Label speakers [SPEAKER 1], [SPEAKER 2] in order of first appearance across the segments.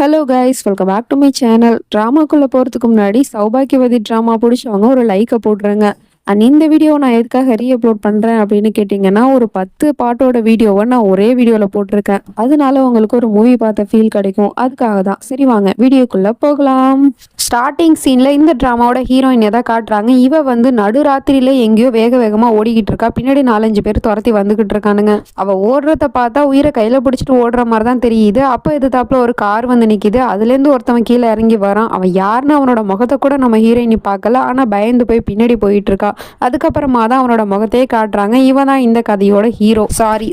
[SPEAKER 1] Hello guys, welcome back to my channel. ட்ராமாக்குள்ளே போகிறதுக்கு முன்னாடி சௌபாக்கியவதி ட்ராமா பிடிச்சவங்க ஒரு லைக்கை போட்டுருங்க. அண்ட் இந்த வீடியோ நான் எதுக்காக ரீஅப்லோட் பண்ணுறேன் அப்படின்னு கேட்டிங்கன்னா, ஒரு 10 பாட்டோட வீடியோவை நான் ஒரே வீடியோவில் போட்டிருக்கேன். அதனால உங்களுக்கு ஒரு மூவி பார்த்த ஃபீல் கிடைக்கும். அதுக்காக தான். சரி வாங்க வீடியோக்குள்ளே போகலாம். ஸ்டார்டிங் சீனில் இந்த ட்ராமாவோட ஹீரோயின் எதை காட்டுறாங்க. இவ வந்து நடுராத்திரியில எங்கேயோ வேக வேகமாக ஓடிக்கிட்டு இருக்கா. பின்னாடி 4-5 பேர் துரத்தி வந்துக்கிட்டு இருக்கானுங்க. அவள் ஓடுறத பார்த்தா உயிரை கையில் பிடிச்சிட்டு ஓடுற மாதிரி தான் தெரியுது. அப்போ எதிர்த்தாப்புல ஒரு கார் வந்து நிற்கிது. அதுலேருந்து ஒருத்தவன் கீழே இறங்கி வரான். அவன் யாருன்னு அவனோட முகத்தை கூட நம்ம ஹீரோயினி பார்க்கல. ஆனால் பயந்து போய் பின்னாடி போயிட்டு இருக்கா. அதுக்கப்புறமா தான் அவனோட முகத்தையே காட்டுறாங்க. இவன் தான் இந்த கதையோட ஹீரோ. சாரி,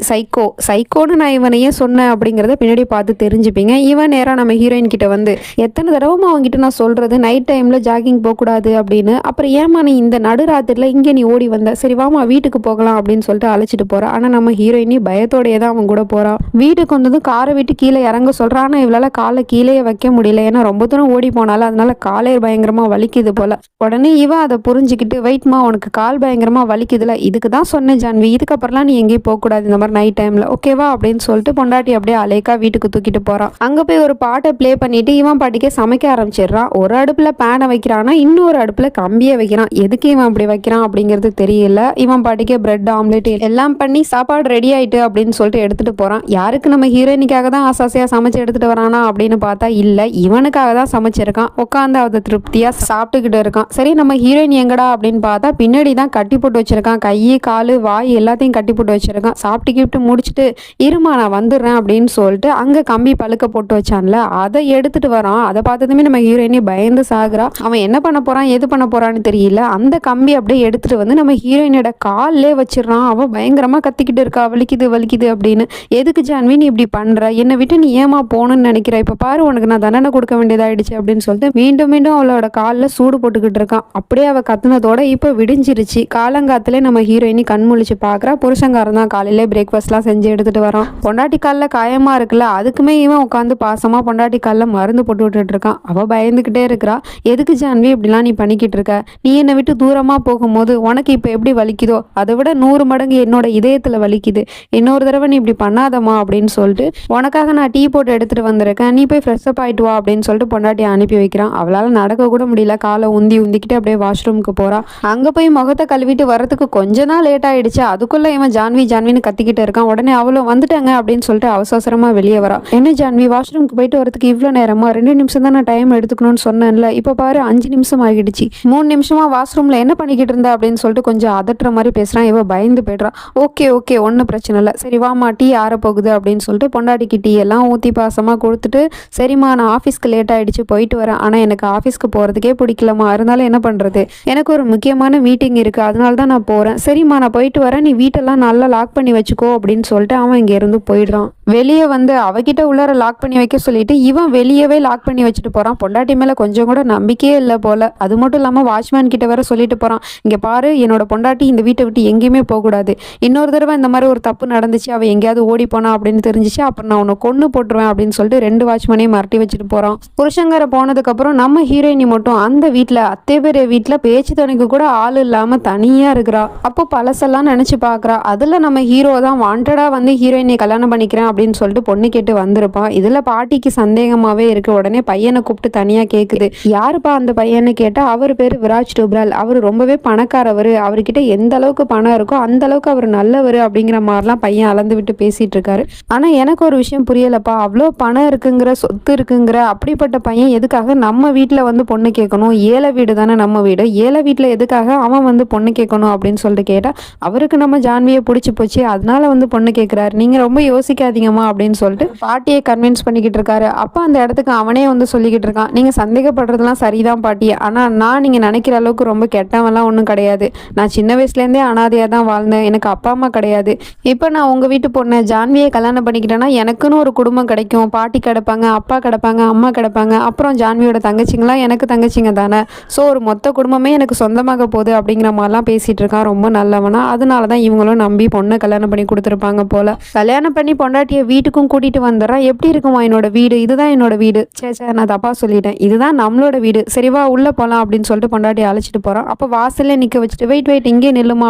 [SPEAKER 1] சைக்கோன்னு நான் இவனையே சொன்னேன் அப்படிங்கிறத பின்னாடி பார்த்து தெரிஞ்சுப்பீங்க. இவன் நேராக நம்ம ஹீரோயின் கிட்ட வந்து, எத்தனை தடவை அவங்ககிட்ட நான் சொல்றது நைட் டைம்ல ஜாகிங் போகக்கூடாது அப்படின்னு. அப்புறம் ஏமா நீ இந்த நடுராத்திரில இங்கே நீ ஓடி வந்த, சரி வாமா வீட்டுக்கு போகலாம் அப்படின்னு சொல்லிட்டு அழைச்சிட்டு போறா. ஆனா நம்ம ஹீரோயினி பயத்தோடையே தான் அவன் கூட போறா. வீட்டுக்கு வந்ததும் காரை விட்டு கீழே இறங்க சொல்றான். ஆனா இவளால காலை கீழே வைக்க முடியல. ஏன்னா ரொம்ப தூரம் ஓடி போனாலும் அதனால காலே பயங்கரமா வலிக்குது போல. உடனே இவன் அதை புரிஞ்சுக்கிட்டு, வெயிட்மா உனக்கு கால் பயங்கரமா வலிக்குதுல, இதுக்கு தான் சொன்னேன் ஜான்வி, இதுக்கப்புறம்லாம் நீ எங்கேயும் போகக்கூடாது இந்த மாதிரி நைட் டைம்ல, ஓகேவா அப்படின்னு சொல்லிட்டு பொண்டாட்டி அப்படியே அலேக்கா வீட்டுக்கு தூக்கிட்டு போறான். அங்க போய் ஒரு பாட்டை ப்ளே பண்ணிட்டு இவன் பாட்டிக்கே சமைக்க ஆரம்பிச்சிடுறான். ஒரு அடுப்புல பேனை வைக்கிறான்னா இன்னொரு அடுப்புல கம்பியை வைக்கிறான். எதுக்கு இவன் அப்படி வைக்கிறான் அப்படிங்கிறது தெரியல. இவன் பாட்டிக்கே பிரெட் ஆம்லெட் எல்லாம் பண்ணி சாப்பாடு ரெடி ஆயிட்டு அப்படின்னு சொல்லிட்டு எடுத்துட்டு போறான். யாருக்கு நம்ம ஹீரோயினிக்காக தான் ஆசாசையா சமைச்சு எடுத்துட்டு வரானா அப்படின்னு பார்த்தா இல்ல, இவனுக்காக தான் சமைச்சிருக்கான். உட்காந்து அதை திருப்தியா சாப்பிட்டுக்கிட்டு இருக்கான். சரி நம்ம ஹீரோயின் எங்கடா அப்படின்னு பார்த்தா பின்னாடி தான் கட்டி போட்டு வச்சிருக்கான். கை காலு வாய் எல்லாத்தையும் கட்டி போட்டு வச்சிருக்கான். சாப்பிட்டுக்கிட்டு முடிச்சுட்டு இருமா நான் வந்துடுறேன் அப்படின்னு சொல்லிட்டு அங்க கம்பி பழுக்க போட்டு வச்சான்ல, அதை எடுத்துட்டு வரான். அதை பார்த்ததுமே நம்ம ஹீரோயினி பயந்து சாகுறா. அவன் என்ன பண்ண போறான் எது பண்ண போறான்னு தெரியல. அந்த கம்பி அப்படியே எடுத்துட்டு வந்து நம்ம ஹீரோயினோட கால்லே வச்சிடறான். அவன் பயங்கரமா கத்திக்கிட்டு இருக்கா, வலிக்குது வலிக்குது அப்படின்னு. எதுக்கு ஜான்வி நீ இப்படி பண்ற, என்னை விட்டு நீ ஏமா போகணும்னு நினைக்கிற, இப்ப பாரு உனக்கு நான் தண்டனை கொடுக்க வேண்டியதாயிடுச்சு அப்படின்னு சொல்லிட்டு மீண்டும் மீண்டும் அவளோட காலில் சூடு போட்டுக்கிட்டு இருக்கான். அப்படியே அவ கத்துனதோட இப்போ விடிஞ்சிருச்சு. காலங்காத்திலே நம்ம ஹீரோயினி கண் முழிச்சு பார்க்குறா. புருஷங்காரன் தான் காலையிலே பிரேக்ஃபாஸ்ட்லாம் செஞ்சு எடுத்துட்டு வரான். பொண்டாட்டி காலில் காயமா இருக்குல்ல, அதுக்குமே இவன் உட்காந்து பாசமா பொண்டாட்டி காலில் மருந்து போட்டு விட்டுட்டு இருக்கான். அவ பயந்துக்கிட்டே இருக்கிறா. எதுக்கு ஜான்வி இப்படிலாம் நீ பண்ணிக்கிட்டு இருக்க, நீ என்னை விட்டு தூரமா போகும்போது உனக்கு இப்போ எப்படி வலிக்குதோ அதை விட 100 மடங்கு என்னோட இதயத்துல வலிக்குது. இன்னொரு தடவை நீ இப்படி பண்ணாதம்மா அப்படின்னு சொல்லிட்டு, உனக்காக நான் டீ போட்டு எடுத்துட்டு வந்திருக்கேன், நீ போய் ஃப்ரெஷ் அப் ஆயிட்டு வா அப்படின்னு சொல்லிட்டு பொண்டாட்டி அனுப்பி வைக்கிறான். அவளால் நடக்க கூட முடியல. காலை உந்திக்கிட்டு அப்படியே வாஷ்ரூமுக்கு போறா. அங்க போய் முகத்தை கழுவிட்டு வரதுக்கு கொஞ்ச நாள் லேட் ஆயிடுச்சு. அதுக்குள்ள இவன் ஜான்வி ஜான்வின்னு கத்திக்கிட்டு இருக்கான். உடனே அவளும் வந்துட்டாங்க அப்படின்னு சொல்லிட்டு அவசரமா வெளியே வரா. என்ன ஜான்வி வாஷ்ரூமுக்கு போயிட்டு வரதுக்கு இவ்வளோ நேரமா, 2 நிமிஷம் தான் நான் டைம் எடுத்துக்கணும்னு சொன்னேன்ல, இப்போ பாரு 5 நிமிஷம் ஆகிடுச்சு, 3 நிமிஷமா வாஷ்ரூம்ல என்ன பண்ணிக்கிட்டு இருந்தா அப்படின்னு சொல்லிட்டு கொஞ்சம் அதட்டுற மாதிரி பேசுறான். இவ பயந்து போய்ட்றான். ஓகே ஓகே ஒன்றும் பிரச்சனை இல்லை, சரி வாமா டீ ஆற போகுது அப்படின்னு சொல்லிட்டு பொண்டாட்டிக்கு டீ எல்லாம் ஊற்றி பாசமா கொடுத்துட்டு, சரிம்மா நான் ஆஃபீஸ்க்கு லேட் ஆயிடுச்சு போயிட்டு வரேன், ஆனால் எனக்கு ஆஃபீஸ்க்கு போகிறதுக்கே பிடிக்கலமா, இருந்தாலும் என்ன பண்ணுறது, எனக்கு ஒரு முக்கியமான மீட்டிங் இருக்குது அதனால தான் நான் போகிறேன், சரிம்மா நான் போயிட்டு வரேன், நீ வீட்டெல்லாம் நல்லா லாக் பண்ணி வச்சுக்கோ அப்படின்னு சொல்லிட்டு அவன் இங்கேருந்து போயிடுறான். வெளியே வந்து அவகிட்ட உள்ளார லாக் பண்ணி வைக்க சொல்லிட்டு இவன் வெளியவே லாக் பண்ணி வச்சுட்டு போகிறான். பொண்டாட்டி மேலே கொஞ்சம் கூட நம்பிக்கையே இல்லை போல. அது மட்டும் இல்லாமல் வாட்ச்மேன் கிட்ட வேற சொல்லிட்டு போகிறான், இங்கே பாரு என்னோட பொண்டாட்டி இந்த வீட்டை விட்டு எங்கேயுமே போகக்கூடாது, இன்னொரு தடவை இந்த மாதிரி ஒரு தப்பு நடந்துச்சு, அவள் எங்கேயாவது ஓடி போனா அப்படின்னு தெரிஞ்சிச்சு, அப்புறம் நான் உன்னை கொன்று போட்டுருவேன் அப்படின்னு சொல்லிட்டு 2 வாட்ச்மேனையும் மிரட்டி வச்சுட்டு போகிறான். புருஷங்கரை போனதுக்கப்புறம் நம்ம ஹீரோயினி மட்டும் அந்த வீட்டில் அத்தை பேர் வீட்டில் பேச்சு துணைக்கு கூட ஆள் இல்லாமல் தனியாக இருக்கிறா. அப்போ பழசெல்லாம் நினச்சி பார்க்குறா. அதில் நம்ம ஹீரோ தான் வாண்டடாக வந்து ஹீரோயினை கல்யாணம் பண்ணிக்கிறேன் அப்படின்னு சொல்லிட்டு பொண்ணு கேட்டு வந்திருப்பான். இதில் பாட்டிக்கு சந்தேகமாகவே இருக்கு. உடனே பையனை கூப்பிட்டு தனியாக கேட்குது, யாருப்பா அந்த பையனை கேட்டால் அவர் பேர் விராஜ் டோப்ரால், அவர் ரொம்பவே பணக்காரவர், அவர்கிட்ட எந்த அளவுக்கு பணம் இருக்கோ அந்த அளவுக்கு அவர் நல்லவர் அப்படிங்கிற மாதிரிலாம் பையன் அளந்து விட்டு பேசிட்டு இருக்காரு. ஆனால் எனக்கு ஒரு விஷயம் புரியலப்பா, அவ்வளோ பணம் இருக்குங்கிற சொத்து இருக்குங்கிற அப்படிப்பட்ட பையன் எதுக்காக நம்ம வீட்டில் வந்து பொண்ணு கேட்கணும், ஏழை வீடு தானே நம்ம வீடு, ஏழை வீட்டில் எதுக்காக அவன் வந்து பொண்ணு கேட்கணும் அப்படின்னு சொல்லிட்டு கேட்டால், அவருக்கு நம்ம ஜான்வியை பிடிச்சி போச்சு அதனால வந்து பொண்ணு கேட்குறாரு, நீங்கள் ரொம்ப யோசிக்காதீங்கம்மா அப்படின்னு சொல்லிட்டு பாட்டியை கன்வின்ஸ் பண்ணிக்கிட்டு இருக்காரு. அப்போ அந்த இடத்துக்கு அவனே வந்து சொல்லிக்கிட்டு இருக்கான், நீங்கள் சந்தேகப்படுறதுலாம் சரிதான் பாட்டி, ஆனால் நான் நீங்கள் நினைக்கிற அளவுக்கு ரொம்ப கெட்டவெல்லாம் ஒன்றும் கிடையாது, நான் சின்ன வயசுலேருந்தே அனாதையாக தான் வாழ்ந்தேன், எனக்கு அப்பா அம்மா கிடையாது, இப்போ நான் உங்கள் வீட்டு பொண்ணு ஜான்வியை கல்யாணம் பண்ணிக்கிட்டேன்னா எனக்குன்னு ஒரு குடும்பம் கிடைக்கும், பாட்டி கிடப்பாங்க, அப்பா கிடப்பாங்க, அம்மா கிடப்பாங்க, அப்புறம் ஜான்வியோட தங்கச்சிங்களாம் எனக்கு தங்கச்சிங்க தானே, ஸோ ஒரு மொத்த குடும்பமே எனக்கு சொந்தமாக போகுது அப்படிங்கிற மாதிரிலாம் பேசிட்டு இருக்கான், ரொம்ப நல்லவனா. அதனாலதான் இவங்களும் நம்பி பொண்ணை கல்யாணம் பண்ணி கொடுத்துருப்பாங்க போல. கல்யாணம் பண்ணி பொண்டாட்டிய வீட்டுக்கும் கூட்டிட்டு வந்துடுறான். எப்படி இருக்குமா என்னோட வீடு, இதுதான் என்னோட வீடு, சே நான் தப்பா சொல்லிட்டேன், இதுதான் நம்மளோட வீடு, சரிவா உள்ள போலாம் அப்படின்னு சொல்லிட்டு பொண்டாட்டியை அழைச்சிட்டு போறான். அப்ப வாசல்ல நிக்க வச்சுட்டு வெயிட் இங்கே நில்லுமா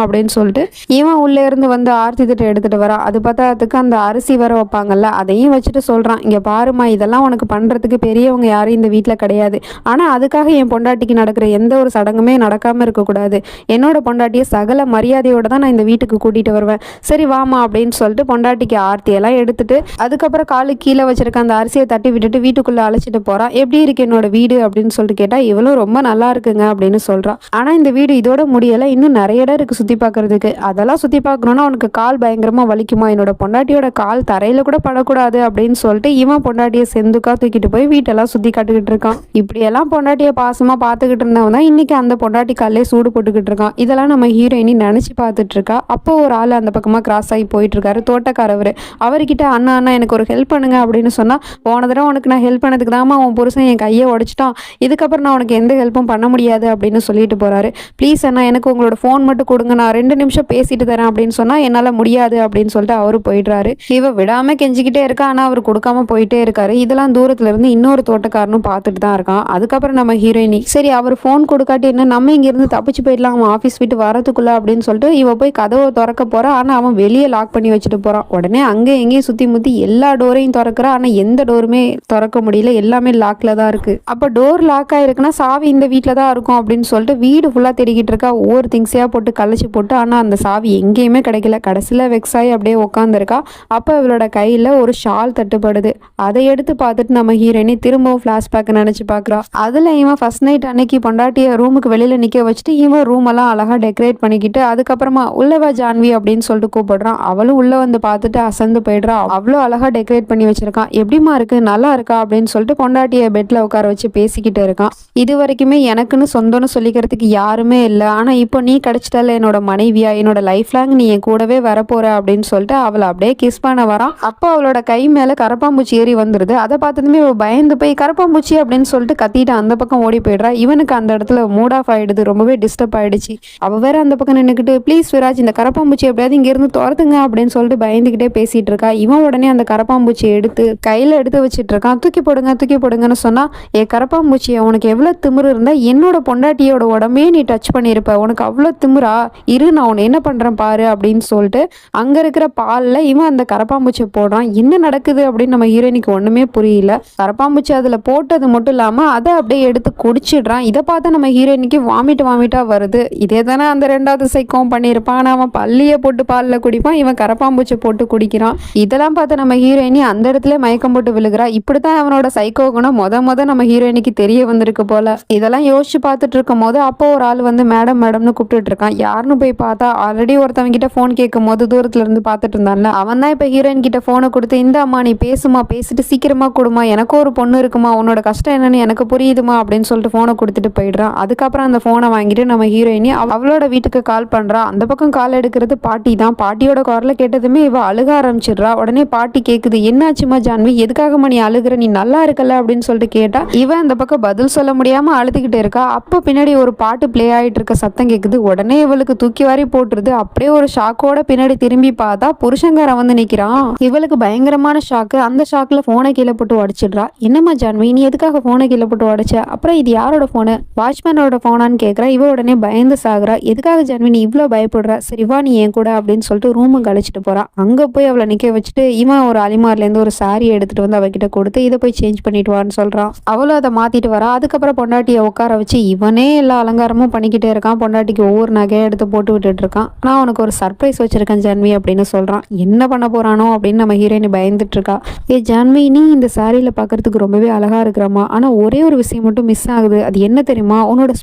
[SPEAKER 1] அப்படின்னு சொல்லிட்டு இவன் உள்ள இருந்து வந்து ஆர்த்தி திட்ட எடுத்துட்டு வரான். அது பார்த்ததுக்கு அந்த அரிசி வர வைப்பாங்கல்ல, அதையும் வச்சுட்டு சொல்றான், இங்க பாருமா, இதெல்லாம் உனக்கு பண்றதுக்கு பெரியவங்க யாரும் இந்த வீட்டுல கிடையாது. ஆனா அதுக்காக என் பொண்டாட்டிக்கு நடக்கிற எந்த ஒரு சடங்குமே நடக்காம இருக்கக்கூடாது. என்னோட பொண்டாட்டியை சகல மரியாதையோட தான் நான் இந்த வீட்டுக்கு கூட்டிட்டு வருவேன், சரி வாமா அப்படின்னு சொல்லிட்டு பொண்டாட்டிக்கு ஆர்த்தியெல்லாம் எடுத்துட்டு அதுக்கப்புறம் காலு கீழே வச்சிருக்க அந்த அரிசியை தட்டி விட்டுட்டு வீட்டுக்குள்ள அழைச்சிட்டு போறான். எப்படி இருக்கு என்னோட வீடு அப்படின்னு சொல்லிட்டு கேட்டா இவளும் ரொம்ப நல்லா இருக்குங்க அப்படின்னு சொல்றான். ஆனா இந்த வீடு இதோட முடியல, இன்னும் நிறைய இடம் இருக்கு சுத்தி பார்க்கறதுக்கு. அதெல்லாம் சுத்தி பார்க்கணும்னா உனக்கு கால் பயங்கரமா வலிக்குமா, என்னோட பொண்டாட்டியோட கால் தரையில கூட படக்கூடாது அப்படின்னு சொல்லிட்டு இவன் பொண்டாட்டியை செந்துக்கா தூக்கிட்டு போய் வீட்டெல்லாம் சுத்தி காட்டுக்கிட்டு இருக்கான். இப்படியெல்லாம் பொண்டாட்டியை பாசமா பார்த்துக்கிட்டு இருந்தவன் தான் இன்னைக்கு அந்த பொண்டாட்டி காலே சூடு போட்டுக்கிட்டு இருக்கான். இதெல்லாம் நம்ம ஹீரோயினி நினைச்சு பார்த்துட்டு இருக்கா. அப்போ ஒரு ஆள் அந்த பக்கமா கிராஸ் ஆகி போயிட்டு இருக்காரு, தோட்டக்காரவர். அவர்கிட்ட அண்ணா எனக்கு ஒரு ஹெல்ப் பண்ணுங்க அப்படின்னு சொன்னா, போன தடவை உனக்கு நான் ஹெல்ப் பண்ணதுக்கு தாமா உன் புருஷன் என் கையை உடைச்சிட்டான், இதுக்கப்புறம் நான் உனக்கு எந்த ஹெல்ப்பும் பண்ண முடியாது அப்படின்னு சொல்லிட்டு போறாரு. ப்ளீஸ் அண்ணா எனக்கு உங்களோட ஃபோன் மட்டும் கொடுங்க, நான் 2 நிமிஷம் பேசிட்டு தரேன் அப்படின்னு சொன்னா என்னால முடியாது அப்படின்னு சொல்லிட்டு அவரு போயிடுறாரு. இவ விடாம கெஞ்சிக்கிட்டே இருக்கா, ஆனா அவர் கொடுக்காம போயிட்டே இருக்காரு. இதெல்லாம் தூரத்துல இருந்து இன்னொரு தோட்டக்காரனும் பார்த்துட்டு தான் இருக்கான். அதுக்கப்புறம் நம்ம ஹீரோயினி சரி அவர் ஃபோன் கொடுக்காட்டி என்ன, நம்ம இங்க இருந்து தப்பிச்சு போயிடலாம் அவன் ஆஃபீஸ் விட்டு வரதுக்குள்ள அப்படின்னு சொல்லிட்டு இவ போய் கதவை திறக்க போறா. ஆனா அவன் வெளியே லாக் பண்ணி வச்சுட்டு போறான். உடனே அங்கே எங்கேயும் சுத்தி முத்தி எல்லா டோரையும் திறக்கிறா. ஆனா எந்த டோருமே திறக்க முடியல, எல்லாமே லாக்ல தான் இருக்கு. அப்ப டோர் லாக் ஆயிருக்குன்னா சாவி இந்த வீட்டுல தான் இருக்கும் அப்படின்னு சொல்லிட்டு வீடு ஃபுல்லா தேடிக்கிட்டு இருக்கா. ஒவ்வொரு திங்ஸையா போட்டு கழிச்சு போட்டு, ஆனா அந்த சாவி எங்கேயுமே கிடைக்கல. கடைசியில வெக்ஸ் ஆகி அப்படியே உட்காந்துருக்கா. அப்ப இவளோட கையில ஒரு ஷால் தட்டுப்படுது. அதை எடுத்து பார்த்துட்டு நம்ம ஹீரோயினி திரும்பவும் பிளாஷ்பேக் நினைச்சு பாக்குறா. அதுல இவன் ஃபர்ஸ்ட் நைட் அன்னைக்கு பொண்டாட்டிய ரூமுக்கு வெளியில நிக்க வச்சுட்டு இவன் ரூம் எல்லாம் அழகா டெக்கரேட் பண்ணிக்கிட்டு அதுக்கப்புறமா உள்ளவா ஜான்வி அப்படின்னு சொல்லிட்டு கூப்பிடுறான். அவளும் உள்ள வந்து பார்த்துட்டு அசந்து போயிடுறா. அவ்வளோ அழகா டெக்கரேட் பண்ணி வச்சிருக்கான். எப்படிமா இருக்கு, நல்லா இருக்கா அப்படின்னு சொல்லிட்டு பொண்டாட்டிய பெட்ல உட்கார வச்சு பேசிக்கிட்டு இருக்கான். இது வரைக்குமே எனக்குன்னு சொந்தம்னு சொல்லிக்கிறதுக்கு யாருமே இல்லை, ஆனா இப்போ நீ கிடைச்சிட்டால என்னோட மனைவியா, என்னோட லைஃப் லாங் நீ என் கூடவே வரப்போற அப்படின்னு சொல்லிட்டு அவளை அப்படியே கிஸ் பண்ண வரான். அப்போ அவளோட கை மேல கரப்பாம்பூச்சி ஏறி வந்துருது. அதை பார்த்ததுமே பயந்து போய் கரப்பாம்பூச்சி அப்படின்னு சொல்லிட்டு கத்திட்டு அந்த பக்கம் ஓடி போயிடுறா. இவனுக்கு அந்த இடத்துல மூட் ஆஃப் ஆயிடுது, ரொம்பவே டிஸ்டர்ப் ஆயிடுச்சு. அவ வேற அந்த பக்கம் நின்றுக்கிட்டு ப்ளீஸ் விராஜ் இந்த கரப்பாம்பூச்சி எப்படியாவது இங்க இருந்து துரத்துங்க அப்படின்னு சொல்லிட்டு பயந்துகிட்டே பேசிட்டு இருக்கா. இவன் உடனே அந்த கரப்பாம்பூச்சியை எடுத்து கையில எடுத்து வச்சிட்டு இருக்கான். தூக்கி போடுங்கன்னு சொன்னா, ஏ கரப்பாம்பூச்சியை உனக்கு எவ்வளவு திமிரு இருந்தா என்னோட பொண்டாட்டியோட உடம்பே நீ டச் பண்ணிருப்ப, உனக்கு அவ்வளவு திமிரா, இரு நான் உன்னை என்ன பண்றேன் பாரு அப்படின்னு சொல்லிட்டு அங்க இருக்கிற பால்ல இவன் அந்த கரப்பாம்பூச்சியை போடுறான். என்ன நடக்குது அப்படின்னு நம்ம ஹீரோயினுக்கு ஒண்ணுமே புரியல. கரப்பாம்பூச்சி அதுல போட்டது மட்டும் இல்லாம அதை அப்படியே எடுத்து குடிச்சிடுறான். இதை பார்த்து நம்ம ஹீரோயினுக்கு வாமிட்டா வருது. இதே தானே அந்த 2வது சைக்கோவும் பண்ணியிருப்பான். ஆனா அவன் பள்ளியை போட்டு பால்ல குடிப்பான், இவன் கரப்பாம்பூச்சி போட்டு குடிக்கிறான். இதெல்லாம் பார்த்து நம்ம ஹீரோயினி அந்த இடத்துல மயக்கம் போட்டு விழுகிறா. இப்படித்தான் அவனோட சைக்கோ குணம் முத நம்ம ஹீரோயினுக்கு தெரிய வந்திருக்கு போல. இதெல்லாம் யோசிச்சு பார்த்துட்டு இருக்கும் போது அப்போ ஒரு ஆள் வந்து மேடம்னு கூப்பிட்டுட்டு இருக்கான். யாருன்னு போய் பார்த்தா ஆல்ரெடி ஒருத்தவங்க கிட்ட போன் கேட்கும் போது தூரத்துல இருந்து பார்த்துட்டு இருந்தான்ல, அவன் தான் இப்ப ஹீரோயின் கிட்ட போனை கொடுத்து இந்த அம்மா நீ பேசுமா, பேசிட்டு சீக்கிரமா கொடுமா, எனக்கும் ஒரு பொண்ணு இருக்குமா, உன்னோட கஷ்டம் என்னன்னு எனக்கு புரியுதுமா அப்படின்னு சொல்லிட்டு போனை கொடுத்துட்டு போயிடுறான். அதுக்கப்புறம் அந்த போனை வாங்கிட்டு நம்ம ஹீரோயினி அவளோட வீட்டுக்கு கால் பண்றா. அந்த பக்கம் கால் எடுக்கிறது பாட்டி தான். பாட்டியோட குரலை கேட்டதுமே இவ அழுக ஆரம்பிச்சிடுறா. உடனே பாட்டி கேக்குது, என்னாச்சுமா ஜான்வி, எதுக்காகமா நீ அழுகுற, நீ நல்லா இருக்கல அப்படின்னு சொல்லிட்டு கேட்டா இவன் அந்த பக்கம் பதில் சொல்ல முடியாம அழுதுகிட்டு இருக்கா. அப்போ பின்னாடி ஒரு பாட்டு பிளே ஆயிட்டு இருக்க சத்தம் கேக்குது. உடனே இவளுக்கு தூக்கி வாரி போட்டுருது. அப்படியே ஒரு ஷாக்கோட பின்னாடி திரும்பி பார்த்தா புருஷங்காரன் வந்து நிக்கிறான். இவளுக்கு பயங்கரமான ஷாக்கு. அந்த ஷாக்ல போனை கீழே போட்டு உடைச்சிடுறா. என்னம்மா ஜான்வி, நீ எதுக்காக போனை கீழே போட்டு உடைச்ச, அப்புறம் இது யாரோட போனு, வாட்ச்மேனோட போனான்னு கேட்கறா. இவ உடனே பயந்து சாகுறா. எதுக்காக ஜான்வி நீ இவ்வளவு பயப்படுற, சரி வா நீ என் கூட அப்படின்னு சொல்லிட்டு ரூமுக்கு அழைச்சிட்டு போறா. அங்க போய் அவளை நிக்க வச்சுட்டு இவன் ஒரு அலிமார்ல இருந்து ஒரு சாரி எடுத்துட்டு வந்து அவகிட்ட கொடுத்து இதை போய் சேஞ்ச் பண்ணிட்டு வான்னு சொல்றான். அவளும் அதை மாத்திட்டு வரா. அதுக்கப்புறம் பொண்டாட்டியை உட்கார வச்சு இவனே எல்லா அலங்காரமும் பண்ணிக்கிட்டே இருக்கான். பொண்டாட்டிக்கு ஒவ்வொரு நகையை எடுத்து போட்டு விட்டுட்டு இருக்கான். நான் உனக்கு ஒரு சர்ப்ரைஸ் வச்சிருக்கேன் ஜான்வி அப்படின்னு சொல்றான். என்ன பண்ண போறானோ அப்படின்னு நம்ம ஹீரோயின் பயந்துட்டு இருக்கா. ஏ ஜான்வி, நீ இந்த சாரியில பாக்குறதுக்கு ரொம்பவே அழகா இருக்கிறாமா, ஆனா ஒரே ஒரு விஷயம் மட்டும் மிஸ் ஆகுது, அது என்ன தெரியுமா, உன்னோட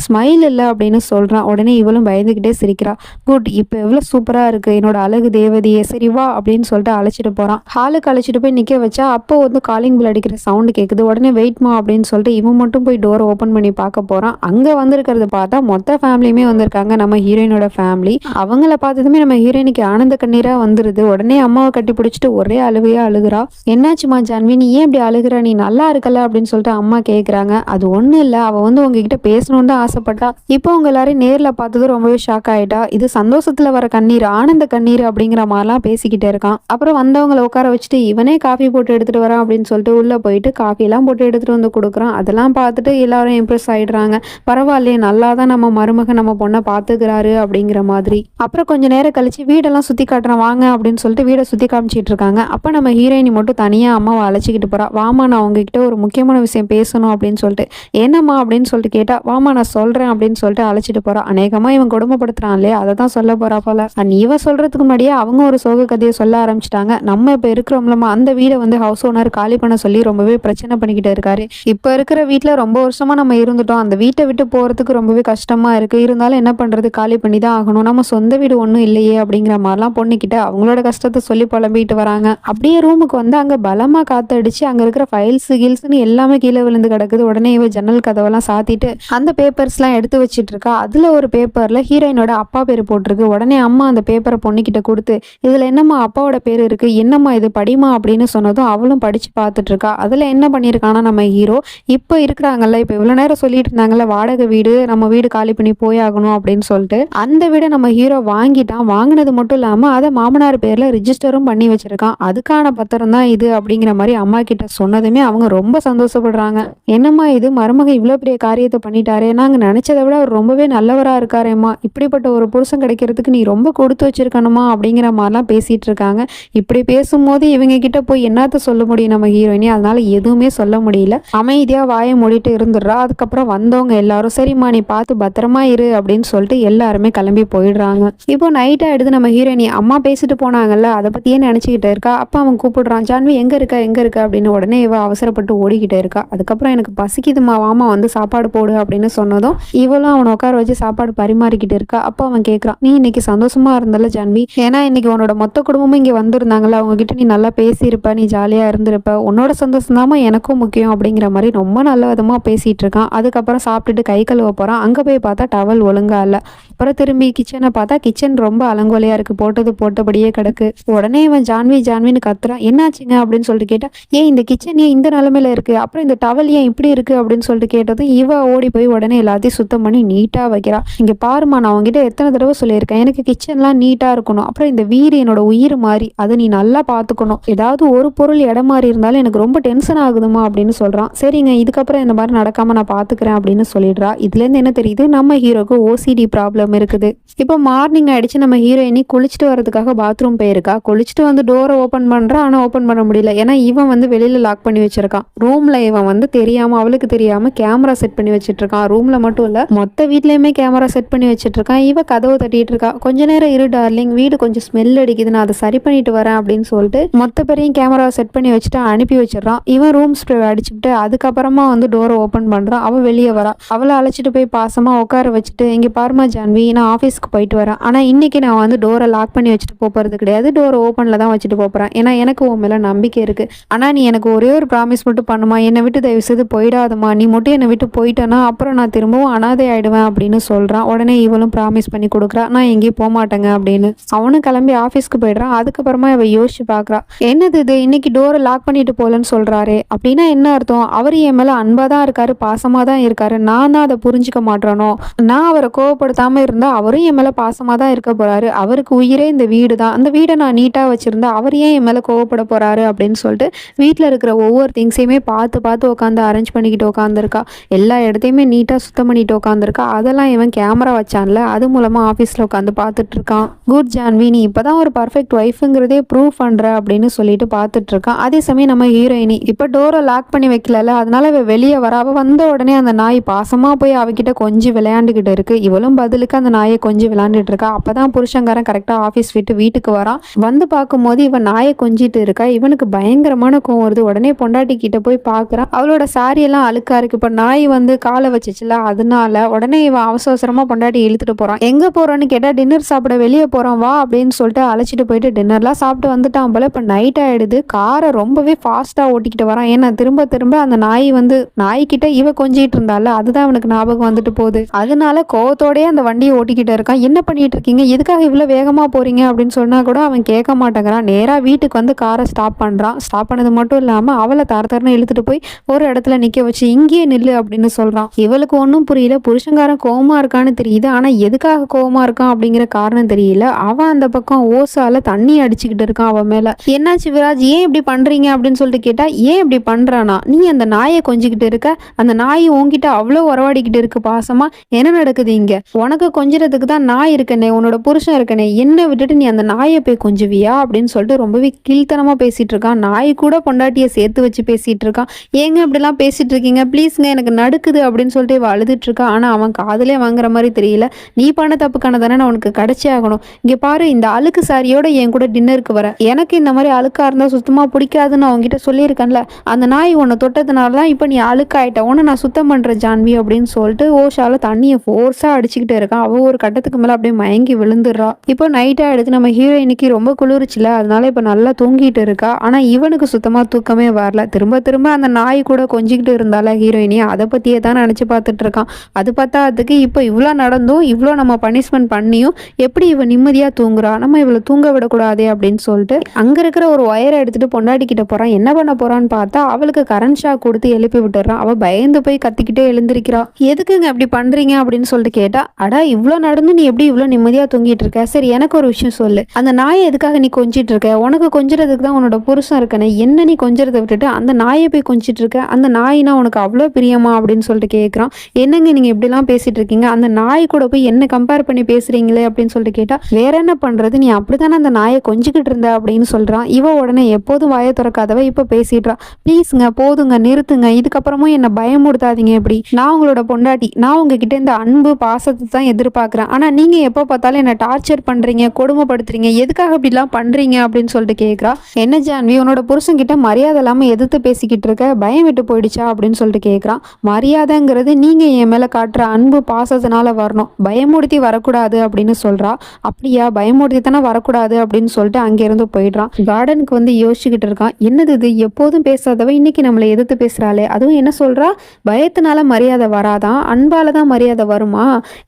[SPEAKER 1] ஸ்மைல் இல்லை அப்படின்னு சொல்றான். உடனே இவளும் பயந்துகிட்டே சிரிக்கிறா. குட், இப்ப எவ்வளவு சூப்பரா இருக்கு என்னோட அழகு தேவதையே, சரி வா அப்படின்னு சொல்லிட்டு அழைச்சிட்டு போறான். ஹாலுக்கு அழைச்சிட்டு போய் நிக்க வச்சா அப்போ வந்து காலிங் பில் அடிக்கிற சவுண்டு கேக்குது. உடனே வெயிட்மா அப்படின்னு சொல்லிட்டு இவன் மட்டும் போய் டோரை ஓபன் பண்ணி பார்க்க போறான். அங்க வந்திருக்கிறத பார்த்தா மொத்த ஃபேமிலியுமே வந்திருக்காங்க, நம்ம ஹீரோயினோட ஃபேமிலி. அவங்கள பார்த்ததுமே நம்ம ஹீரோயினுக்கு ஆனந்த கண்ணீரா வந்துருது. உடனே அம்மாவை கட்டி பிடிச்சிட்டு ஒரே அழுகையா அழுகுறா. என்னாச்சுமா ஜான்வி, நீ ஏன் இப்படி அழுகுற, நீ நல்லா இருக்கல அப்படின்னு சொல்லிட்டு அம்மா கேக்குறாங்க. அது ஒண்ணு இல்ல, அவ வந்து உங்ககிட்ட பேசணும்னு தான் ஆசைப்பட்டா, இப்போ அவங்க எல்லாரையும் நேர்ல பார்த்தது ரொம்பவே ஷாக் ஆயிட்டா. இது சந்தோஷத்துல வர கண்ணீர், ஆனந்த கண்ணீர் அப்படிங்கிற மாதிரிலாம் பேசிக்கிட்டே இருக்கான். அப்புறம் வந்தவங்கள உட்கார வச்சுட்டு இவனே காஃபி போட்டு எடுத்துட்டு வரான் அப்படின்னு சொல்லிட்டு உள்ள போயிட்டு காஃபி எல்லாம் போட்டு எடுத்துட்டு வந்து கொடுக்குறான். அதெல்லாம் பார்த்துட்டு எல்லாரும் இம்ப்ரெஸ் ஆயிடுறாங்க. பரவாயில்லையே, நல்லா தான் நம்ம மருமகன் நம்ம பொண்ணை பார்த்துக்கிறாரு அப்படிங்கிற மாதிரி. அப்புறம் கொஞ்ச நேரம் கழிச்சு வீடெல்லாம் சுத்தி காட்டுறான் வாங்க அப்படின்னு சொல்லிட்டு வீடை சுத்தி காமிச்சிட்டு இருக்காங்க. அப்ப நம்ம ஹீரோயினி மட்டும் தனியா அம்மாவை அழைச்சிக்கிட்டு போறா. வாமா, நான் உங்ககிட்ட ஒரு முக்கியமான விஷயம் பேசணும் அப்படின்னு சொல்லிட்டு. என்னம்மா அப்படின்னு சொல்லிட்டு கேட்டா, வாமா நான் சொல்றேன் அப்படின்னு சொல்லிட்டு அழைச்சிட்டு போறா. அநேகமா இவன் கொடுமைப்படுத்துறான் இல்லையா, அதை தான் சொல்ல போறா போல. இவன் சொல்றதுக்கு முன்னாடியே அவங்க ஒரு சோக கதையை சொல்ல ஆரம்பிச்சிட்டாங்க. நம்ம இப்ப இருக்கிறோம்லமா, அந்த வீடை வந்து ஹவுஸ் ஓனர் காலி பண்ண சொல்லி ரொம்பவே பிரச்சனை பண்ணிக்கிட்டு இருக்காரு. இப்ப இருக்கிற வீட்டுல ரொம்ப வருஷமா நம்ம இருந்துட்டோம். அந்த வீட்டை விட்டு போறதுக்கு ரொம்பவே கஷ்டமா இருக்கு. இருந்தாலும் என்ன பண்றது, காலி பண்ணி தான் ஆகணும். நம்ம சொந்த வீடு ஒண்ணும் இல்லையே அப்படிங்கிற மாதிரிலாம் பொண்ணுக்கிட்ட அவங்களோட கஷ்டத்தை சொல்லி புலம்பிட்டு வராங்க. அப்படியே ரூமுக்கு வந்து அங்க பலமா காத்தடிச்சு அங்க இருக்கிற ஃபைல்ஸ் கில்ஸ்ன்னு எல்லாமே கீழே விழுந்து கிடக்குது. உடனே இவ ஜன்னல் கதவெல்லாம் சாத்திட்டு அந்த பேப்பர்ஸ் எல்லாம் எடுத்து வச்சிட்டு இருக்கா. அதுல ஒரு பேப்பர்ல ஹீரோயினோட அப்பா பேரு போட்டிருக்கு. உடனே அம்மா அந்த பேப்பரை பொண்ணுக்கிட்ட கொடுத்து, இதுல என்னம்மா அப்பாவோட பேரு இருக்கு, என்னம்மா இது, படிமா அப்படின்னு சொன்னதும் அவளும் படிச்சு பார்த்துட்டு இருக்கா. அதுல என்ன பண்ணிருக்கானா நம்ம ஹீரோ, இப்ப இருக்கிறாங்கல்ல, இப்ப இவ்வளவு நேரம் சொல்லிட்டு இருந்தாங்கல்ல வாடகை வீடு, நம்ம வீடு காலி பண்ணி போயாகணும் அப்படின்னு சொல்லிட்டு அந்த வீடை நம்ம ஹீரோ வாங்கிட்டான். வாங்கினது மட்டும் இல்லாம அதை மாமனார் பேர்ல ரிஜிஸ்டரும் பண்ணி வச்சிருக்கான். அதுக்கான பத்திரம் தான் இது அப்படிங்கிற மாதிரி அம்மா கிட்ட சொன்னதுமே அவங்க ரொம்ப சந்தோஷப்படுறாங்க. என்னம்மா இது, மருமக இவ்வளவு பெரிய காரியத்தை பண்ணிட்டாரே, நாங்க நினைச்சதை விட அவர் ரொம்பவே நல்லவரா இருக்காரேம்மா, இப்படிப்பட்ட ஒரு புருஷன் கிடைக்கிறதுக்கு நீ ரொம்ப கொடுத்து வச்சிருக்கணுமா அப்படிங்கிற மாதிரிலாம் பேசிட்டு இருக்காங்க. இப்படி பேசும்போது இவங்க கிட்ட போய் என்னத்த சொல்ல முடியும் நம்ம ஹீரோயினி, அதனால எதுவுமே சொல்ல முடியல. அமைதியா வாயை மூடிட்டு இருந்துடுறா. அதுக்கப்புறம் வந்தவங்க எல்லாரும் சரிம்மா நீ பார்த்து பத்திரமா இரு அப்படின்னு சொல்லிட்டு எல்லாருமே கிளம்பி போயிடுறாங்க. இப்போ நைட் ஆயிடுது. நம்ம ஹீரோயினி அம்மா பேசிட்டு போனாங்கல்ல, அதை பத்தியே நினைச்சுக்கிட்டு இருக்கா. அப்ப அவன் கூப்பிடுறான், ஜான்வி எங்க இருக்க அப்படின்னு. உடனே இவ அவசரப்பட்டு ஓடிக்கிட்டே இருக்கா. அதுக்கப்புறம் எனக்கு பசிக்குதுமா, வாமா வந்து சாப்பாடு போடு அப்படின்னு சொன்னதும் இவளும் அவனை உட்கார வச்சு சாப்பாடு பரிமாறிக்கிட்டு இருக்கா. அப்ப அவன் கேட்கறான், நீ இன்னைக்கு சந்தோஷமா இருந்தல ஜான்வி, ஏன்னா இன்னைக்கு உன்னோட மொத்த குடும்பமும் இங்க வந்திருந்தாங்கல்ல, அவங்க கிட்ட நீ நல்லா பேசியிருப்ப, நீ ஜாலியா இருந்திருப்ப, உன்னோட சந்தோஷம் தாமா எனக்கும் முக்கியம் அப்படிங்கிற மாதிரி ரொம்ப நல்ல விதமா பேசிட்டு இருக்கான். அதுக்கப்புறம் சாப்பிட்டுட்டு கை கழுவ போறான். அங்க போய் பார்த்தா டவல் ஒழுங்கா இல்ல. அப்புறம் திரும்பி கிச்சனை பார்த்தா கிச்சன் ரொம்ப அலங்கோலையா இருக்கு, போட்டது போட்டபடியே கிடக்கு. உடனே இவன் ஜான்வி ஜான்வின்னு கத்துறான். என்னாச்சுங்க அப்படின்னு சொல்லிட்டு கேட்டா, ஏன் இந்த கிச்சன் ஏன் இந்த நிலைமையில இருக்கு, அப்புறம் இந்த டவல் ஏன் இப்படி இருக்கு அப்படின்னு சொல்லிட்டு கேட்டதும் இவ ஓடி போய் உடனே எல்லாத்தையும் சுத்தம் பண்ணி நீட்டா வைக்கிறா. இங்க பாருமா, நான் உங்ககிட்ட எத்தனை தடவை சொல்லியிருக்கேன், எனக்கு கிச்சன்லாம் நீட்டா இருக்கணும், அப்புறம் இந்த வீடு என்னோட உயிர் மாதிரி, அதை நீ நல்லா பாத்துக்கணும், ஏதாவது ஒரு பொருள் இடம் மாதிரி இருந்தாலும் எனக்கு ரொம்ப டென்ஷன் ஆகுதுமா அப்படின்னு சொல்றான். சரிங்க, இதுக்கப்புறம் இந்த மாதிரி நடக்காம நான் பாத்துக்கிறேன் அப்படின்னு சொல்லிடுறா. இதுல இருந்து என்ன தெரியுது, நம்ம ஹீரோக்கு ஓசிடி ப்ராப்ளம் இருக்குது. இப்போ மார்னிங் ஆயிடுச்சு. நம்ம ஹீரோயினி குளிச்சுட்டு வரதுக்காக பாத்ரூம் போயிருக்கா. குளிச்சுட்டு வந்து டோரை ஓபன் பண்றா. ஆனா ஓபன் பண்ண முடியல. ஏன்னா இவன் வந்து வெளியில லாக் பண்ணி வச்சிருக்கான். ரூம்ல இவன் வந்து தெரியாம, அவளுக்கு தெரியாம கேமரா செட் பண்ணி வச்சிட்டு இருக்கான். ரூம்ல மட்டும் இல்ல, மொத்த வீட்லயுமே கேமரா செட் பண்ணி வச்சிட்டு இருக்கான். இவ கதவு தட்டிட்டு இருக்கா. கொஞ்ச நேரம் இரு டார்லிங், வீடு கொஞ்சம் ஸ்மெல் அடிக்குது, நான் அதை சரி பண்ணிட்டு வரேன் அப்படின்னு சொல்லிட்டு மொத்த பேரையும் கேமரா செட் பண்ணி வச்சுட்டு அனுப்பி வச்சிடறான். இவன் ரூம் ஸ்ப்ரே அடிச்சுட்டு அதுக்கப்புறமா வந்து டோரை ஓபன் பண்றான். அவ வெளியே வரா. அவளை அழைச்சிட்டு போய் பாசமா உட்கார வச்சுட்டு, இங்க பாருமா ஜான்வி, நான் ஆஃபீஸ்க்கு போயிட்டு வரேன், ஆனா இன்னைக்கு நான் வந்து டோரை லாக் பண்ணி வச்சுட்டு போறது கிடையாது, டோரை ஓப்பன்ல தான் வச்சுட்டு போறேன், ஏன்னா எனக்கு உன் மேல நம்பிக்கை இருக்கு. ஆனா நீ எனக்கு ஒரே ஒரு ப்ராமிஸ் மட்டும் பண்ணுமா, என்னை விட்டு தயவு செய்து போயிடாதமா, நீ மட்டும் என்னை விட்டு போயிட்டேன்னா அப்புறம் நான் திரும்பவும் அனாதை ஆயிடுவேன் அப்படின்னு சொல்றான். உடனே இவளும் ப்ராமிஸ் பண்ணி கொடுக்குறா, நான் எங்கேயும் போக மாட்டேங்க அப்படின்னு. அவனும் கிளம்பி ஆஃபீஸ்க்கு போயிடுறான். அதுக்கப்புறமா இவ யோசிச்சு பாக்குறா, என்னது இது, இன்னைக்கு டோரை லாக் பண்ணிட்டு போலன்னு சொல்றாரு, அப்படின்னா என்ன அர்த்தம், அவர் என் மேல அன்பா தான் இருக்காரு, பாசமா தான் இருக்காரு, நான் தான் அதை புரிஞ்சுக்க மாட்டேனோ, நான் அவரை கோவப்படுத்தாம இருந்தா அவரும் என் மேல பாசமா தான் இருக்க போறாரு, அவருக்கு உயிரே இந்த வீடு தான், அந்த வீடை நான் நீட்டா வச்சிருந்தா அவர் ஏன் என் மேல கோவப்பட போறாரு அப்படின்னு சொல்லிட்டு வீட்டுல இருக்கிற ஒவ்வொரு திங்ஸையுமே பார்த்து பார்த்து உட்காந்து அரேஞ்ச் பண்ணிக்கிட்டு உட்காந்துருக்கா. எல்லா இடத்தையுமே நீட்டா சுத்தம் பண்ணிட்டு உட்காந்துருக்கா. அதெல்லாம் இவன் கேமரா வச்சான்ல, அது மூலமா ஆஃபீஸ்ல உட்காந்து பார்த்துட்டு இருக்கான். குட் ஜான்வி, நீ இப்பதான் ஒரு பர்ஃபெக்ட் ஒய்ஃபுங்கிறதே ப்ரூவ் பண்ற அப்படின்னு சொல்லிட்டு பார்த்துட்டு இருக்கான். அதே சமயம் நம்ம ஹீரோயினி இப்ப டோரை லாக் பண்ணி வைக்கல, அதனால அவ வெளியே வர. அவ வந்த உடனே அந்த நாய் பாசமா போய் அவகிட்ட கொஞ்சம் விளையாண்டுகிட்டு இருக்கு. இவளும் பதிலுக்கு அந்த நாயை கொஞ்சம் விளையாண்டுட்டு இருக்கா. அப்பதான் புருஷங்காரன் கரெக்டா ஆஃபீஸ் விட்டு வீட்டுக்கு வரான். வந்து பார்க்கும்போது இவன் நாயை கொஞ்சிட்டு இருக்கா. இவனுக்கு பயங்கரமான கோவம் வருது. உடனே பொண்டாட்டி கிட்ட போய் பாக்குறான். அவளோட சாரி எல்லாம் அழுக்கா இருக்கு. இப்ப நாய் வந்து காலை வச்சுச்சுல, அதனால உடனே இவன் அவசரமா பொண்டாட்டி இழுத்துட்டு போறான். எங்க போறான்னு கேட்டா, டின்னர் சாப்பிட வெளியே போறான் வா அப்படின்னு சொல்லிட்டு அழைச்சிட்டு போயிட்டு டின்னர்லாம் சாப்பிட்டு வந்துட்டான் போல. இப்ப நைட் ஆயிடுது. காரை ரொம்பவே ஃபாஸ்டா ஓட்டிக்கிட்டு வரான். ஏன்னா திரும்ப திரும்ப அந்த நாய் வந்து நாய்கிட்ட இவ கொஞ்சிட்டு இருந்தால, அதுதான் அவனுக்கு ஞாபகம் வந்துட்டு போகுது. அதனால கோவத்தோடயே அந்த வண்டியை ஓட்டிக்கிட்டு இருக்கான். என்ன பண்ணிட்டு இருக்கீங்க, எதுக்காக இவ்வளவு வேகமா போறீங்க அப்படின்னு சொன்னா கூட அவன் கேட்க மாட்டேங்கிறான். நேரா வீட்டுக்கு வந்து காரை ஸ்டாப் பண்றான். ஸ்டாப் பண்ணது மட்டும் இல்லாம அவளை தரத்தரன்னு இழுத்துட்டு போய் ஒரு இடத்துல நிக்க வச்சு இங்கேயே நில்லு அப்படின்னு சொல்றான். இவளுக்கு ஒன்றும் புரியல. புருஷன்காரன் கோவமா இருக்கான்னு தெரியுது. ஆனா எதுக்காக கோவமா இருக்கான் அப்படிங்கிற காரணம் தெரியல. அவன் அந்த பக்கம் ஓசால தண்ணி அடிச்சுக்கிட்டு இருக்கான் அவன் மேல. என்னாச்சு விராஜ், ஏன் இப்படி பண்றீங்க அப்படின்னு சொல்லிட்டு கேட்டா, ஏன் இப்படி பண்றானா, நீ அந்த நாயை கொஞ்சிக்கிட்டு இருக்க, அந்த நாய் உன்கிட்ட அவ்வளோ உறவாடிக்கிட்டு இருக்கு பாசமா, என்ன நடக்குது இங்க? உனக்கு கொஞ்சறதுக்கு தான் நான் இருக்கனே, உன்னோட புருஷன் இருக்கனே, என்ன விட்டுட்டு நீ அந்த நாயை போய் கொஞ்சுவியா அப்படின்னு சொல்லிட்டு ரொம்பவே கீழ்த்தனமா பேசிட்டு இருக்கான். நாய் கூட பொண்டாட்டியை சேர்த்து வச்சு பேசிட்டு இருக்கான். ஏங்க இப்படிலாம் பேசிட்டு இருக்கீங்க, ப்ளீஸ்ங்க எனக்கு நடுக்குது அப்படின்னு சொல்லிட்டு இவ அழுதுட்டு இருக்கான். ஆனா அவன் காதலே வாங்குற மாதிரி தெரியல. நீ பண்ண தப்புக்கான தானே நான் உனக்கு கிடைச்சே ஆகணும். இங்க பாரு, இந்த அழுக்கு சாரியோட என் கூட டின்னருக்கு வர, எனக்கு இந்த மாதிரி அழுக்கா இருந்தா சுத்தமா பிடிக்காதுன்னு அவங்ககிட்ட சொல்லியிருக்கேன்ல, அந்த நாய் உன்னை தொட்டதுனால தான் இப்போ நீ அழுக்காயிட்ட, உன்னை நான் சுத்தம் பண்றேன் ஜான்வி அப்படின்னு சொல்லிட்டு ஓஷால தண்ணியை ஃபோர்ஸா அடிச்சுக்கிட்டு இருக்கான். அவ ஒரு கட்டத்துக்கு மேல அப்படியே மயங்கி விழுந்துடுறா. இப்போ நைட்டா எடுத்து நம்ம ஹீரோயினுக்கு ரொம்ப குளிர்ச்சில, அதனால இப்போ நல்லா தூங்கிட்டு இருக்கா. ஆனா இவனுக்கு சுத்தமா தூக்கமே வரல. திரும்ப திரும்ப அந்த நாய் கூட கொஞ்சிக்கிட்டு இருந்தால ஹீரோயினி, அதை பத்தியே தான் நினைச்சு பார்த்துட்டு இருக்கான். அது பார்த்தாதுக்கு இப்போ இவ்வளோ நடந்தும் இவ்வளோ நம்ம பனிஷ்மெண்ட் பண்ணியும் எப்படி இவ நிம்மதியா தூங்குறா, நம்ம இவளை தூங்க விடக்கூடாதே அப்படின்னு சொல்லிட்டு அங்க இருக்கிற ஒரு ஒயரை எடுத்துட்டு பொண்டாட்டி கிட்ட போறான். என்ன பண்ண போறான்னு பார்த்தா அவளுக்கு கரண்ட் ஷாக் கொடுத்து எழுப்பி விட்டுறான். அவ பயந்து போய் கத்திக்கிட்டே எழுந்திருக்கிறா. எதுக்குங்க அப்படி பண்றீங்க அப்படின்னு சொல்லிட்டு கேட்டா, அடா இவ்வளோ நடந்து நீ எப்படி இவ்வளோ நிம்மதியா தூங்கிட்டு இருக்க, சரி எனக்கு ஒரு விஷயம் சொல்லு, அந்த நாயை எதுக்காக நீ கொஞ்சிட்டு இருக்க, உனக்கு கொஞ்சறதுக்கு தான் உன்னோட புருஷன் இருக்கனே, என்ன நீ கொஞ்சறதை விட்டுட்டு அந்த நாயை போய் கொஞ்சிட்டு இருக்க, அந்த நாயினா உனக்கு அவ்வளோ பிரியமா அப்படின்னு சொல்லிட்டு கேட்குறான். என்னங்க நீங்க இப்படிலாம் பேசிட்டு இருக்கீங்க, அந்த நாய் கூட போய் என்ன கம்பேர் பண்ணி பேசுறீங்களே அப்படின்னு சொல்லிட்டு கேட்டா, வேற என்ன பண்றது, நீ அப்படித்தானே அந்த நாயை கொஞ்சிக்கிட்டு இருந்த அப்படின்னு சொல்றான். இவ உடனே எப்போதும் வாயை திறக்காதவ இப்ப பேசிடுறா. ப்ளீஸ்ங்க போதுங்க நிறுத்துங்க, இதுக்கப்புறமும் என்ன பயமுடுத்தாதீங்க, எப்படி நான் உங்களோட பொண்டாட்டி, நான் உங்ககிட்ட இந்த அன்பு பாசத்தை தான் எதிர்பார்க்கிறேன், ஆனா நீங்க எப்போ பார்த்தாலும் என்ன டார்ச்சர் பண்றீங்க, கொடுமைப்படுத்துறீங்க, எதுக்காக இப்படிலாம் பண்றீங்க அப்படின்னு சொல்லிட்டு கேட்குறா. என்ன ஜான்வி, உன்னோட புருஷன் கிட்ட மரியாதை இல்லாம எதிர்த்து பேசிக்கிட்டு இருக்க, பயம் விட்டு போயிடுச்சா அப்படின்னு சொல்லிட்டு கேட்குறான். மரியாதைங்கிறது நீங்க என் மேல காட்டுற அன்பு பாசத்தினால வரணும், பயமுடுத்தி வரக்கூடாது அப்படின்னு சொல்றா. அப்படியா, பயமுடுத்தி தானே வரக்கூடாது அப்படின்னு சொல்லிட்டு அங்கிருந்து போயிடுறான். கார்டனுக்கு வந்து யோசிச்சுக்கிட்டு இருக்கான். என்னது இது, எப்போதும் பேசாதவ இன்னைக்கு நம்மளை எதிர்த்து பேசுறாளே, அதுவும் என்ன சொல்றா, பயத்தினால மரியாதை வராதான், அன்பால தான் மரியாதை வருமா,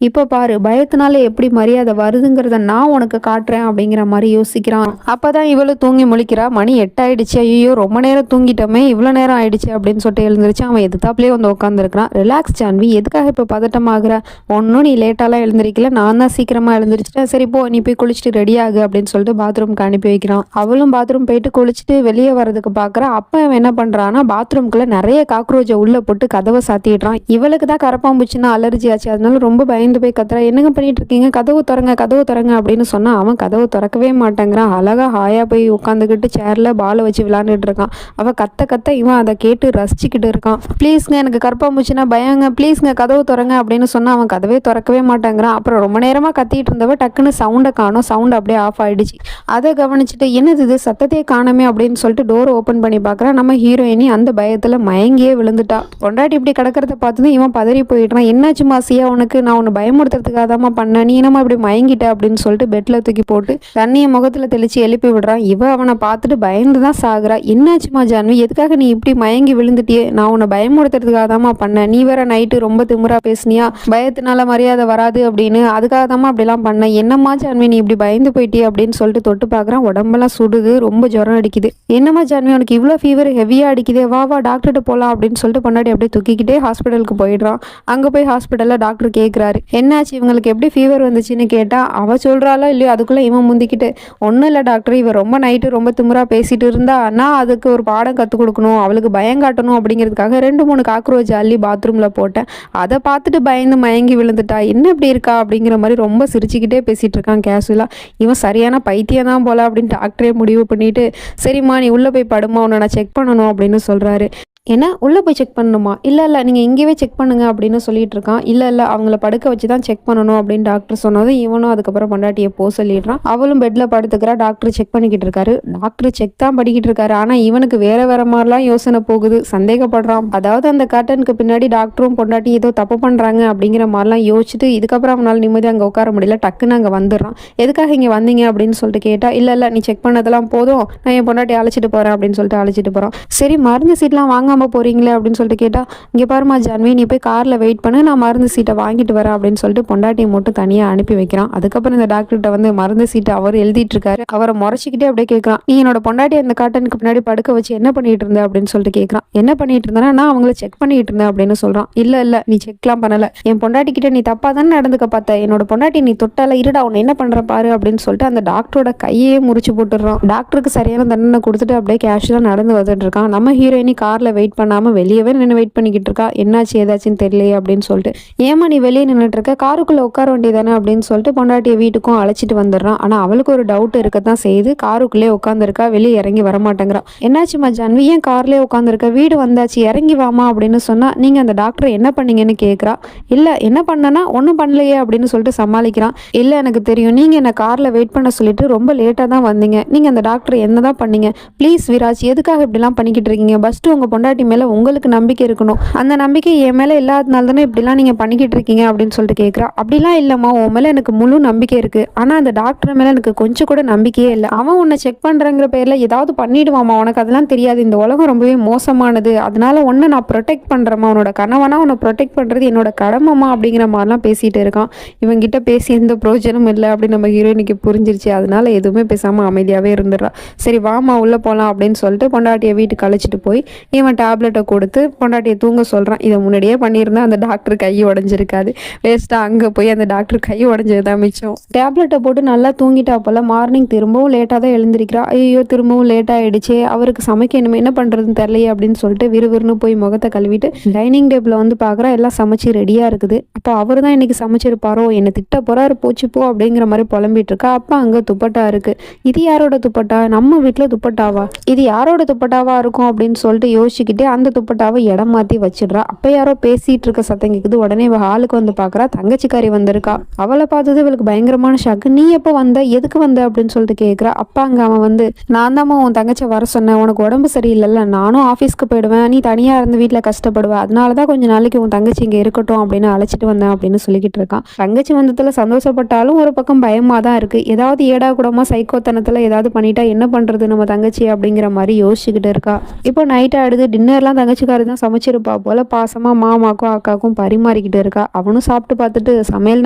[SPEAKER 1] இப்போ பாரு பயத்தினால எப்படி மரியாதை வருதுங்கிறத நான் உனக்கு காட்டுறேன் அப்படிங்கிற மாதிரி யோசிக்கிறான். அப்பதான் இவளு தூங்கி முழிக்கிறா. மணி 8 ஆயிடுச்சு, ஐயோ ரொம்ப நேரம் தூங்கிட்டோமே, இவ்வளோ நேரம் ஆயிடுச்சு அப்படின்னு சொல்லிட்டு எழுந்திருச்சு. அவன் எதிர்த்தாப்புலேயே வந்து உட்காந்துருக்கான். ரிலாக்ஸ் ஜான்வி, எதுக்காக இப்போ பதட்டமாகற, ஒன்றும் நீ லேட்டாலாம் எழுந்திருக்கல, நான் தான் சீக்கிரமா எழுந்திரிச்சிட்டேன், சரி போ நீ போய் குளிச்சுட்டு ரெடி ஆகு அப்படின்னு சொல்லிட்டு பாத்ரூம்க்கு அனுப்பி வைக்கிறான். அவளும் பாத்ரூம் போயிட்டு குளிச்சுட்டு வெளியே வர்றதுக்கு பாக்குறா. அப்ப அவன் என்ன பண்றான்னா, பாத்ரூம்குள்ள நிறைய காக்ரோச்சை உள்ள போட்டு கதவை சாத்திடுறான். இவளுக்கு தான் கரப்பாம்பூச்சின்னா அலர்ஜி ஆச்சு, அதனால ரொம்ப பயந்து போய் கத்துறா. என்னங்க பண்ணிட்டு இருக்கீங்க, கதவு திறங்க கதவு திறங்க அப்படின்னு சொன்னா அவன் கதவு திறக்கவே மாட்டேங்கிறான். அழகா ஹாயா போய் உட்காந்துக்கிட்டு சேர்ல பாலை வச்சு விளையாண்டுட்டு இருக்கான். அவ கத்த கத்த இவன் அதை கேட்டு ரசிச்சுக்கிட்டு இருக்கான். ப்ளீஸ்ங்க எனக்கு கரப்பாம்பூச்சின்னா பயங்க, ப்ளீஸ்ங்க கதவு திறங்க அப்படின்னு சொன்னா அவன் கதவே திறக்கவே மாட்டேங்கிறான். அப்புறம் ரொம்ப நேரமா கத்திட்டு இருந்தவ டக்குன்னு சவுண்டை காணும், சவுண்ட் அப்படியே ஆஃப் ஆயிடுச்சு. அதை கவனிச்சுட்டு என்னது இது சத்தத்தையே காணமே அப்படின்னு சொல்லிட்டு டோர் ஓப்பன் பண்ணி பார்க்குறான். நம்ம ஹீரோயினி அந்த பயத்துல மயங்கியே விழுந்துட்டா. பொண்டாட்டி இப்படி கிடக்கிறத பார்த்துதான் இவன் பதறி போயிடுறான். என்னாச்சு மாசியா உனக்கு, நான் உன்னை பயமுடுத்துறதுக்காக தான் பண்ணேன், நீ என்னமா இப்படி மயங்கிட்ட அப்படின்னு சொல்லிட்டு பெட்ல தூக்கி போட்டு தண்ணியை முகத்துல தெளிச்சு எழுப்பி விடுறான். இவ அவனை பார்த்துட்டு பயந்து தான் சாகுறா. என்னாச்சுமா ஜான்வி, எதுக்காக நீ இப்படி மயங்கி விழுந்துட்டியே, நான் உன்னை பயமுடுத்துறதுக்காக தான் பண்ணேன், நீ வேற நைட்டு ரொம்ப திமிரா பேசுனியா, பயத்தினால மரியாதை வராது அப்படின்னு, அதுக்காக தான் அப்படிலாம் பண்ணேன், என்னம்மா ஜான்வி நீ இப்படி பயந்து போயிட்டியே அப்படின்னு சொல்லிட்டு தொட்டு பார்க்குறான். உடம்பெல்லாம் சுடுது, ரொம்ப ஜுரம் அடிக்குது. என்னம்மா ஜான்வி உனக்கு இவ்வளோ ஃபீவர் ஹெவியா அடிக்குதே, வா வா டாக்டர்கிட்ட போகலாம் அப்படின்னு சொல்லிட்டு பொண்டாட்டி அப்படியே தூக்கிக்கிட்டே ஹாஸ்பிட்டலுக்கு போயிடுறான். அங்கே போய் ஹாஸ்பிட்டலில் டாக்டர் கேட்குறாரு, என்னாச்சு இவங்களுக்கு எப்படி ஃபீவர் வந்துச்சுன்னு கேட்டால் அவ சொல்கிறாளோ இல்லையோ அதுக்குள்ளே இவன் முந்திக்கிட்டு, ஒன்றும் இல்லை டாக்டர், இவ ரொம்ப நைட்டு ரொம்ப திமிரா பேசிட்டு இருந்தா, நான் அதுக்கு ஒரு பாடம் கற்றுக் கொடுக்கணும், அவளுக்கு பயம் காட்டணும் அப்படிங்கிறதுக்காக 2-3 காக்ரோச் அள்ளி பாத்ரூமில் போட்டேன், அதை பார்த்துட்டு பயந்து மயங்கி விழுந்துட்டா, என்ன இப்படி இருக்கா அப்படிங்கிற மாதிரி ரொம்ப சிரிச்சுக்கிட்டே பேசிகிட்டு இருக்கான் கேஷுவலாக. இவன் சரியான பைத்தியம் தான் போல அப்படின்னு டாக்டரே முடிவு பண்ணிட்டு, சரிம்மா நீ உள்ளே போய் படுமா, உன்னை நான் செக் பண்ணணும் அப்படின்னு சொல்கிறாரு. ஏன்னா உள்ளே போய் செக் பண்ணணுமா, இல்லை இல்லை நீங்கள் இங்கேயே செக் பண்ணுங்க அப்படின்னு சொல்லிட்டு இருக்கான். இல்லை இல்லை அவங்கள படுக்க வச்சு தான் செக் பண்ணணும் அப்படின்னு டாக்டர் சொன்னதும் இவனும் அதுக்கப்புறம் பொண்டாட்டியை போக சொல்லிடுறான். அவளும் பெட்டில் படுத்துக்கிறா. டாக்டர் செக் பண்ணிக்கிட்டு இருக்காரு. டாக்டர் செக் தான் பண்ணிக்கிட்டு இருக்காரு. ஆனால் இவனுக்கு வேற வேற மாதிரிலாம் யோசனை போகுது, சந்தேகப்படுறான். அதாவது அந்த கர்டனுக்கு பின்னாடி டாக்டரும் பொண்டாட்டி ஏதோ தப்பு பண்ணுறாங்க அப்படிங்கிற மாதிரிலாம் யோசிச்சுட்டு இதுக்கப்புறம் அவனால் நிம்மதி அங்கே உட்கார முடியல. டக்குன்னு அங்கே வந்துடுறான். எதுக்காக இங்கே வந்தீங்க அப்படின்னு சொல்லிட்டு கேட்டால், இல்லை இல்லை நீ செக் பண்ணதெல்லாம் போதும், நான் என் பொண்டாட்டி அழைச்சிட்டு போகிறேன் அப்படின்னு சொல்லிட்டு அழைச்சிட்டு போகிறான். சரி மருந்து சீட்லாம் வாங்க வாங்காமல் போகிறீங்களே அப்படின்னு சொல்லிட்டு கேட்டால், இங்கே பாருமா ஜான்வி, நீ போய் காரில் வெயிட் பண்ணு, நான் மருந்து சீட்டை வாங்கிட்டு வரேன் அப்படின்னு சொல்லிட்டு பொண்டாட்டியை மட்டும் தனியாக அனுப்பி வைக்கிறான். அதுக்கப்புறம் இந்த டாக்டர்கிட்ட வந்து மருந்து சீட்டை அவர் எழுதிட்டு இருக்காரு. அவரை முறைச்சிக்கிட்டே அப்படியே கேட்குறான், நீ என்னோட பொண்டாட்டி அந்த காட்டனுக்கு பின்னாடி படுக்க வச்சு என்ன பண்ணிட்டு இருந்த அப்படின்னு சொல்லிட்டு கேட்குறான். என்ன பண்ணிட்டு இருந்தேன்னா, நான் அவங்கள செக் பண்ணிட்டு இருந்தேன் அப்படின்னு சொல்கிறான். இல்லை நீ செக்லாம் பண்ணலை, என் பொண்டாட்டி கிட்ட நீ தப்பாக தானே நடந்துக்க பார்த்த, என்னோட பொண்டாட்டி நீ தொட்டால இருடா உன்னை என்ன பண்ணுற பாரு அப்படின்னு சொல்லிட்டு அந்த டாக்டரோட கையே முறிச்சு போட்டுடுறான். டாக்டருக்கு சரியான தண்டனை கொடுத்துட்டு அப்படியே கேஷுவலாக நடந்து வந்துட்டு இருக்கான். நம்ம ஹீரோயினி காரில் வெயிட் பண்ணாமல் வெளியவே நின்று வெயிட் பண்ணிக்கிட்டு இருக்கா. என்னாச்சு ஏதாச்சுன்னு தெரியலையே அப்படின்னு சொல்லிட்டு, ஏமா நீ வெளியே நின்றுட்டு இருக்க, காருக்குள்ளே உட்கார வேண்டியதானே அப்படின்னு சொல்லிட்டு பொண்டாட்டியை வீட்டுக்கும் அழைச்சிட்டு வந்துடுறான். ஆனால் அவளுக்கு ஒரு டவுட் இருக்கத்தான் செய்யுது. காருக்குள்ளே உட்காந்துருக்கா, வெளியே இறங்கி வரமாட்டேங்கிறா. என்னாச்சுமா ஜான்வி, ஏன் கார்லேயே உட்காந்துருக்க, வீடு வந்தாச்சு இறங்கி வாமா அப்படின்னு சொன்னால், நீங்கள் அந்த டாக்டரை என்ன பண்ணீங்கன்னு கேட்குறா. இல்லை என்ன பண்ணனா, ஒன்றும் பண்ணலையே அப்படின்னு சொல்லிட்டு சமாளிக்கிறான். இல்லை எனக்கு தெரியும், நீங்கள் என்னை காரில் வெயிட் பண்ண சொல்லிட்டு ரொம்ப லேட்டாக தான் வந்தீங்க, நீங்கள் அந்த டாக்டர் என்ன தான் பண்ணீங்க, ப்ளீஸ் விராஜ் எதுக்காக இப்படிலாம் பண்ணிக்கிட்டு இருக்கீங்க, ஃபஸ்ட்டு உங்கள் பொண்டாட்டி மேலே உங்களுக்கு நம்பிக்கை இருக்கணும், அந்த நம்பிக்கை என் மேலே இல்லாதனால தானே இப்படிலாம் நீங்கள் பண்ணிக்கிட்டு இருக்கீங்க அப்படின்னு சொல்லிட்டு கேட்குறா. அப்படிலாம் இல்லைம்மா, உன் மேலே எனக்கு முழு நம்பிக்கை இருக்குது, ஆனால் அந்த டாக்டர் மேலே எனக்கு கொஞ்சம் கூட நம்பிக்கையே இல்லை, அவன் உன்னை செக் பண்ணுறங்கிற பேரில் ஏதாவது பண்ணிடுவாமா, உனக்கு அதெல்லாம் தெரியாது, இந்த உலகம் ரொம்பவே மோசமானது, அதனால ஒன்று நான் ப்ரொடெக்ட் பண்ணுறேம்மா, உன்னோட கணவனா உன்னை ப்ரொடெக்ட் பண்ணுறது என்னோட கடமைமா அப்படிங்கிற மாதிரிலாம் பேசிகிட்டு இருக்கான். இவங்கிட்ட பேசி எந்த பிரோஜனமும் இல்லை அப்படின்னு நம்ம ஹீரோயினுக்கு புரிஞ்சிருச்சு. அதனால எதுவுமே பேசாமல் அமைதியாகவே இருந்துடுறா. சரி வாமா உள்ளே போகலாம் அப்படின்னு சொல்லிட்டு பொண்டாட்டியை வீட்டுக்கு அழைச்சிட்டு போய் இவன் டேப்லெட்டை கொடுத்து பொண்டாட்டியை தூங்க சொல்கிறான். இதை முன்னாடியே பண்ணியிருந்தா அந்த டாக்டர் கை உடஞ்சிருக்காது, வேஸ்ட்டாக அங்கே போய் அந்த டாக்டர் கை உடஞ்சது தான் மிச்சம். டேப்லெட்டை போட்டு நல்லா தூங்கிட்டா போல் மார்னிங் திரும்பவும் லேட்டாக தான் எழுந்திருக்கிறா. ஐயோ திரும்பவும் லேட் ஆகிடுச்சு, அவருக்கு சமைக்கணும் என்ன பண்ணுறதுன்னு தெரியலையே அப்படின்னு சொல்லிட்டு விறுவிறுன்னு போய் முகத்தை கழுவிட்டு டைனிங் டேபிளில் வந்து பார்க்குறா, எல்லாம் சமைச்சு ரெடியாக இருக்குது. அப்போ அவர் தான் இன்னைக்கு சமைச்சிருப்பாரோ, என்னை திட்ட போறாரு, போச்சு போ அப்படிங்கிற மாதிரி புலம்பிட்டு இருக்கா. அப்போ அங்கே துப்பட்டா இருக்கு. இது யாரோட துப்பட்டா, நம்ம வீட்டில் துப்பட்டாவா, இது யாரோட துப்பட்டாவா இருக்கும் அப்படின்னு சொல்லிட்டு யோசிச்சுக்கிட்டே அந்த துப்பட்டாவை இடம் மாற்றி வச்சிடுறா. அப்போ யாரோ பேசிட்டு இருக்க சத்தம் கேட்குது. உடனே இவ ஹாலுக்கு வந்து பார்க்குறா, தங்கச்சிக்காரி வந்திருக்கா. அவளை பார்த்தது இவளுக்கு பயங்கரமான ஷாக்கு. நீ எப்போ வந்த, எதுக்கு வந்த அப்படின்னு சொல்லிட்டு கேட்குறா. அப்பா அங்கே அவன் வந்து, நான் தாம்மா உன் தங்கச்சி வர சொன்னேன், உனக்கு உடம்பு சரியில்லைல்ல, நானும் ஆஃபீஸ்க்கு போயிடுவேன், நீ தனியாக இருந்து வீட்டில் கஷ்டப்படுவேன், அதனால தான் கொஞ்சம் நாளைக்கு உன் தங்கச்சி இங்கே இருக்கட்டும் அப்படின்னு அழைச்சிட்டு வந்தேன் அப்படின்னு சொல்லிக்கிட்டு இருக்கான். தங்கச்சி வந்ததுல சந்தோஷப்பட்டாலும் ஒரு பக்கம் பயமா தான் இருக்கு. ஏதாவது ஏடா கூடமா சைக்கோத்தனத்துல ஏதாவது பண்ணிட்டா என்ன பண்றது நம்ம தங்கச்சி அப்படிங்கிற மாதிரி யோசிச்சுக்கிட்டு இருக்கா. இப்போ நைட் ஆயிடுது. டின்னர்லாம் தங்கச்சிக்காரி தான் சமைச்சிருப்பா போல, பாசமா மாமாக்கும் அக்காவுக்கும் பரிமாறிக்கிட்டு இருக்கா. அவனும் சாப்பிட்டு பார்த்துட்டு சமையல்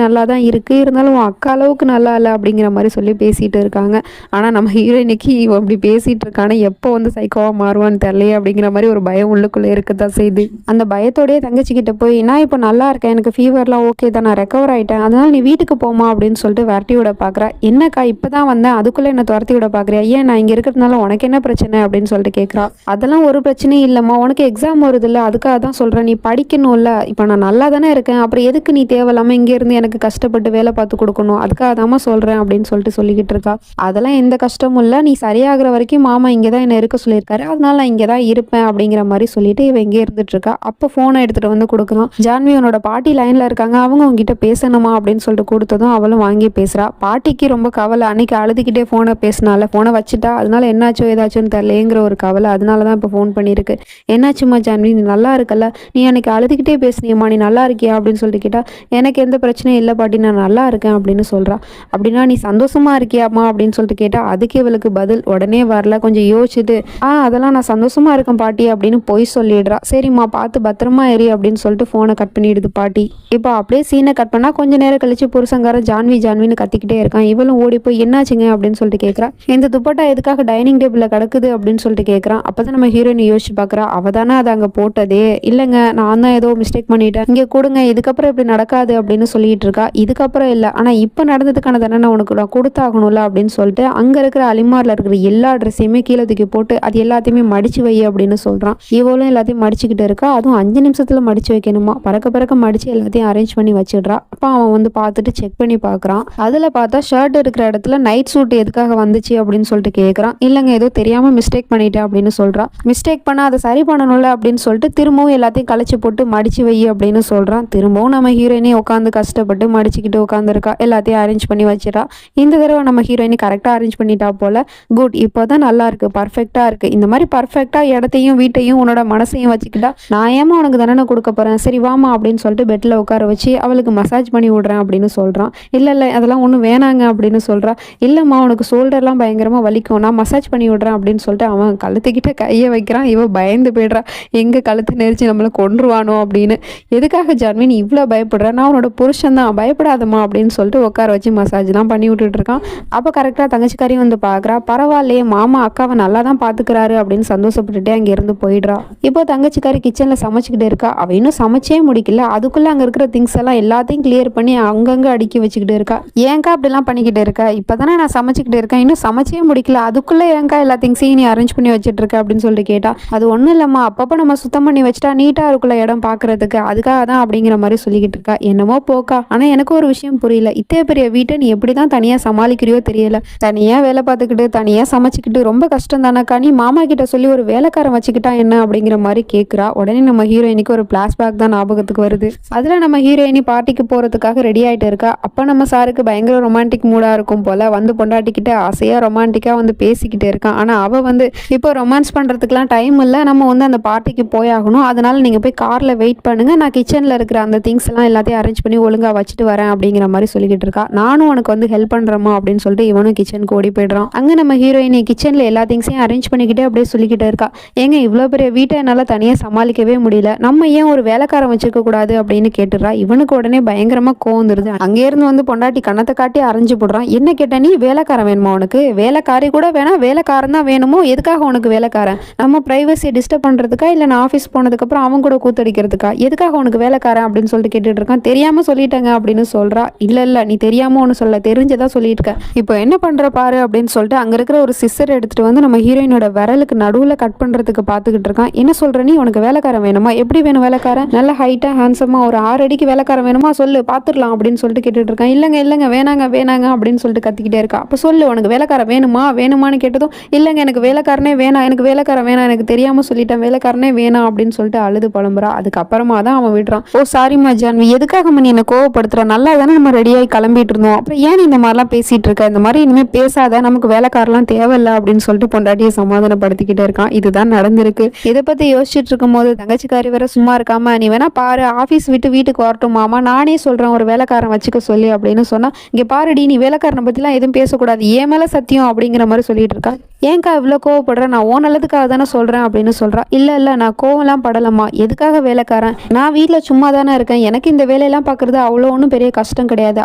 [SPEAKER 1] நல்லா தான் இருக்கு, இருந்தாலும் அக்கா அளவுக்கு நல்லா இல்லை அப்படிங்கிற மாதிரி சொல்லி பேசிட்டு இருக்காங்க. ஆனா நம்ம ஹீரோயினுக்கு இவன் அப்படி பேசிட்டு இருக்கானே, எப்போ வந்து சைக்கோவா மாறுவான்னு தெரியலையே அப்படிங்கிற மாதிரி ஒரு பயம் உள்ளுக்குள்ள இருக்கத்தான் செய்யுது. அந்த பயத்தோடய தங்கச்சி கிட்ட போய், நான் இப்போ நல்லா இருக்கேன், எனக்கு ஃபீவர்லாம் ஓகே தான், நான் ரெக்கவர் ஆகிட்டேன், அதனால் நீ வீட்டுக்கு போமா அப்படின்னு சொல்லிட்டு விரட்டி விட பார்க்குறா. என்னக்கா இப்போ தான் வந்தேன், அதுக்குள்ளே என்னை துரத்தி விட பார்க்குறியா, ஏன் நான் இங்கே இருக்கிறதுனால உனக்கு என்ன பிரச்சனை அப்படின்னு சொல்லிட்டு கேட்குறா. அதெல்லாம் ஒரு பிரச்சனையும் இல்லைம்மா, உனக்கு எக்ஸாம் வருது இல்லை, அதுக்காக தான் சொல்கிறேன், நீ படிக்கணும்ல, இப்போ நான் நல்லா தானே இருக்கேன், அப்புறம் எதுக்கு நீ தேவையில்லாமல் இங்கேருந்து எனக்கு கஷ்டப்பட்டு வேலை பார்த்து கொடுக்கணும், அதுக்காக தாம்மா சொல்கிறேன் அப்படின்னு சொல்லிக்கிட்டு இருக்கா. அதெல்லாம் எந்த கஷ்டமும் இல்லை, நீ சரியாகிற வரைக்கும் மாமா இங்கே தான் என்னை இருக்க சொல்லியிருக்காரு, அதனால நான் இங்கே தான் இருப்பேன் அப்படிங்கிற மாதிரி சொல்லிட்டு இவன் இங்கே இருந்துட்டு இருக்கா. அப்போ ஃபோனை எடுத்துகிட்டு வந்து கொடுக்குறான். ஜான்வி உன்னோட பாட்டி லைனில் இருக்காங்க, அவங்க உங்ககிட்ட பேசணுமா அப்படின்னு சொல்லிட்டு கொடுத்ததும் அவளும் வாங்கி பேசுகிறா. பாட்டிக்கு ரொம்ப கவலை, அன்னைக்கு அழுதுகிட்டே ஃபோனை பேசினால, ஃபோனை வச்சுட்டா, அதனால என்னாச்சோ ஏதாச்சும் தெரியலேங்கிற ஒரு கவலை, அதனால தான் இப்போ ஃபோன் பண்ணியிருக்கு. என்னாச்சுமா ஜான்வி, நீ நல்லா இருக்கல, நீ அன்னைக்கு அழுதுகிட்டே பேசுனியம்மா, நீ நல்லா இருக்கியா அப்படின்னு சொல்லிட்டு கேட்டால், எனக்கு எந்த பிரச்சனையும் இல்லை பாட்டி, நான் நல்லா இருக்கேன் அப்படின்னு சொல்கிறா. அப்படின்னா நீ சந்தோஷமா இருக்கியாம்மா அப்படின்னு சொல்லிட்டு கேட்டால், அதுக்கு இவளுக்கு பதில் உடனே வரல. கொஞ்சம் யோசிச்சுட்டு, அதெல்லாம் நான் சந்தோஷமா இருக்கேன் பாட்டி அப்படின்னு போய் சொல்லிடுறா. சரிம்மா பார்த்து பத்திரமா ஏறி அப்படின்னு சொல்லிட்டு ஃபோனை கட் பண்ணிடுது பாட்டி. இப்போ அப்படியே சீனை கட் பண்ணா கொஞ்ச நேரம் கழிச்சு புருஷங்கார ஜான்வின்னு கத்திக்கிட்டே இருக்கான். இவளும் ஓடி போய் என்னாச்சுங்க அப்படின்னு சொல்லிட்டு கேட்குறா. இந்த துப்பட்டா எதுக்காக டைனிங் டேபிளில் கிடக்குது அப்படின்னு சொல்லிட்டு கேட்குறான். அப்பதான் நம்ம ஹீரோயின் யோசிச்சு பார்க்குறா. அவ தானே அதை அங்கே போட்டதே, இல்லைங்க நான் தான் ஏதோ மிஸ்டேக் பண்ணிட்டேன், இங்கே கொடுங்க, இதுக்கப்புறம் இப்படி நடக்காது அப்படின்னு சொல்லிட்டு இருக்கா. இதுக்கப்புறம் இல்லை, ஆனால் இப்போ நடந்ததுக்கான தானே உனக்கு நான் கொடுத்தாகணும்ல அப்படின்னு சொல்லிட்டு அங்கே இருக்கிற அலிமாரில் இருக்கிற எல்லா ட்ரெஸ்ஸையுமே கீழே தூக்கி போட்டு அது எல்லாத்தையுமே மடிச்சு வை அப்படின்னு சொல்கிறான். இவளும் எல்லாத்தையும் மடிச்சுக்கிட்டு இருக்கா. அதுவும் 5 நிமிஷத்துல மடிச்சு வைக்கணுமா, பறக்க மடிச்சு எல்லாத்தையும் அரேஞ்ச் பண்ணி வச்சிடுறா. அப்போ அவன் வந்து பார்த்துட்டு செக் பண்ணி பார்க்குறான். அதில் பார்த்தா ஷர்ட் இருக்கிற இடத்துல நைட் சூட் எதுக்காக வந்துச்சு அப்படின்னு சொல்லிட்டு கேட்குறான். இல்லைங்க ஏதோ தெரியாமல் மிஸ்டேக் பண்ணிட்டேன் அப்படின்னு சொல்கிறான். மிஸ்டேக் பண்ணால் அதை சரி பண்ணணும்ல அப்படின்னு சொல்லிட்டு திரும்பவும் எல்லாத்தையும் கழிச்சு போட்டு மடிச்சு வை அப்படின்னு சொல்கிறான். திரும்பவும் நம்ம ஹீரோயினே உட்காந்து கஷ்டப்பட்டு மடிச்சுக்கிட்டு உட்காந்துருக்கா. எல்லாத்தையும் அரேஞ்ச் பண்ணி வச்சிடா. இந்த தடவை நம்ம ஹீரோயினி கரெக்டாக அரேஞ்ச் பண்ணிட்டா போல. குட், இப்போ தான் நல்லா இருக்கு, பர்ஃபெக்டாக இருக்கு. இந்த மாதிரி பர்ஃபெக்டாக இடத்தையும் வீட்டையும் உன்னோட மனசையும் வச்சுக்கிட்டா நான் ஏமா உனக்கு தானே கொடுக்க போகிறேன், சரி வாமா அப்படின்னு சொல்லிட்டு பெட்டில் உட்கார வச்சு அவளுக்கு மசாஜ் பண்ணி விடுறேன் அப்படின்னு சொல்கிறான். இல்லை அதெல்லாம் ஒன்றும் வேணாங்க அப்படின்னு சொல்கிறா. இல்லைம்மா உனக்கு ஷோல்டர்லாம் பயங்கரமாக வலிக்கும், நான் மசாஜ் பண்ணி விடுறேன் அப்படின்னு சொல்லிட்டு அவன் கழுத்துக்கிட்ட கையை வைக்கிறான். இவ பயங்கர பயந்து போயிடுறா, எங்கே கழுத்து நெரிச்சு நம்மளை கொன்றுவானோ அப்படின்னு. எதுக்காக ஜான்வி நீ இவ்வளோ பயப்படுற, நான் உன்னோட புருஷன் தான், பயப்படாதம்மா அப்படின்னு சொல்லிட்டு உட்கார வச்சு மசாஜ்லாம் பண்ணி விட்டுட்டு இருக்கான். அப்போ கரெக்டாக தங்கச்சிக்காரியும் வந்து பார்க்குறா, பரவாயில்லையே மாமா அக்காவை நல்லா தான் பார்த்துக்கிறாரு அப்படின்னு சந்தோஷப்பட்டுட்டே அங்கே இருந்து போயிடுறா. இப்போ தங்கச்சிக்காரி கிச்சனில் சமைச்சிக்கிட்டு இருக்கா. அவள் இன்னும் சமைச்சே முடிக்கல, அதுக்குள்ளே அங்கே இருக்கிற திங்ஸ் எல்லாம் எல்லாத்தையும் கிளியர் பண்ணி அங்கங்கே அடுக்கி வச்சுக்கிட்டு இருக்கா. ஏன்க்கா அப்படிலாம் பண்ணிக்கிட்டு இருக்கா, இப்போ தானே நான் சமைச்சிக்கிட்டு இருக்கேன், இன்னும் சமைச்சே முடிக்கல, அதுக்குள்ளே ஏன்க்கா எல்லா திங்ஸையும் நீ அரேஞ்ச் பண்ணி வச்சுட்டு இருக்க அப்படின்னு சொல்லிட்டு கேட்டா. அது ஒன்றும் இல்லைம்மா, அப்பப்போ நம்ம சுத்தம் பண்ணி வச்சுட்டா நீட்டாக இருக்குள்ள இடம் பார்க்கறதுக்கு, அதுக்காக தான் அப்படிங்கிற மாதிரி சொல்லிக்கிட்டு இருக்கா. என்னமோ போக்கா, ஆனால் எனக்கு ஒரு விஷயம் புரியல, இத்தே பெரிய வீட்டை நீ எப்படி தான் தனியாக சமாளிக்கிறியோ தெரியல, தனியாக வேலை பார்த்துக்கிட்டு தனியாக சமைச்சிக்கிட்டு ரொம்ப கஷ்டம் தானக்கா, நீ மாமா கிட்ட சொல்லி ஒரு வேலைக்காரன் வச்சுக்கிட்டா என்ன அப்படிங்கிற மாதிரி கேட்குறா. உடனே நம்ம ஹீரோயினுக்கு ஒரு ஃப்ளாஷ்பேக் தான் ஞாபகத்துக்கு வருது. அதில் நம்ம ஹீரோயினி பார்ட்டிக்கு போகிறதுக்காக ரெடி ஆகிட்டு இருக்கா. அப்போ நம்ம சாருக்கு பயங்கர ரொமான்டிக் மூடாக இருக்கும் போல் வந்து பொண்டாட்டிக்கிட்ட ஆசையாக ரொமான்டிக்காக வந்து பேசிக்கிட்டு இருக்கான். ஆனால் அவள் வந்து இப்போ ரொமான்ஸ் பண்ணுறதுக்குலாம் டைம் இல்லை, நம்ம வந்து அந்த பார்ட்டிக்கு போயாகணும், அதனால நீங்கள் போய் காரில் வெயிட் பண்ணுங்கள், நான் கிச்சனில் இருக்கிற அந்த திங்ஸ் எல்லாம் எல்லாத்தையும் அரேஞ்ச் பண்ணி ஒழுங்காக வச்சுட்டு வரேன் அப்படிங்கிற மாதிரி சொல்லிக்கிட்டு இருக்கா. நானும் உனக்கு வந்து ஹெல்ப் பண்ணுறேம்மா அப்படின்னு சொல்லிட்டு இவனும் கிச்சனுக்கு ஓடி போயிடுறான். அங்கே நம்ம ஹீரோயினி கிச்சனில் எல்லா திங்ஸையும் அரேஞ்ச் பண்ணிக்கிட்டே அப்படியே சொல்லிக்கிட்டே இருக்கா. ஏங்க இவ்வளோ பெரிய வீட்டை என்னால் தனியாக சமாளிக்கவே முடியல, நம்ம ஏன் ஒரு வேலைக்காரன் வச்சுக்க கூடாது அப்படின்னு கேட்டுடுறா. இவனுக்கு உடனே பயங்கரமாக கோவந்துருது. அங்கேருந்து வந்து பொண்டாட்டி கண்ணத்தை காட்டி அரைஞ்சு போடுறான். என்ன கேட்ட நீ, வேலைக்காரன் வேணுமா உனக்கு, வேலைக்காரி கூட வேணாம் வேலைக்காரன் தான் வேணுமோ, எதுக்காக உனக்கு வேலைக்காரன், நம்ம பிரைவசியை டிஸ்டர்ப் பண்ணுறதுக்கா இல்லை நான் ஆஃபீஸ் போனதுக்கப்புறம் அவங்க கூட கூத்தடிக்கிறதுக்கா, எதுக்காக உனக்கு வேலைக்காரன் அப்படின்னு சொல்லிட்டு கேட்டுட்டு இருக்கான். தெரியாமல் சொல்லிட்டேங்க அப்படின்னு சொல்கிறா. இல்லை நீ தெரியாமல் ஒன்று சொல்ல, தெரிஞ்சதா சொல்லிட்டு இருக்க, இப்போ என்ன பண்ணுற பாரு அப்படின்னு சொல்லிட்டு அங்கே இருக்கிற ஒரு சிஸ்டர் எடுத்துகிட்டு வந்து நம்ம ஹீரோயினோட விரலுக்கு நடுவில் கட் பண்ணுறதுக்கு பார்த்துக்கிட்டு இருக்கான். என்ன சொல்கிற நீ, உனக்கு வேலைக்காரன் வேணுமா, எப்படி வேணும் வேலைக்காரன், நல்ல ஹைட்டாக ஹேண்ட்ஸமாக ஒரு 6 அடிக்கு வேலைக்காரன் வேணுமா சொல்லு பார்த்துடலாம் அப்படின்னு சொல்லிட்டு கேட்டுட்டு இருக்கான். இல்லைங்க வேணாங்க அப்படின்னு சொல்லிட்டு கத்திக்கிட்டே இருக்கா. அப்போ சொல்லு உனக்கு வேலைக்காரன் வேணுமான்னு கேட்டதும் இல்லைங்க எனக்கு வேலைக்காரனே வேணாம், எனக்கு வேலைக்காரன் வேணாம், எனக்கு தெரியாமல் சொல்லிட்டேன், வேலைக்காரனே வேணாம் அப்படின்னு சொல்லிட்டு அழுது புலம்புறா. அதுக்கப்புறமா தான் அவன் விடுறான். ஓ சாரிம்மா ஜான்வி, எதுக்காக நீ என்னை கோவப்படுத்துற, நல்லா தானே நம்ம ரெடியாகி கிளம்பிட்டு இருந்தோம், அப்புறம் ஏன் இந்த மாதிரிலாம் பேசிட்டு இருக்க, இந்த மாதிரி இனிமேல் பேசாத, நமக்கு வேலைக்காரெல்லாம் தேவையில்லை அப்படின்னு சொல்லிட்டு பொண்டாட்டியை சமாதானப்படுத்திக்கிட்டே இருக்கான். இதுதான் நடந்திருக்கு. இதை பற்றி யோசிச்சுட்டு இருக்கும் போது தங்கச்சிக்காரி வேற சும்மா இருக்காம, நீ வேணா பாரு ஆஃபீஸ் விட்டு வீட்டுக்கு வரட்டும் மாமா, நானே சொல்கிறேன் ஒரு வேலைக்காரன் வச்சுக்க சொல்லி அப்படின்னு சொன்னா, இங்கே பாருடி நீ வேலைக்காரனை பற்றிலாம் எதுவும் பேசக்கூடாது, ஏன் மேலே சத்தியம் அப்படிங்கிற மாதிரி சொல்லிட்டு இருக்கா. ஏன்க்கா இவ்வளோ கோவப்படுற, நான் ஓ நல்லதுக்காக தானே சொல்கிறேன் அப்படின்னு சொல்கிறா. இல்லை நான் கோவம்லாம் படலம்மா, எதுக்காக வேலைக்காரன், நான் வீட்டில் சும்மா தானே இருக்கேன், எனக்கு இந்த வேலையெல்லாம் பார்க்குறது அவ்வளோ ஒன்றும் பெரிய கஷ்டம் கிடையாது,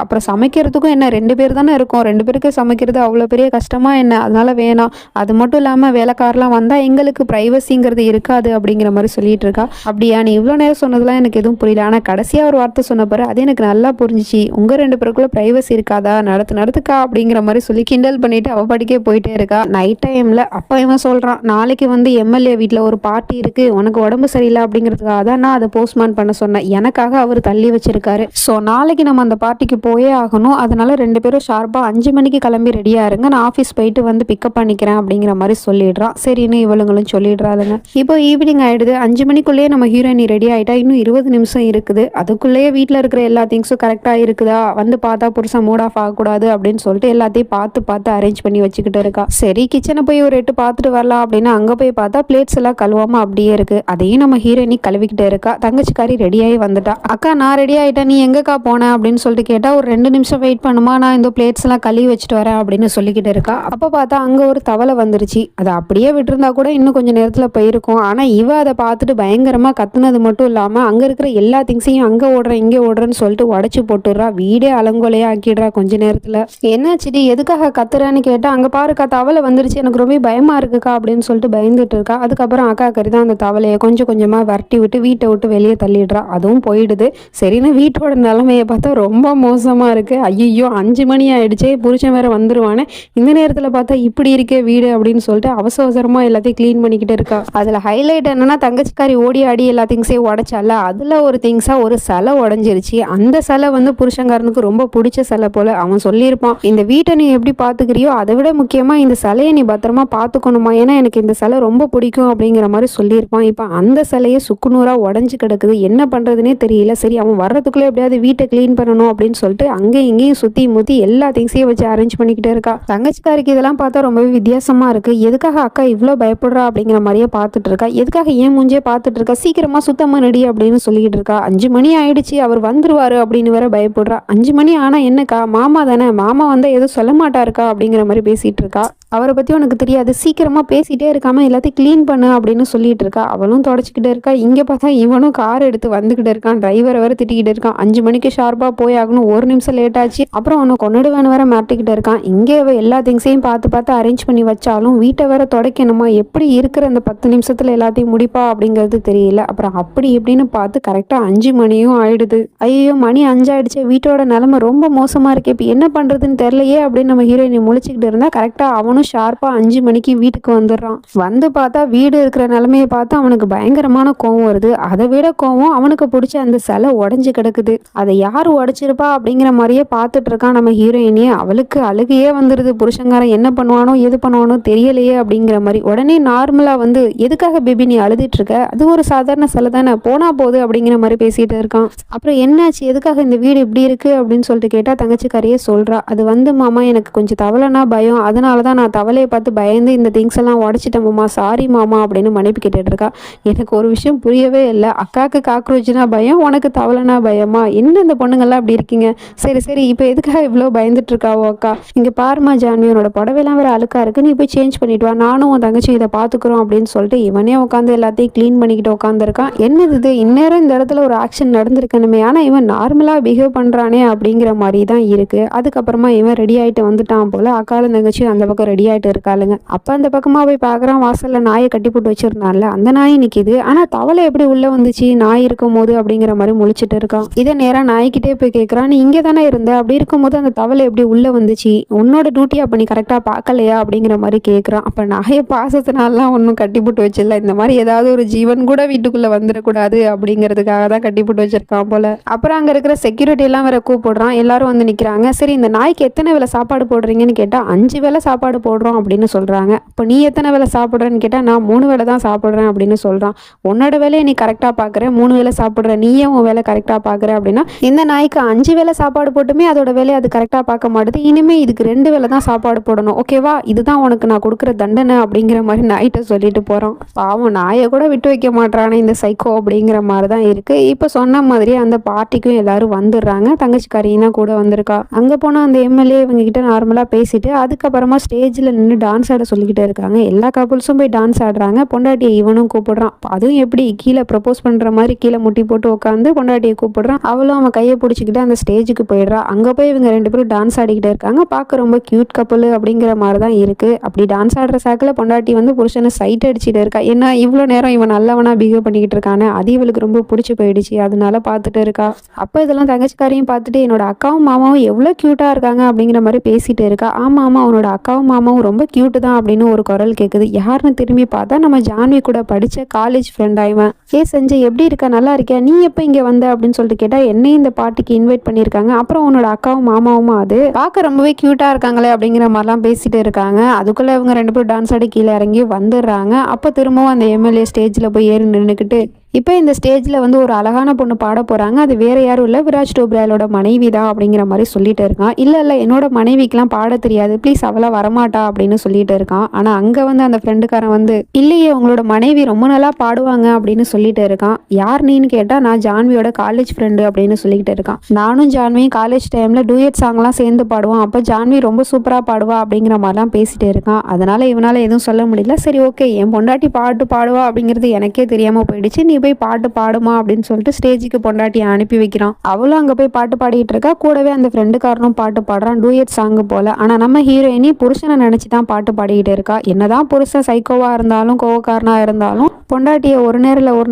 [SPEAKER 1] அப்புறம் சமைக்கிறதுக்கும் என்ன 2 பேர் தானே இருக்கோம், 2 பேருக்கு சமைக்கிறது அவ்வளோ பெரிய கஷ்டமா என்ன, அதனால வேணாம், அது மட்டும் இல்லாமல் வேலைக்காரெலாம் வந்தால் எங்களுக்கு ப்ரைவசிங்கிறது இருக்காது அப்படிங்கிற மாதிரி சொல்லிட்டு இருக்கா. அப்படியா, நீ இவ்வளோ நேரம் சொன்னதுலாம் எனக்கு எதுவும் புரியல, ஆனால் கடைசியாக ஒரு வார்த்தை சொன்ன பாரு அது எனக்கு நல்லா புரிஞ்சிச்சு, உங்கள் 2 பேருக்குள்ள ப்ரைவசி இருக்காதா, நடத்துக்கா அப்படிங்கிற மாதிரி சொல்லி கிண்டல் பண்ணிட்டு அவ படிக்கே போயிட்டே இருக்கா. நைட் டைமில் அப்போ இவன் சொல்கிறான், நாளைக்கு வந்து எம்எல்ஏ வீட்டில் ஒரு பார்ட்டி இருக்குது, உனக்கு உடம்பு சரியில்லை அப்படிங்கிறதுக்காக தான் நான் அதை போஸ்ட்மான் பண்ண சொன்னேன், எனக்காக அவர் தள்ளி வச்சிருக்காரு, ஸோ நாளைக்கு நம்ம அந்த பார்ட்டிக்கு போயே ஆகணும், அதனால 2 பேரும் ஷார்ப்பாக 5 மணிக்கு கிளம்பி ரெடியாக இருங்க, நான் ஆஃபீஸ் போயிட்டு வந்து பிக்கப் பண்ணிக்கிறேன் அப்படிங்கிற மாதிரி சொல்லிடுறான். சரின்னு இவளுங்களும் சொல்லிடுறாளுங்க. இப்போ ஈவினிங் ஆகிடுது. 5 மணிக்குள்ளேயே நம்ம ஹீரோயினி ரெடி ஆகிட்டா. இன்னும் 20 நிமிஷம் இருக்குது. அதுக்குள்ளேயே வீட்டில் இருக்கிற எல்லா திங்ஸும் கரெக்டாக இருக்குதா, வந்து பார்த்தா புருஷன் மூட் ஆஃப் ஆகக்கூடாது அப்படின்னு சொல்லிட்டு எல்லாத்தையும் பார்த்து அரேஞ்ச் பண்ணி வச்சுக்கிட்டு இருக்கா. சரி கிச்சனை போய் ஒரு 8 பார்த்துட்டு வரலாம் அப்படின்னு அங்கே போய் பார்த்தா பிளேட்ஸ் எல்லாம் கழுவாமல் அப்படியே இருக்கு. அதையும் நம்ம ஹீரோயினி கழுவிக்கிட்டே இருக்கா. தங்கச்சிக்காரி ரெடியாகி வந்துட்டா. அக்கா நான் ரெடி ஆகிட்டேன், நீ எங்கக்கா போனேன் அப்படின்னு சொல்லிட்டு கேட்டால், ஒரு 2 நிமிஷம் வெயிட் பண்ணுமா, நான் இந்த பிளேட்ஸ் எல்லாம் கழுவி வச்சுட்டு வரேன் அப்படின்னு சொல்லிக்கிட்டு இருக்கா. அப்போ பார்த்தா அங்கே ஒரு தவளை வந்துருச்சு. அதை அப்படியே விட்டுருந்தா கூட இன்னும் கொஞ்சம் நேரத்தில் போயிருக்கும். ஆனால் இவ அதை பார்த்துட்டு பயங்கரமாக கத்துனது மட்டும் இல்லாமல் அங்கே இருக்கிற எல்லா திங்ஸையும் அங்கே ஓடுறேன் இங்கே ஓடுறேன்னு சொல்லிட்டு உடச்சி போட்டுடுறா. வீடே அலங்கோலையா ஆக்கிடுறா கொஞ்ச நேரத்தில். என்னாச்சுடி எதுக்காக கத்துறேன்னு கேட்டால், அங்கே பாருக்கா தவளை வந்துருச்சு, எனக்கு ரொம்ப பயமாக இருக்குக்கா அப்படின்னு சொல்லிட்டு பயந்துட்டு இருக்கா. அதுக்கப்புறம் அக்கா கறி தான் அந்த தவளையை கொஞ்சம் கொஞ்சமாக விரட்டி விட்டு வீட்டை விட்டு வெளியே தள்ளிடுறா. அதுவும் போயிடுது. சரின்னு வீட்டோட நிலைமையை பார்த்தா ரொம்ப மோசமாக இருக்குது. ஐயோ 5 மணி ஆயிடுச்சே, புருஷன் வேற வந்துருவானே, இந்த நேரத்தில் பார்த்தா இப்படி இருக்கே வீடு அப்படின்னு சொல்லிட்டு அவசரமாக எல்லாத்தையும் க்ளீன் பண்ணிக்கிட்டு இருக்கா. அதில் ஹைலைட் என்னன்னா, தங்கச்சிக்காரி ஓடி ஆடி எல்லா திங்ஸையும் உடைச்சால, அதில் ஒரு திங்ஸாக ஒரு சிலை உடஞ்சிருச்சு. அந்த சிலை வந்து புருஷங்காரனுக்கு ரொம்ப பிடிச்ச சிலை போல். அவன் சொல்லியிருப்பான், இந்த வீட்டை நீ எப்படி பார்த்துக்கிறியோ அதை விட முக்கியமாக இந்த சிலையை நீ பத்திரமா பார்த்துக்கணுமா, ஏன்னா எனக்கு இந்த சிலை ரொம்ப பிடிக்கும் அப்படிங்கிற மாதிரி சொல்லியிருப்பான். இப்போ அந்த சிலையை சுக்குநூறாக உடஞ்சி கிடக்குது, என்ன பண்ணுறதுனே தெரியல. சரி அவன் வர்றதுக்குள்ளே எப்படியாவது வீட்டை க்ளீன் பண்ணணும் அப்படின்னு சொல்லிட்டு அங்கேயும் இங்கேயும் சுற்றி முற்றி எல்லா திங்ஸையும் வச்சு அரேஞ்ச் பண்ணிக்கிட்டே இருக்கா. தங்கச்சிக்காரிக்கு இதெல்லாம் பார்த்தா ரொம்பவே வித்தியாசமாக இருக்குது. எதுக்காக அக்கா இவ்வளோ பயப்படுறா அப்படிங்கிற மாதிரியே பார்த்துட்டு இருக்கா. எதுக்காக ஏன் மூஞ்சே பார்த்துட்டு இருக்கா, சீக்கிரமாக சுத்தமாக நடி அப்படின்னு சொல்லிக்கிட்டு இருக்கா. 5 மணி ஆயிடுச்சு, அவர் வந்துருவாரு அப்படின்னு வேற பயப்படுறா. 5 மணி ஆனால் என்னக்கா, மாமா தானே, மாமா வந்தால் எதுவும் சொல்ல மாட்டாருக்கா அப்படிங்கிற மாதிரி பேசிகிட்டு இருக்கா. அவரை பத்தி உனக்கு தெரியாது, சீக்கிரமா பேசிட்டே இருக்காம எல்லாத்தையும் கிளீன் பண்ணு அப்படின்னு சொல்லிட்டு இருக்கா. அவளும் தொடச்சிக்கிட்டே இருக்கா. இங்க பார்த்தா இவனும் கார் எடுத்து வந்துகிட்டு இருக்கான். டிரைவரை வேற திட்டிக்கிட்டு இருக்கான். 5 மணிக்கு ஷார்ப்பா போய் ஆகணும், 1 நிமிஷம் லேட் ஆச்சு, அப்புறம் அவனை கொன்னுடுவேன்னு வேற மாட்டிக்கிட்டு இருக்கான். இங்கே எல்லா திங்ஸையும் பார்த்து பார்த்து அரேஞ்ச் பண்ணி வச்சாலும் வீட்டை வேற துடைக்கணுமா, எப்படி இருக்கிற அந்த 10 நிமிஷத்துல எல்லாத்தையும் முடிப்பா அப்படிங்கிறது தெரியல. அப்புறம் அப்படி இப்படின்னு பார்த்து கரெக்டா 5 மணியும் ஆயிடுது. ஐயோ, மணி 5 ஆயிடுச்சு, வீட்டோட நிலைமை ரொம்ப மோசமா இருக்கு, இப்போ என்ன பண்றதுன்னு தெரியலையே அப்படின்னு நம்ம ஹீரோயினி முழிச்சுக்கிட்டு இருந்தா கரெக்டா அவனும் ஷார்ப்பா 5 மணிக்கு வீட்டுக்கு வந்துடுறான். வந்து பார்த்தா வீடு இருக்கிற நிலைமையை பார்த்து அவனுக்கு பயங்கரமான கோவம் வருது. அதை விட கோவம், அவனுக்கு பிடிச்ச அந்த சிலை உடஞ்சு கிடக்குது. அதை யார் உடைச்சிருப்பா அப்படிங்கிற மாதிரியே பார்த்துட்டு இருக்கான் நம்ம ஹீரோயினே. அவளுக்கு அழுகையே வந்துருது. புருஷங்காரன் என்ன பண்ணுவானோ எது பண்ணுவானோ தெரியலையே அப்படிங்கிற மாதிரி. உடனே நார்மலா வந்து, எதுக்காக பேபி நீ அழுதுட்டு இருக்க, அது ஒரு சாதாரண சிலை தானே, போனா போகுது அப்படிங்கிற மாதிரி பேசிட்டு இருக்கான். அப்புறம் என்னாச்சு, எதுக்காக இந்த வீடு இப்படி இருக்கு அப்படின்னு சொல்லிட்டு கேட்டா தங்கச்சிக்காரியே சொல்றா. அது வந்து மாமா, எனக்கு கொஞ்சம் தவளைனா பயம், அதனாலதான் நான் தவளையை பார்த்து பயந்து இந்த திங்ஸ் எல்லாம் உடச்சிட்டேன் மாமா, சாரி மாமா அப்படின்னு மன்னிப்பு கேட்டுட்டு இருக்கா. எனக்கு ஒரு விஷயம் புரியவே இல்லை, அக்காவுக்கு காக்ரோச்னா பயம், உனக்கு தவளைனா பயமா, என்ன இந்த பொண்ணுங்கள்லாம் அப்படி இருக்கீங்க, சரி சரி இப்போ எதுக்காக இவ்வளோ பயந்துட்டு இருக்காவோ அக்கா, இங்கே பாருமா ஜான்வி, உன்னோட புடவைலாம் வேற அழுக்கா இருக்கு, நீ போய் சேஞ்ச் பண்ணிட்டு வா, நானும் உன் தங்கச்சி இதை பார்த்துக்குறோம் அப்படின்னு சொல்லிட்டு இவனே உட்காந்து எல்லாத்தையும் க்ளீன் பண்ணிக்கிட்டு உட்காந்துருக்கான். என்னது இது, இந்நேரம் இந்த இடத்துல ஒரு ஆக்ஷன் நடந்திருக்கணுமே, ஆனால் இவன் நார்மலாக பிஹேவ் பண்ணுறானே அப்படிங்கிற மாதிரி தான் இருக்கு. அதுக்கப்புறமா இவன் ரெடி ஆகிட்டு வந்துட்டான் போல. அக்காலும் தங்கச்சியும் அந்த பக்கம் ரெடி ஆகிட்டு இருக்காளுங்க. அப்போ அந்த பக்கமாக போய் பார்க்குறான், வாசலில் நாயை கட்டி போட்டு வச்சிருந்தான்ல அந்த நாய் நிற்கிது. ஆனால் தவளை எப்படி உள்ளே வந்துச்சு நாய் இருக்கும் போது அப்படிங்கிற மாதிரி முழிச்சிட்டு இருக்கான். இதை நேராக நாய்கிட்டே போய் கேட்குறான், நீ இங்கே தானே இருந்த, அப்படி இருக்கும்போது அந்த தவளை எப்படி உள்ளே வந்துச்சு, உன்னோட டியூட்டியா பண்ணி கரெக்டாக பார்க்கலையா அப்படிங்கிற மாதிரி கேட்குறான். அப்போ நாயை பாசத்தினாலாம் ஒன்றும் கட்டி போட்டு வச்சிடல, இந்த மாதிரி ஏதாவது ஒரு ஜீவன் கூட வீட்டுக்குள்ளே வந்துடக்கூடாது அப்படிங்கிறதுக்காக தான் கட்டி போட்டு வச்சிருக்கான் போல. அப்புறம் அங்கே இருக்கிற செக்யூரிட்டி எல்லாம் வேற கூப்பிடுறான். எல்லாரும் வந்து நிற்கிறாங்க. சரி, இந்த நாய்க்கு எத்தனை வேளை சாப்பாடு போடுறீங்கன்னு கேட்டால் 5 வேளை சாப்பாடு போடுறோம் அப்படின்னு சொல்கிறாங்க. இப்போ நீ எத்தனை வேளை சாப்பிட்றேன்னு கேட்டால் நான் 3 வேளை தான் சாப்பிட்றேன் அப்படின்னு சொல்கிறான். உன்னோட வேலையை நீ கரெக்டாக பார்க்குற, 3 வேளை சாப்பிட்ற, நீயே உன் வேலை கரெக்டாக பார்க்குற அப்படின்னா இந்த நாய்க்கு 5 வேளை சாப்பாடு போட்டுமே அதோட வேலையை அது கரெக்டாக பார்க்க மாட்டுது, இனிமேல் இதுக்கு 2 வேளை தான் சாப்பாடு போடணும், ஓகேவா, இதுதான் உனக்கு நான் கொடுக்குற தண்டனை அப்படிங்கிற மாதிரி நாய்கிட்ட சொல்லிட்டு போகிறான். பாவம், நாயை கூட விட்டு வைக்க மாட்டானே இந்த சைக்கோ அப்படிங்கிற மாதிரி தான் இருக்குது. இப்போ சொன்ன மாதிரி அந்த பார்ட்டிக்கும் எல்லாரும் வந்துடுறாங்க. தங்கச்சிக்காரியும் தான் கூட வந்திருக்கா. அங்கே போனால் அந்த எம்எல்ஏ இவங்க கிட்ட நார்மலாக பேசிட்டு அதுக்கப்புறமா ஸ்டேஜில் நின்று டான்ஸ் ஆட சொல்லிக்கிட்டே இருக்காங்க. எல்லா கப்புள்ஸும் போய் டான்ஸ் ஆடுறாங்க. பொண்டாட்டியை இவனும் கூப்பிடுறான். அதுவும் எப்படி கீழே ப்ரப்போஸ் பண்ணுற மாதிரி கீழே முட்டி போட்டு உட்காந்து பொண்டாட்டியை கூப்பிடுறான். அவளும் அவன் கையை பிடிச்சிக்கிட்டு அந்த ஸ்டேஜுக்கு போயிடுறா. அங்கே போய் இவங்க 2 பேரும் டான்ஸ் ஆடிக்கிட்டே இருக்காங்க. பார்க்க ரொம்ப கியூட் கப்புள் அப்படிங்கிற மாதிரி தான் இருக்குது. அப்படி டான்ஸ் ஆடுற சாக்கில் பொண்டாட்டி வந்து புருஷனை சைட் அடிச்சுட்டு இருக்கா. ஏன்னா இவ்வளோ நேரம் இவன் நல்லவனா பிஹேவ் பண்ணிக்கிட்டு இருக்கானே, அது இவளுக்கு ரொம்ப பிடிச்சி போயிடுச்சு, அதனால பார்த்துட்டு இருக்கா. அப்போ இதெல்லாம் தங்கச்சிக்காரையும் பார்த்துட்டு என்னோட அக்காவும் மாமாவும் எவ்வளோ க்யூட்டாக இருக்காங்க அப்படிங்கிற மாதிரி பேசிட்டு இருக்கா. ஆமாம் ஆமாம், அவனோட அக்காவும் மாமாவும் ரொம்ப க்யூட்டு தான் அப்படின்னு ஒரு குரல் கேட்குது. யாருன்னு திரும்பி பார்த்தா நம்ம ஜான்வி கூட படித்த காலேஜ் ஃப்ரெண்ட் ஆயிவன். சஞ்சய், எப்படி இருக்க, நல்லா இருக்கியா, நீ எப்போ இங்கே வந்த அப்படின்னு சொல்லிட்டு கேட்டால் என்னையும் இந்த பார்ட்டிக்கு இன்வைட் பண்ணியிருக்காங்க, அப்புறம் உன்னோட அக்காவும் மாமாவும் அது பார்க்க ரொம்பவே க்யூட்டாக இருக்காங்களே அப்படிங்கிற மாதிரிலாம் பேசிட்டு இருக்காங்க. அதுக்குள்ளே இவங்க 2 பேரும் டான்ஸ் ஆடி கீழே இறங்கி வந்துடுறாங்க. அப்போ திரும்பவும் அந்த எம்எல்ஏ ஸ்டேஜில் போய் ஏறி நின்றுக்கிட்டு இப்போ இந்த ஸ்டேஜில் வந்து ஒரு அழகான பொண்ணு பாட போகிறாங்க. அது வேறு யாரும் இல்லை, விராஜ் டோப்ராயோட மனைவி தான் அப்படிங்கிற மாதிரி சொல்லிட்டு இருக்கான். இல்லை என்னோட மனைவிக்கெலாம் பாட தெரியாது, ப்ளீஸ் அவளாக வரமாட்டா அப்படின்னு சொல்லிட்டு இருக்கான். ஆனால் அங்கே வந்து அந்த ஃப்ரெண்டுக்காரன் வந்து இல்லையே, உங்களோட மனைவி ரொம்ப நல்லா பாடுவாங்க அப்படின்னு சொல்லிட்டு இருக்கான். யார் நீன்னு கேட்டால் நான் ஜான்வியோட காலேஜ் ஃப்ரெண்டு அப்படின்னு சொல்லிக்கிட்டு இருக்கான். நானும் ஜான்வியும் காலேஜ் டைமில் டூயட் சாங்லாம் சேர்ந்து பாடுவோம், அப்போ ஜான்வி ரொம்ப சூப்பராக பாடுவா அப்படிங்கிற மாதிரிலாம் பேசிட்டு இருக்கான். அதனால் இவனால் எதுவும் சொல்ல முடியல. சரி ஓகே, என் பொண்டாட்டி பாட்டு பாடுவா அப்படிங்கிறது எனக்கே தெரியாமல் போயிடுச்சு, நீ போய் பாட்டு பாடுமா அப்படின்னு சொல்லிட்டு ஸ்டேஜுக்கு பொண்டாட்டியை அனுப்பி வைக்கிறான். அவளும் அங்கே போய் பாட்டு பாடிட்டு இருக்கா. கூடவே அந்த ஃப்ரெண்டுக்காரனும் பாட்டு பாடுறான், டூயட் சாங்கு போல. ஆனால் நம்ம ஹீரோயினி புருஷனை நினச்சி தான் பாட்டு பாடிக்கிட்டு இருக்கா. என்னதான் புருஷன் சைக்கோவாக இருந்தாலும் கோவக்காரனாக இருந்தாலும் பொண்டாட்டியை ஒரு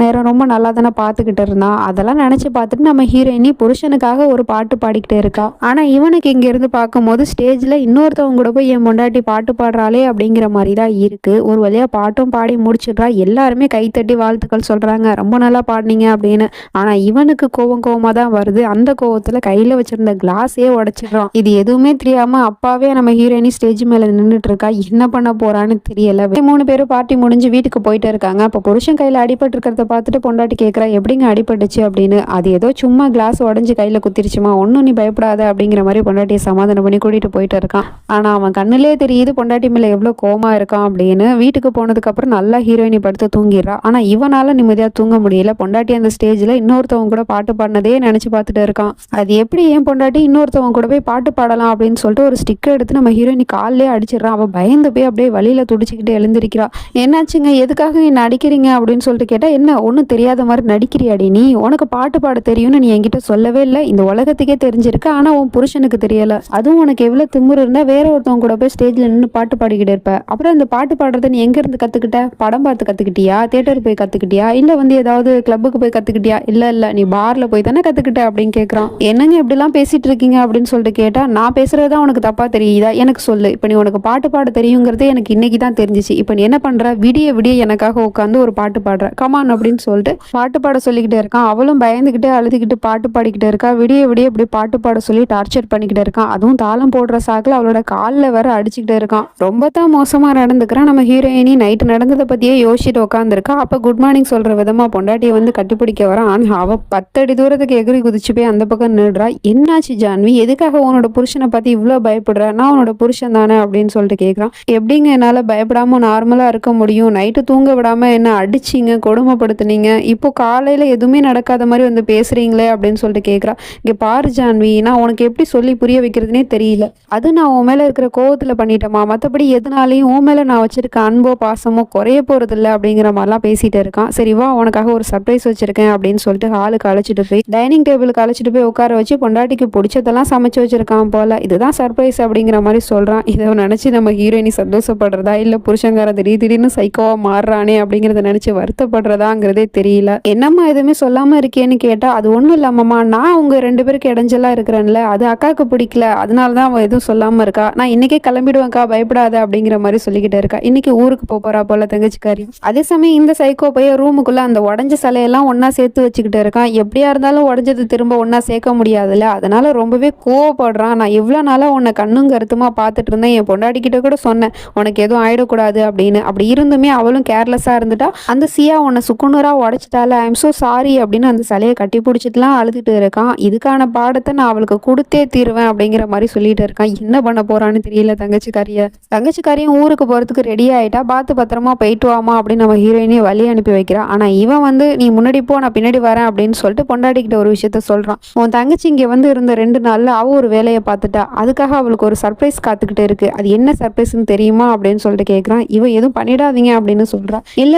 [SPEAKER 1] நேரம் ரொம்ப நல்லா தானே பார்த்துக்கிட்டு இருந்தான். அதெல்லாம் நினச்சி பார்த்துட்டு நம்ம ஹீரோயினி புருஷனுக்காக ஒரு பாட்டு பாடிக்கிட்டே இருக்கா. ஆனால் இவனுக்கு இங்கேருந்து பார்க்கும்போது ஸ்டேஜில் இன்னொருத்தவங்க கூட போய் என் பொண்டாட்டி பாட்டு பாடுறாளே அப்படிங்கிற மாதிரி தான் இருக்குது. ஒரு வழியாக பாட்டும் பாடி முடிச்சிடுறா. எல்லாருமே கைத்தட்டி வாழ்த்துக்கள் சொல்கிறாங்க, ரொம்ப நல்லா பாடினீங்க அப்படின்னு. ஆனால் இவனுக்கு கோவமாக தான் வருது. அந்த கோவத்தில் கையில் வச்சிருந்த கிளாஸே உடைச்சிடுறான். இது எதுவுமே தெரியாமல் அப்பாவே நம்ம ஹீரோயினி ஸ்டேஜ் மேலே நின்றுட்டு இருக்கா. என்ன பண்ண போறான்னு தெரியல. 3 பேரும் பார்ட்டி முடிஞ்சு வீட்டுக்கு போயிட்டு இருக்காங்க. அப்போ புருஷன் கையில் அடிபட்டு இருக்கிறத பார்த்துட்டு பொண்டாட்டி கேட்குறா, எப்படிங்க அடிபட்டுச்சு அப்படின்னு. அது ஏதோ சும்மா கிளாஸ் உடஞ்சி கையில் குத்திருச்சுமா, ஒன்றும் நீ பயப்படாத அப்படிங்கிற மாதிரி பொண்டாட்டியை சமாதானம் பண்ணி கூட்டிகிட்டு போயிட்டு இருக்கான். ஆனால் அவன் கண்ணிலே தெரியுது பொண்டாட்டி மேலே எவ்வளோ கோவமாக இருக்கான் அப்படின்னு. வீட்டுக்கு போனதுக்கப்புறம் நல்லா ஹீரோயினி படுத்து தூங்கிடுறா. ஆனால் இவனால் நிம்மதியாக தூங்க தூங்க முடியல. பொண்டாட்டி அந்த ஸ்டேஜ்ல இன்னொருத்தவங்க கூட பாட்டு பாடினதே நினைச்சு பார்த்துட்டு இருக்கான். அது எப்படி என் பொண்டாட்டி இன்னொருத்தவங்க கூட போய் பாட்டு பாடலாம் அப்படின்னு சொல்லிட்டு ஒரு ஸ்டிக்கர் எடுத்து நம்ம ஹீரோயினி காலிலே அடிச்சிடறான். அவ பயந்து போய் அப்படியே வழியில துடிச்சுக்கிட்டு எழுந்திருக்கிறா. என்னாச்சுங்க, எதுக்காக என்ன அடிக்கிறீங்க அப்படின்னு சொல்லிட்டு கேட்டா, என்ன ஒன்றும் தெரியாத மாதிரி நடிக்கிறியாடி, நீ உனக்கு பாட்டு பாட தெரியும்னு நீ என்கிட்ட சொல்லவே இல்லை, இந்த உலகத்துக்கே தெரிஞ்சிருக்கு, ஆனா உன் புருஷனுக்கு தெரியல, அதுவும் உனக்கு எவ்வளவு திமிரு இருந்தா வேற ஒருத்தவங்க கூட போய் ஸ்டேஜ்ல நின்று பாட்டு பாடிக்கிட்டு இருப்ப. அப்புறம் அந்த பாட்டு பாடுறத நீ எங்க இருந்து கத்துக்கிட்ட? படம் பார்த்து கத்துக்கிட்டியா? தியேட்டர் போய் கத்துக்கிட்டியா? இல்ல ஏதாவது கிளப்புக்கு போய் கத்துக்கிட்டியா? இல்ல நீ பார்ல போய் தானே கத்துக்கிட்ட அப்படின்னு கேட்கறான். என்னங்க இப்படிலாம் பேசிட்டு இருக்கீங்க அப்படின்னு சொல்லிட்டு கேட்டா, நான் பேசுறதுதான் உனக்கு தப்பா தெரியுதா? எனக்கு சொல்லு, இப்ப நீ உனக்கு பாட்டு பாட தெரியுங்கிறது எனக்கு இன்னைக்கு தான் தெரிஞ்சிச்சு. இப்ப நீ என்ன பண்ற? விடிய விடிய எனக்காக உட்காந்து ஒரு பாட்டு பாடுற, கமான் அப்படின்னு சொல்லிட்டு பாட்டு பாட சொல்லிக்கிட்டே இருக்கான். அவளும் பயந்துகிட்டு அழுதுகிட்டு பாட்டு பாடிக்கிட்டே இருக்கா. விடிய விடிய இப்படி பாட்டு பாட சொல்லி டார்ச்சர் பண்ணிக்கிட்டே இருக்கான். அதுவும் தாளம் போடுற சாக்குல அவளோட காலில் வேற அடிச்சுக்கிட்டே இருக்கான். ரொம்ப தான் மோசமா நடந்துக்கிறான். நம்ம ஹீரோயினி நைட்டு நடந்ததை பத்தியே யோசிச்சுட்டு உட்காந்துருக்கா. அப்ப குட் மார்னிங் சொல்ற விதமா பொண்டாட்டியை வந்து கட்டிப்பிடிக்க வரான். அவ 10 அடி தூரத்துக்கு எகிரி குதிச்சு போய் அந்த பக்கம் நின்றா. என்னாச்சு ஜான்வி, எதுக்காக உன்னோட புருஷனை பத்தி இவ்வளவு பயப்படுற? நான் உன்னோட புருஷன் தானே அப்படின்னு சொல்லிட்டு கேட்கறான். எப்படிங்க என்னால பயப்படாம நார்மலா இருக்க முடியும்? நைட்டு தூங்க விடாம என்ன அடிச்சிங்க, கொடுமைப்படுத்துனீங்க, இப்போ காலையில எதுவுமே நடக்காத மாதிரி வந்து பேசுறீங்களே அப்படின்னு சொல்லிட்டு கேட்கறா. இங்க பாரு ஜான்வி, நான் உனக்கு எப்படி சொல்லி புரிய வைக்கிறதுனே தெரியல. அது நான் உன் மேல இருக்கிற கோவத்துல பண்ணிட்டேமா, மற்றபடி எதுனாலையும் உன் மேல நான் வச்சிருக்க அன்போ பாசமோ குறைய போறது இல்லை அப்படிங்கிற மாதிரிலாம் பேசிட்டு இருக்கான். சரி வா, உனக்காக ஒரு சர்ப்ரைஸ் வச்சிருக்கேன் அப்படின்னு சொல்லிட்டு ஹாலுக்கு அழைச்சிட்டு போய் டைனிங் டேபிளுக்கு அழைச்சிட்டு போய் உட்கார வச்சு பொண்டாட்டிக்கு பிடிச்சதெல்லாம் சமைச்சு வச்சிருக்கான் போல. இதுதான் சர்ப்ரைஸ் அப்படிங்கிற மாதிரி சொல்றான். இதை நினைச்சு நம்ம ஹீரோயினி சந்தோஷப்படுறதா இல்ல புருஷங்கார திடீர்னு சைக்கோவா மாறுறானே அப்படிங்கறத நினைச்சு வருத்தப்படுறதாங்கிறதே தெரியல. என்னம்மா எதுவுமே சொல்லாம இருக்கேன்னு கேட்டா, அது ஒண்ணும் இல்லம்மாமா, நான் உங்க 2 பேருக்கு இடைஞ்சலா இருக்கிறேன்ல, அது அக்காவுக்கு பிடிக்கல, அதனாலதான் அவன் எதுவும் சொல்லாம இருக்கா. நான் இன்னைக்கே கிளம்பிடுவேன்க்கா, பயப்படாத அப்படிங்கிற மாதிரி சொல்லிக்கிட்டே இருக்கா. இன்னைக்கு ஊருக்கு போறா போல தங்கச்சிக்காரி. அதே சமயம் இந்த சைக்கோ போய் ரூமுக்குள்ள அந்த உடஞ்ச சிலையெல்லாம் ஒன்னா சேர்த்து வச்சுக்கிட்டு இருக்கான். எப்படியா இருந்தாலும் உடஞ்சது திரும்ப ஒன்னா சேர்க்க முடியாதுல்ல, அதனால ரொம்பவே கோவப்படுறான். நான் எவ்வளவு நாளா உன்னை கண்ணும் கருத்துமா பார்த்துட்டு இருந்தேன், என் பொண்டாடி கிட்ட கூட சொன்னேன் உனக்கு எதுவும் ஆயிடக்கூடாது அப்படின்னு. அப்படி இருந்துமே அவளும் கேர்லெஸ்ஸா இருந்துட்டா. அந்த சியா உன்னை சுக்குநூறா உடைச்சிட்டால, ஐம் சோ சாரி அப்படின்னு அந்த சிலையை கட்டி பிடிச்சிட்டுலாம் அழுதுட்டு இருக்கான். இதுக்கான பாடத்தை நான் அவளுக்கு கொடுத்தே தீருவேன் அப்படிங்கிற மாதிரி சொல்லிட்டு இருக்கான். என்ன பண்ண போறான்னு தெரியல தங்கச்சிக்காரியும் ஊருக்கு போறதுக்கு ரெடி ஆயிட்டா. பார்த்து பத்திரமா போயிட்டு வாமா அப்படின்னு நம்ம ஹீரோயினே வழி அனுப்பி வைக்கிறா. ஆனா இவன் வந்து நீ முன்னாடி போ, நான் பின்னாடி வரேன் அப்படின்னு சொல்லிட்டு பொண்டாட்டிக்கிட்ட ஒரு விஷயத்த சொல்றான். உன் தங்கச்சி இங்க வந்து இருந்த 2 நாள்ல அவ ஒரு வேலையை பார்த்துட்டா, அதுக்காக அவளுக்கு ஒரு சர்ப்ரைஸ் காத்துக்கிட்டு இருக்கு, அது என்ன சர்ப்ரைஸ்ன்னு தெரியுமா அப்படின்னு சொல்லிட்டு கேட்கறான். இவன் எதுவும் பண்ணிடாதீங்க அப்படின்னு சொல்றான். இல்ல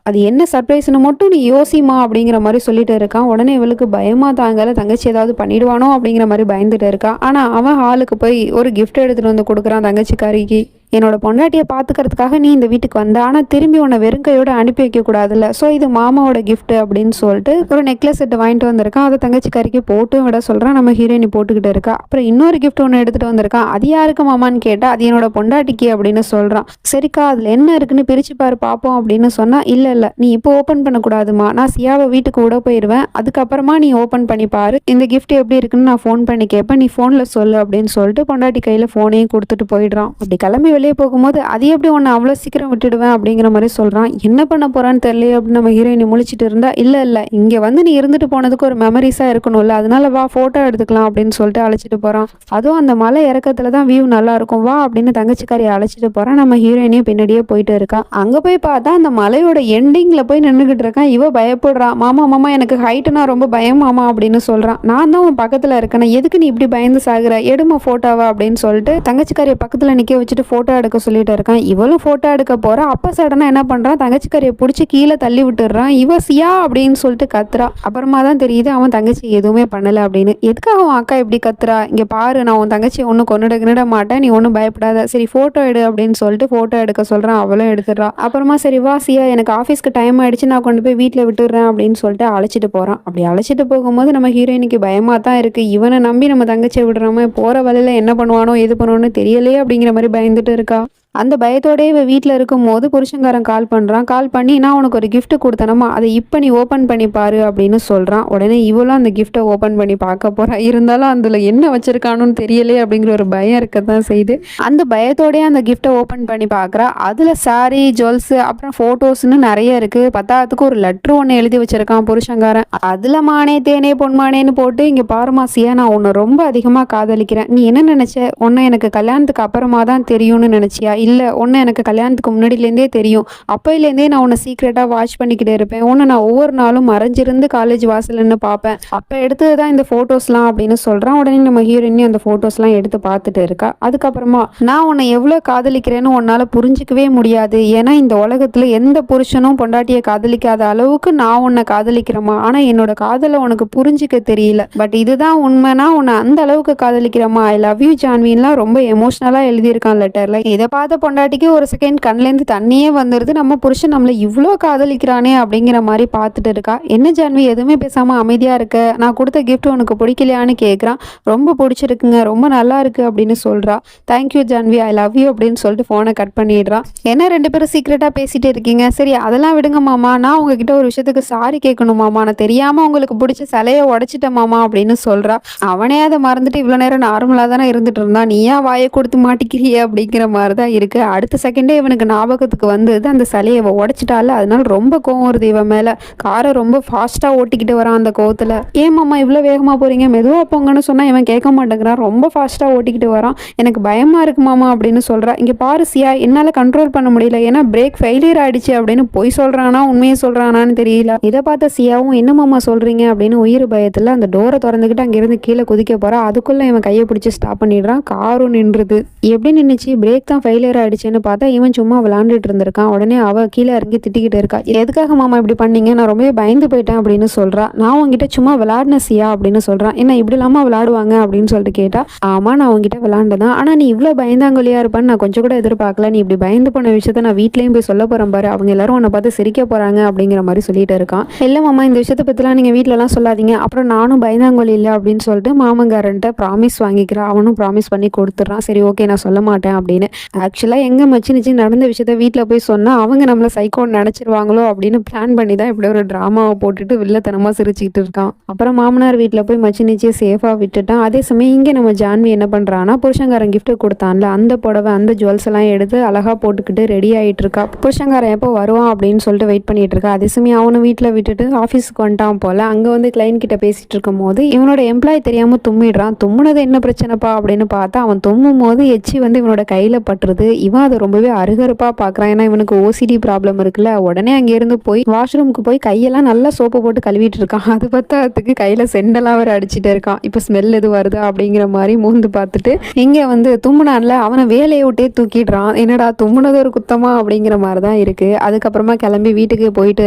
[SPEAKER 1] அது என்ன சர்ப்ரைஸ்ன்னு மட்டும் நீ யோசிமா அப்படிங்கிற மாதிரி சொல்லிட்டு இருக்கான். உடனே இவளுக்கு பயமா தாங்கல, தங்கச்சி ஏதாவது பண்ணிடுவானோ அப்படிங்கிற மாதிரி பயந்துட்டு இருக்கான். ஆனா அவன் ஹாலுக்கு போய் ஒரு கிஃப்ட் எடுத்துட்டு வந்து கொடுக்குறான் தங்கச்சிக்காரிக்கு. என்னோட பொண்டாட்டியை பார்த்துக்கிறதுக்காக நீ இந்த வீட்டுக்கு வந்த, ஆனால் திரும்பி உன்னை வெறுங்கையோட அனுப்பி வைக்க கூடாதுல்ல, ஸோ இது மாமாவோட கிஃப்ட் அப்படின்னு சொல்லிட்டு ஒரு நெக்லஸ் செட்டு வாங்கிட்டு வந்திருக்கான். அதை தங்கச்சிக்காரிக்கு போட்டும் விட சொல்கிறான். நம்ம ஹீரோயினி போட்டுக்கிட்டு இருக்கா. அப்புறம் இன்னொரு கிஃப்ட் ஒன்று எடுத்துகிட்டு வந்திருக்கான். அது யாருக்கு மாமான்னு கேட்டால் அது என்னோட பொண்டாட்டிக்கு அப்படின்னு சொல்கிறான். சரிக்கா, அதில் என்ன இருக்குன்னு பிரிச்சு பாரு பார்ப்போம் அப்படின்னு சொன்னால், இல்லை நீ இப்போ ஓப்பன் பண்ணக்கூடாதுமா, நான் சியாவை வீட்டுக்கு விட போயிடுவேன், அதுக்கப்புறமா நீ ஓப்பன் பண்ணி பாரு, இந்த கிஃப்ட் எப்படி இருக்குன்னு நான் ஃபோன் பண்ணி கேட்பேன், நீ ஃபோனில் சொல்லு அப்படின்னு சொல்லிட்டு பொண்டாட்டி கையில் ஃபோனையும் கொடுத்துட்டு போயிடுறான். அப்படி கிளம்பி வெளியே போகும்போது அது எப்படி உன்னை அவ்வளோ சீக்கிரம் விட்டுடுவேன் அப்படிங்கிற மாதிரி சொல்கிறான். என்ன பண்ண போகிறான்னு தெரியல அப்படின்னு நம்ம ஹீரோயினி முழிச்சிட்டு இருந்தா, இல்லை இங்கே வந்து நீ இருந்துட்டு போனதுக்கு ஒரு மெமரிஸாக இருக்கணும்ல, அதனால வா ஃபோட்டோ எடுத்துக்கலாம் அப்படின்னு சொல்லிட்டு அழைச்சிட்டு போகிறான். அதுவும் அந்த மலை இறக்கத்துல தான் வியூ நல்லா இருக்கும், வா அப்படின்னு தங்கச்சிக்காரியை அழைச்சிட்டு போகிறான். நம்ம ஹீரோயினியும் பின்னாடியே போயிட்டு இருக்கான். அங்கே போய் பார்த்தா அந்த மலையோட எண்டிங்கில் போய் நின்றுக்கிட்டு இருக்கான். இவ பயப்படுறான். மாமா எனக்கு ஹைட்டுனா ரொம்ப பயம் மாமா அப்படின்னு சொல்கிறான். நான் தான் உன் பக்கத்தில் இருக்கேன், எதுக்கு நீ இப்படி பயந்து சாகுற, எடுமா ஃபோட்டோவா அப்படின்னு சொல்லிட்டு தங்கச்சிக்காரியை பக்கத்தில் நிற்க வச்சுட்டு ஃபோட்டோ எடுக்க சொல்லிட்டு இருக்கான். இவளும் போட்டோ எடுக்க போறா. அப்ப சடனா என்ன பண்றான், தங்கச்சிக்காரியை பிடிச்சி கீழே தள்ளி விட்டுறான். இவ சியா அப்படின்னு சொல்லிட்டு கத்துறா. அப்புறமா தான் தெரியுது அவன் தங்கச்சி எதுவுமே பண்ணல அப்படின்னு. எதுக்காக அவன் அக்கா இப்படி கத்துறா, இங்க பாரு நான் உன் தங்கச்சியை ஒன்னும் கொண்டுட மாட்டேன், நீ ஒன்னும் பயப்படாத, சரி போட்டோ எடு அப்படின்னு சொல்லிட்டு போட்டோ எடுக்க சொல்றான். அவளும் எடுத்துடுறா. அப்புறமா சரி வா சியா, எனக்கு ஆஃபீஸ்க்கு டைம் ஆயிடுச்சு, நான் கொண்டு போய் வீட்டில் விட்டுடுறேன் அப்படின்னு சொல்லிட்டு அழைச்சிட்டு போறான். அப்படி அழைச்சிட்டு போகும்போது நம்ம ஹீரோயினுக்கு பயமா தான் இருக்கு. இவனை நம்பி நம்ம தங்கச்சியை விடுறாம போற வழியில என்ன பண்ணுவானோ எது பண்ணுவானோ தெரியலையே அப்படிங்கிற மாதிரி பயந்துட்டு இருக்கா. அந்த பயத்தோடய இவ வீட்டில் இருக்கும் போது புருஷங்காரன் கால் பண்ணுறான். கால் பண்ணி நான் உனக்கு ஒரு கிஃப்ட் கொடுத்தனமா, அதை இப்போ நீ ஓப்பன் பண்ணி பாரு அப்படின்னு சொல்கிறான். உடனே இவளும் அந்த கிஃப்ட்டை ஓப்பன் பண்ணி பார்க்க போகிறா. இருந்தாலும் அதில் என்ன வச்சிருக்கானுன்னு தெரியலையே அப்படிங்கிற ஒரு பயம் இருக்கத்தான் செய்யுது. அந்த பயத்தோடய அந்த கிஃப்ட்டை ஓப்பன் பண்ணி பார்க்குறா. அதில் சாரி, ஜுவல்ஸு, அப்புறம் ஃபோட்டோஸ்ன்னு நிறைய இருக்குது. பத்தாவதுக்கு ஒரு லெட்ரு ஒன்று எழுதி வச்சிருக்கான் புருஷங்காரன். அதில் மானே தேனே பொன்மானேன்னு போட்டு, இங்கே பாருமாசியா நான் உன்னை ரொம்ப அதிகமாக காதலிக்கிறேன், நீ என்ன நினச்ச, உன்னை எனக்கு கல்யாணத்துக்கு அப்புறமா தான் தெரியும்னு நினச்சியா, இல்ல உன்னை எனக்கு கல்யாணத்துக்கு முன்னாடிலேருந்தே தெரியும். அப்பையிலேருந்தே நான் உன்னை சீக்ரெட்டா வாட்ச் பண்ணிக்கிட்டே இருப்பேன். உன்னை நான் ஒவ்வொரு நாளும் மறைஞ்சிருந்து காலேஜ் வாசல்ல நின்னு பார்ப்பேன். அப்ப எடுத்தது தான் இந்த ஃபோட்டோஸ்லாம் அப்படின்னு சொல்றான். உடனே நம்ம ஹீரோயினி அந்த ஃபோட்டோஸ்லாம் எடுத்து பார்த்துட்டு இருக்கா. அதுக்கப்புறமா நான் உன்னை எவ்வளோ காதலிக்கிறேன்னு உன்னால புரிஞ்சிக்கவே முடியாது. ஏன்னா இந்த உலகத்துல எந்த புருஷனும் பொண்டாட்டியை காதலிக்காத அளவுக்கு நான் உன்னை காதலிக்கிறேமா. ஆனா என்னோட காதலை உனக்கு புரிஞ்சிக்க தெரியல. பட் இதுதான் உண்மைனா உன்னை அந்த அளவுக்கு காதலிக்கிறேமா. ஐ லவ் யூ ஜான்வின்லாம் ரொம்ப எமோஷனலா எழுதியிருக்கான் லெட்டர்ல. இதை பார்த்த பொண்டாட்டிக்கு ஒரு செகண்ட் கண்லேருந்து தண்ணியே வந்துருது. நம்ம புருஷன் நம்மளை இவ்வளோ காதலிக்கிறானே அப்படிங்கிற மாதிரி பார்த்துட்டு இருக்கா. என்ன ஜான்வி எதுவுமே பேசாம அமைதியா இருக்க, நான் கொடுத்த கிஃப்ட் உனக்கு பிடிக்கலையான்னு கேட்குறான். ரொம்ப பிடிச்சிருக்குங்க, ரொம்ப நல்லா இருக்கு அப்படின்னு சொல்றா. Thank you Janhvi, I love you அப்படின்னு சொல்லிட்டு ஃபோனை கட் பண்ணிடுறான். என்ன 2 பேரும் சீக்கிரட்டா பேசிட்டு இருக்கீங்க? சரி அதெல்லாம் விடுங்க மாமா, நான் உங்ககிட்ட ஒரு விஷயத்துக்கு சாரி கேட்கணும் மாமா. நான் தெரியாம உங்களுக்கு பிடிச்ச சிலையை உடைச்சிட்டேன் மாமா அப்படின்னு சொல்றா. அவனே அதை மறந்துட்டு இவ்வளோ நேரம் நார்மலாக தானே இருந்துட்டு இருந்தான், நீயா வாயை கொடுத்து மாட்டிக்கிறியே அப்படிங்கிற மாதிரி தான் இருக்கு. அடுத்த செகண்டே இவனுக்கு ஞாபகத்துக்கு வந்தது அந்த சிலையை உடைச்சிட்டால. அதனால ரொம்ப கோவம் வருது இவன் மேல. காரை ரொம்ப ஃபாஸ்டா ஓட்டிக்கிட்டு வரான் அந்த கோவத்துல. ஏன் மாமா இவ்வளோ வேகமா போறீங்க, மெதுவா போங்கன்னு சொன்னா இவன் கேட்க மாட்டேங்கிறான். ரொம்ப ஃபாஸ்டா ஓட்டிக்கிட்டு வரான். எனக்கு பயமா இருக்கு மாமா அப்படின்னு சொல்றா. இங்க பாரு சியா, என்னால கண்ட்ரோல் பண்ண முடியல, ஏன்னா பிரேக் ஃபெயிலியர் ஆயிடுச்சு அப்படின்னு பொய் சொல்றானா உண்மையை சொல்றானான்னு தெரியல. இதை பார்த்த சியாவும் என்ன மாமா சொல்றீங்க அப்படின்னு உயிர் பயத்துல அந்த டோரை திறந்துக்கிட்டு அங்கிருந்து கீழே குதிக்க போறா. அதுக்குள்ள இவன் கையை பிடிச்சி ஸ்டாப் பண்ணிடுறான். காரும் நின்றுது. எப்படி நின்றுச்சு, பிரேக் தான் ஃபெயிலியர் ஆயிடுச்சுன்னு பார்த்தா இவன் சும்மா விளாண்டுட்டு இருந்திருக்கான். உடனே அவ கீழே இறங்கி திட்டிக்கிட்டு இருக்கா. எதுக்காக மாமா இப்படி பண்ணீங்க, நான் ரொம்பவே பயந்து போயிட்டேன் அப்படின்னு சொல்றா. நான் உங்ககிட்ட சும்மா விளாடின சியா அப்படின்னு சொல்றான். என்ன இப்படி இல்லாம விளாடுவாங்க அப்படின்னு சொல்லிட்டு கேட்டா. ஆமா நான் உங்ககிட்ட விளாண்டுதான், ஆனா நீ இவ்வளோ பயந்தாங்கொல்லியா இருப்பான்னு நான் கொஞ்சம் கூட எதிர்பார்க்கல. நீ இப்படி பயந்து போன விஷயத்த நான் வீட்லயும் போய் சொல்ல போறேன் பாரு, அவங்க எல்லாரும் உன்னை பார்த்து சிரிக்க போறாங்க அப்படிங்கிற மாதிரி சொல்லிட்டு இருக்கான். இல்ல மாமா இந்த விஷயத்த பத்திலாம் நீங்க வீட்டுல எல்லாம் சொல்லாதீங்க, அப்புறம் நானும் பயந்தாங்கொல்லி இல்லை அப்படின்னு சொல்லிட்டு மாமங்காரன்ட்ட ப்ராமிஸ் வாங்கிக்கிறான். அவனும் ப்ராமிஸ் பண்ணி கொடுத்துட்றான். சரி ஓகே நான் சொல்ல மாட்டேன் அப்படின்னு. ஆக்சுவலா எங்க மச்சினிச்சு நடந்த விஷயத்த வீட்டுல போய் சொன்னா அவங்க நம்மள சைக்கோன்னு நினைச்சிருவாங்களோ அப்படின்னு பிளான் பண்ணி தான் இப்படி ஒரு டிராமாவை போட்டுட்டு வில்லத்தனமா சிரிச்சுக்கிட்டு இருக்கான். அப்புறம் மாமனார் வீட்டுல போய் மச்சினிச்சியை சேஃபா விட்டுட்டான். அதே சமயம் இங்க நம்ம ஜான்வி என்ன பண்றான்னா, புருஷங்காரன் கிஃப்ட் கொடுத்தான்ல அந்த புடவை அந்த ஜுவல்ஸ் எல்லாம் எடுத்து அழகா போட்டுக்கிட்டு ரெடி ஆயிட்டு இருக்கா. புருஷங்காரன் எப்போ வருவான் அப்படின்னு சொல்லிட்டு வெயிட் பண்ணிட்டு இருக்கா. அதே சமயம் அவனை வீட்டுல விட்டுட்டு ஆஃபீஸுக்கு வந்துட்டான் போல. அங்க வந்து கிளைண்ட் கிட்ட பேசிட்டு இருக்கும் போது இவனோட எம்ப்ளாய் தெரியாம தும்மிடுறான். தும்முனது என்ன பிரச்சனைப்பா அப்படின்னு பார்த்தா அவன் தும்மும் போது எச்சி வந்து இவனோட கையில பட்டுருது. இவன் அதை ரொம்பவே அருகருப்பா பாக்குறான். ஏன்னா இவனுக்கு ஓசிடி ப்ராப்ளம் இருக்குல்ல. உடனே அங்க இருந்து போய் வாஷ்ரூமுக்கு போய் கையெல்லாம் நல்லா சோப்பு போட்டு கழுவிட்டு இருக்கான். அது பத்தாத்துக்கு கையில செண்டெல்லாம் வேற அடிச்சுட்டு இருக்கான். இப்ப ஸ்மெல் எது வருதா அப்படிங்கிற மாதிரி மூந்து பார்த்துட்டு இங்க வந்து தும்முனான்ல அவனை வேலையை விட்டே தூக்கிடுறான். என்னடா தும்முனது ஒரு குத்தமா அப்படிங்கிற மாதிரி தான் இருக்கு. அதுக்கப்புறமா கிளம்பி வீட்டுக்கு போயிட்டு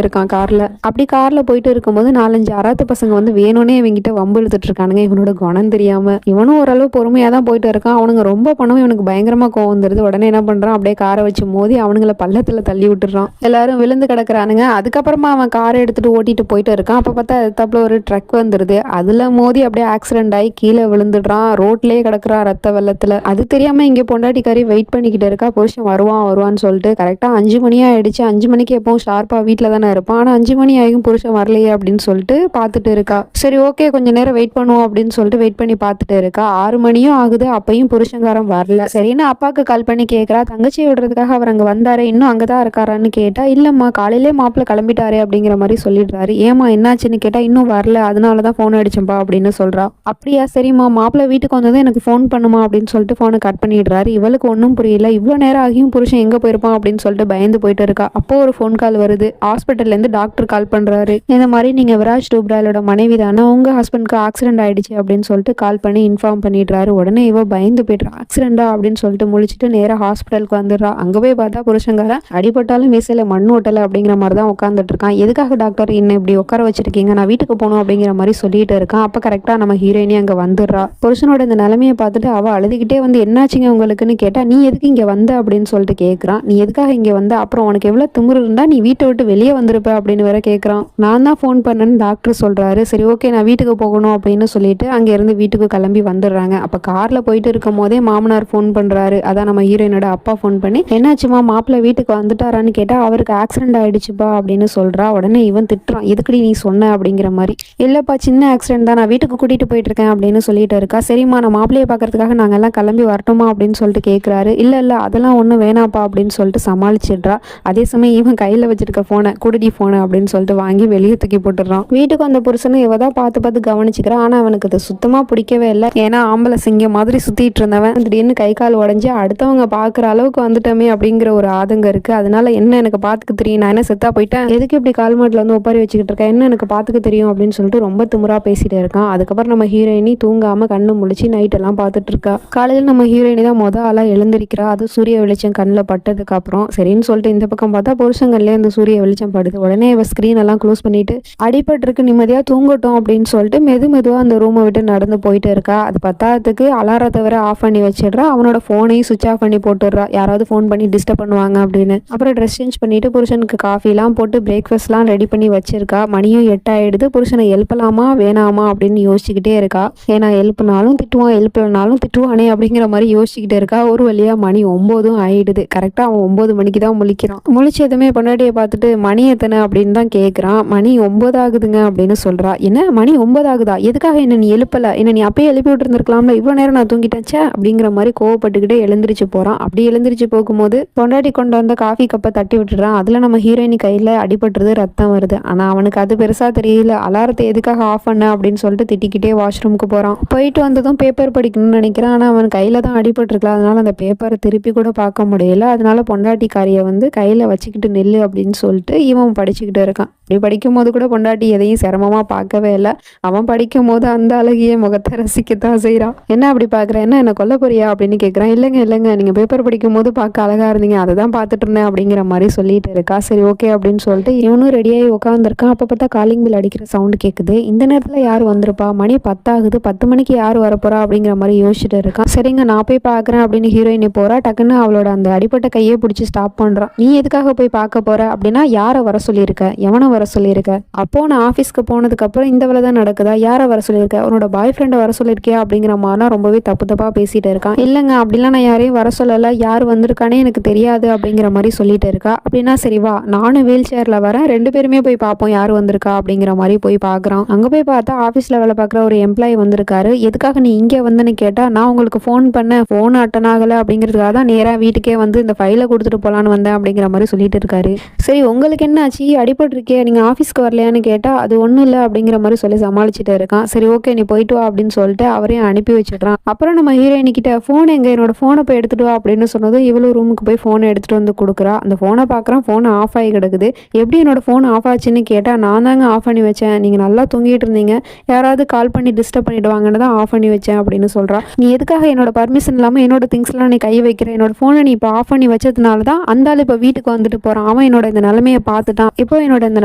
[SPEAKER 1] இருக்கான் கார்ல. அப்படி கார்ல போயிட்டு இருக்கும்போது 4-5 அராத்து பசங்க வந்து வேணும்னே இவங்கிட்ட வம்பு இழுத்துட்டு இருக்கானுங்க. இவனோட குணம் தெரியாம இவனும் ஓரளவு பொறுமையா தான் போயிட்டு இருக்கான். அவனுங்க ரொம்ப பண்ணவும் இவனுக்கு பயங்கரமா கோவம் வந்துருது. உடனே என்ன பண்றான், அப்படியே காரை வச்சு மோதி அவனுங்களை பள்ளத்துல தள்ளி விட்டுறான். எல்லாரும் விழுந்து கிடக்குறானுங்க. அதுக்கப்புறமா அவன் காரை எடுத்துட்டு ஓட்டிட்டு போயிட்டு இருக்கான். அப்ப பார்த்தா அதுத்தாப்புல ஒரு ட்ரக் வந்துருது. அதுல மோதி அப்படியே ஆக்சிடென்ட் ஆகி கீழே விழுந்துடுறான். ரோட்லயே கிடக்குறான் ரத்த வெள்ளத்துல. அது தெரியாம இங்க பொண்டாட்டிக்காரி வெயிட் பண்ணிக்கிட்டு இருக்கா. புருஷன் வருவான்னு சொல்லிட்டு. கரெக்டா 5 மணி ஆயிடுச்சு. 5 மணிக்கு எப்பவும் ஷார்ப்பா வீட்டுல தானே இருப்பான். ஆனா 5 மணி ஆகும் புருஷன் வரலையே அப்படின்னு சொல்லிட்டு பார்த்துட்டு இருக்கா. சரி ஓகே கொஞ்ச நேரம் வெயிட் பண்ணுவோம் அப்படின்னு சொல்லிட்டு வெயிட் பண்ணி பார்த்துட்டு இருக்கா. 6 மணியும் ஆகுது. அப்பயும் புருஷங்காரன் வரல. சரின்னு அப்பாவுக்கு கால் பண்ணி கேட்கறா. தங்கச்சியை விடுறதுக்காக அவர் அங்க வந்தாரு, இன்னும் அங்கதான் இருக்காரான்னு கேட்டா. இல்லம்மா காலையிலே மாப்பிள்ள கிளம்பிட்டாரு அப்படிங்கிற மாதிரி சொல்லிடுறாரு. ஏமா என்னாச்சுன்னு கேட்டா இன்னும் வரல, அதனாலதான் போன் அடிச்சம்பா அப்படின்னு சொல்றா. அப்படியா சரிம்மா, மாப்பிள்ள வீட்டுக்கு வந்ததும் எனக்கு ஃபோன் பண்ணுமா அப்படின்னு சொல்லிட்டு போனை கட் பண்ணிடுறாரு. இவளுக்கு ஒன்றும் புரியல. இவ்வளோ நேரம் ஆகியும் புருஷன் எங்க போயிருப்பான் அப்படின்னு சொல்லிட்டு பயந்து போயிட்டு இருக்கா. அப்போ ஒரு ஃபோன் கால் வருது. ஹாஸ்பிட்டல்ல இருந்து டாக்டர் கால் பண்றாரு. இந்த மாதிரி நீங்க விராஜ் டூப்ராலோட மனைவி தானே, உங்க ஹஸ்பண்ட்க்கு ஆக்சிடென்ட் ஆயிடுச்சு அப்படின்னு சொல்லிட்டு கால் பண்ணி இன்ஃபார்ம் பண்ணிடுறாரு. உடனே இவ பயந்து போயிடுறா. ஆக்சிடென்டா அப்படின்னு சொல்லிட்டு முழிச்சிட்டு நேரா ஹாஸ்பிட்டலுக்கு வந்துடுறா. அங்க போய் பார்த்தா புருஷங்காரன் அடிபட்டாலும் மீசையில மண் ஓட்டல அப்படிங்கிற மாதிரி தான் உட்காந்துட்டு இருக்கான். எதுக்காக டாக்டர் என்ன இப்படி உட்கார வச்சிருக்கீங்க, நான் வீட்டுக்கு போகணும் அப்படிங்கிற மாதிரி சொல்லிட்டு இருக்கான். அப்ப கரெக்டா நம்ம ஹீரோயினி அங்க வந்துடுறா. புருஷனோட இந்த நிலைமையை பார்த்துட்டு அவ அழுதுகிட்டே வந்து என்னாச்சுங்க உங்களுக்குன்னு கேட்டா, நீ எதுக்கு இங்க வந்த அப்படின்னு சொல்லிட்டு கேட்கறான். நீ எதுக்காக இங்க வந்த, அப்புறம் உனக்கு எவ்வளவு திமிரு இருந்தா நீ வீட்டை விட்டு வெளியே வந்திருப்ப அப்படின்னு வேற கேட்கறான். நான் தான் ஃபோன் பண்ணேன்னு டாக்டர் சொல்றாரு. சரி ஓகே நான் வீட்டுக்கு போகணும் அப்படின்னு சொல்லிட்டு அங்க இருந்து வீட்டுக்கு கிளம்பி வந்துடுறாங்க. அப்ப கார்ல போயிட்டு இருக்கும் போதே மாமனார் ஃபோன் பண்றாரு. அதான் நம்ம ஹீரோயினோட அப்பா ஃபோன் பண்ணி என்னாச்சுமா மாப்பிள்ள வீட்டுக்கு வந்துட்டாரான்னு கேட்டா, அவருக்கு ஆக்சிடென்ட் ஆயிடுச்சுப்பா அப்படின்னு சொல்றா. உடனே இவன் திட்டுறான், எதுக்குடி நீ சொன்ன அப்படிங்கிற மாதிரி. இல்லப்பா சின்ன ஆக்சிடென்ட் தான், நான் வீட்டுக்கு கூட்டிட்டு போயிட்டு இருக்கேன் அப்படின்னு சொல்லிட்டு இருக்கா. சரிம்மா நான் மாப்பிள்ளையை பாக்குறதுக்காக நாங்க எல்லாம் கிளம்பி வரட்டுமா அப்படின்னு சொல்லிட்டு கேட்கிறாரு. இல்ல அதெல்லாம் ஒண்ணும் வேணாப்பா அப்படின்னு சொல்லிட்டு சமாளிச்சிடுறா. அதே சமயம் இவன் கையில வச்சிருக்க போனை குடிடி போனை அப்படின்னு சொல்லிட்டு வாங்கி வெளியே தூக்கி போட்டுடுறான். வீட்டுக்கு வந்த புருஷனை இவதான் பார்த்து கவனிச்சுக்கிறான். ஆனா அவனுக்கு அது சுத்தமா பிடிக்கவே இல்லை. ஏன்னா ஆம்பளை சிங்கம் மாதிரி சுத்திட்டு இருந்தவன் திடீர்னு கை கால் உடஞ்சி அடுத்தவங்க பார்க்குற அளவுக்கு வந்துட்டோமே அப்படிங்கிற ஒரு ஆதங்கம் இருக்குது. அதனால என்ன எனக்கு பார்த்துக்க தெரியும், நான் என்ன செத்தா போயிட்டேன், எதுக்கு இப்படி கால் மாட்டில் வந்து ஒப்பாரி வச்சுக்கிட்டு இருக்கேன், என்ன எனக்கு பார்த்துக்க தெரியும் அப்படின்னு சொல்லிட்டு ரொம்ப திமிரா பேசிகிட்டே இருக்கான். அதுக்கப்புறம் நம்ம ஹீரோயினி தூங்காமல் கண்ணு முழிச்சு நைட்டெல்லாம் பார்த்துட்டு இருக்கா. காலையில் நம்ம ஹீரோயினி தான் ஆளாக எழுந்திருக்கிறா. அது சூரிய வெளிச்சம் கண்ணில் பட்டதுக்கு அப்புறம் சரின்னு சொல்லிட்டு இந்த பக்கம் பார்த்தா புருஷங்கள்லேயே இந்த சூரிய வெளிச்சம் படுது. உடனே இவ ஸ்க்ரீன் எல்லாம் க்ளோஸ் பண்ணிட்டு அடிபட்டிருக்கு நிம்மதியாக தூங்கட்டும் அப்படின்னு சொல்லிட்டு மெதுவாக அந்த ரூமை விட்டு நடந்து போயிட்டு இருக்கா. அது பத்தாததுக்கு அலாரத்தை வர ஆஃப் பண்ணி வச்சிடுறா. அவனோட ஃபோனையும் சுவிச் ஆஃப் பண்ணி போட்டுடுறா, யாராவது ஃபோன் பண்ணி டிஸ்டர்ப் பண்ணுவாங்க அப்படின்னு. அப்புறம் ட்ரெஸ் சேஞ்ச் பண்ணிட்டு புருஷனுக்கு காஃபிலாம் போட்டு பிரேக்ஃபாஸ்ட்லாம் ரெடி பண்ணி வச்சிருக்கா. மணியும் 8 ஆயிடுது. புருஷனை எழுப்பலாமா வேணாமா அப்படின்னு யோசிச்சுக்கிட்டே இருக்கா. ஏன்னா எழுப்புனாலும் திட்டுவான், எழுப்பலனாலும் திட்டுவானே அப்படிங்கிற மாதிரி யோசிச்சுக்கிட்டே இருக்கா. ஒரு வழியா மணி 9 ஆயிடுது. கரெக்டாக அவன் 9 மணிக்கு தான் முழிக்கிறான். முழிச்சதுமே பொண்டாட்டியை பார்த்துட்டு மணி எத்தனை அப்படின்னு தான் கேட்குறான். மணி 9 ஆகுதுங்க அப்படின்னு சொல்றா. என்ன மணி 9 ஆகுதா, எதுக்காக என்ன நீ எழுப்பல, என்ன நீ அப்பயே எழுப்பி விட்டு இருந்திருக்கலாம்ல, இவ்வளோ நேரம் நான் தூங்கிட்டேச்சே அப்படிங்கிற மாதிரி கோவப்பட்டுக்கிட்டே எழுந்திரிச்சு போறான். அப்படி எழுந்திரிச்சு போகும்போது பொண்டாட்டி கொண்டு வந்த காஃபி கப்பை தட்டி விட்டுறான். அதுல நம்ம ஹீரோயினி கையில அடிபட்டுறது, ரத்தம் வருது. ஆனா அவனுக்கு அது பெருசா தெரியல. அலாரத்தை எதுக்காக ஆஃப் பண்ண அப்படின்னு சொல்லிட்டு திட்டிக்கிட்டே வாஷ்ரூமுக்கு போறான். போயிட்டு வந்ததும் பேப்பர் படிக்கணும்னு நினைக்கிறான். ஆனா அவன் கையில தான் அடிபட்டுருக்கலாம். அதனால அந்த பேப்பரை திருப்பி கூட பார்க்க முடியல. அதனால பொண்டாட்டிக்காரியை வந்து கையில வச்சுக்கிட்டு நெல்லு அப்படின்னு சொல்லிட்டு இவன் படிச்சுக்கிட்டு இருக்கான். அப்படி படிக்கும் போது கூட பொண்டாட்டி எதையும் சிரமமா பார்க்கவே இல்லை. அவன் படிக்கும் போது அந்த அழகிய முகத்தை ரசிக்கத்தான் செய்யறான். என்ன அப்படி பாக்குறேன், என்ன கொல்ல போறியா அப்படின்னு கேட்குறான். இல்லைங்க நீங்க பேப்பர் படிக்கும் போது பார்க்க அழகா இருந்தீங்க, அதை தான் பார்த்துட்டு இருந்தேன் அப்படிங்கிற மாதிரி சொல்லிட்டு இருக்கா. சரி ஓகே அப்படின்னு சொல்லிட்டு இவனும் ரெடியாகி உட்காந்துருக்கான். அப்போ பார்த்தா காலிங் பில் அடிக்கிற சவுண்டு கேட்குது. இந்த நேரத்தில் யார் வந்திருப்பா, மணி 10 ஆகுது, 10 மணிக்கு யார் வரப்போறா அப்படிங்கிற மாதிரி யோசிச்சுட்டு இருக்கான். சரிங்க நான் போய் பார்க்குறேன் அப்படின்னு ஹீரோயினி போறா. டக்குன்னு அவளோட அந்த அடிப்பட்ட கையை பிடிச்சி ஸ்டாப் பண்றான். நீ எதுக்காக போய் பார்க்க போற அப்படின்னா, யாரை வர சொல்லியிருக்க, எவனை வர சொல்லியிருக்க, அப்போ நான் ஆஃபீஸ்க்கு போனதுக்கு அப்புறம் இந்த வேலை தான் நடக்குதா, யாரை வர சொல்லியிருக்க, உன்னோட பாய் ஃப்ரெண்டை வர சொல்லியிருக்கியா அப்படிங்கிற மாதிரி ரொம்பவே தப்பா பேசிட்டு இருக்கான். இல்லைங்க அப்படிலாம் நான் யாரையும் வர சொல்லலை, யார் வந்திருக்கானே எனக்கு தெரியாது அப்படிங்கிற மாதிரி சொல்லிட்டு இருக்கா. அப்படின்னா சரி வா, நானும் வீல் சேர்ல வரேன், 2 பேருமே போய் பார்ப்போம் யார் வந்திருக்கா அப்படிங்கிற மாதிரி போய் பார்க்குறான். அங்கே போய் பார்த்தா ஆஃபீஸில் வேலை பார்க்குற ஒரு எம்ப்ளாயி வந்திருக்காரு. எதுக்காக நீ இங்கே வந்தேன்னு கேட்டால், நான் உங்களுக்கு ஃபோன் பண்ணேன், ஃபோன் அட்டன் ஆகலை அப்படிங்கிறதுக்காக தான் நேராக வீட்டுக்கே வந்து இந்த ஃபைலை கொடுத்துட்டு போகலான்னு வந்தேன் அப்படிங்கிற மாதிரி சொல்லிட்டு இருக்காரு. சரி உங்களுக்கு என்ன ஆச்சு, அடிபட்டிருக்கே, நீங்கள் ஆஃபீஸ்க்கு வரலையான்னு கேட்டால் அது ஒன்றும் இல்லை அப்படிங்கிற மாதிரி சொல்லி சமாளிச்சுட்டு இருக்கான். சரி ஓகே நீ போயிட்டு வா அப்படின்னு சொல்லிட்டு அவரையும் அனுப்பி வச்சிடுறான். அப்புறம் நம்ம ஹீரோயினி கிட்ட ஃபோன் எங்க, என்னோட ஃபோனை போய் எடுத்துட்டு வா அப்படின்னு சொன்னதும் இவ்வளோ ரூமுக்கு போய் ஃபோனை எடுத்துட்டு வந்து கொடுக்குறா. அந்த ஃபோனை பார்க்குறான், ஃபோன் ஆஃப் ஆகி கிடக்குது. எப்படி என்னோட ஃபோன் ஆஃப் ஆச்சுன்னு கேட்டால், நான் தாங்க ஆஃப் பண்ணி வச்சேன், நீங்கள் நல்லா தூங்கிட்டு இருந்தீங்க, யாராவது கால் பண்ணி டிஸ்டர்ப் பண்ணிடுவாங்கன்னு தான் ஆஃப் பண்ணி வச்சேன் அப்படின்னு சொல்கிறா. நீ எதுக்காக என்னோட பர்மிஷன் இல்லாமல் என்னோட திங்ஸ்லாம் நீ கை வைக்கிற, என்னோட ஃபோனை நீ இப்போ ஆஃப் பண்ணி வச்சதுனால தான் அந்த ஆள் இப்போ வீட்டுக்கு வந்துட்டு போகிறான், அவன் என்னோட இந்த நிலைமையை பார்த்துட்டான், இப்போ என்னோட இந்த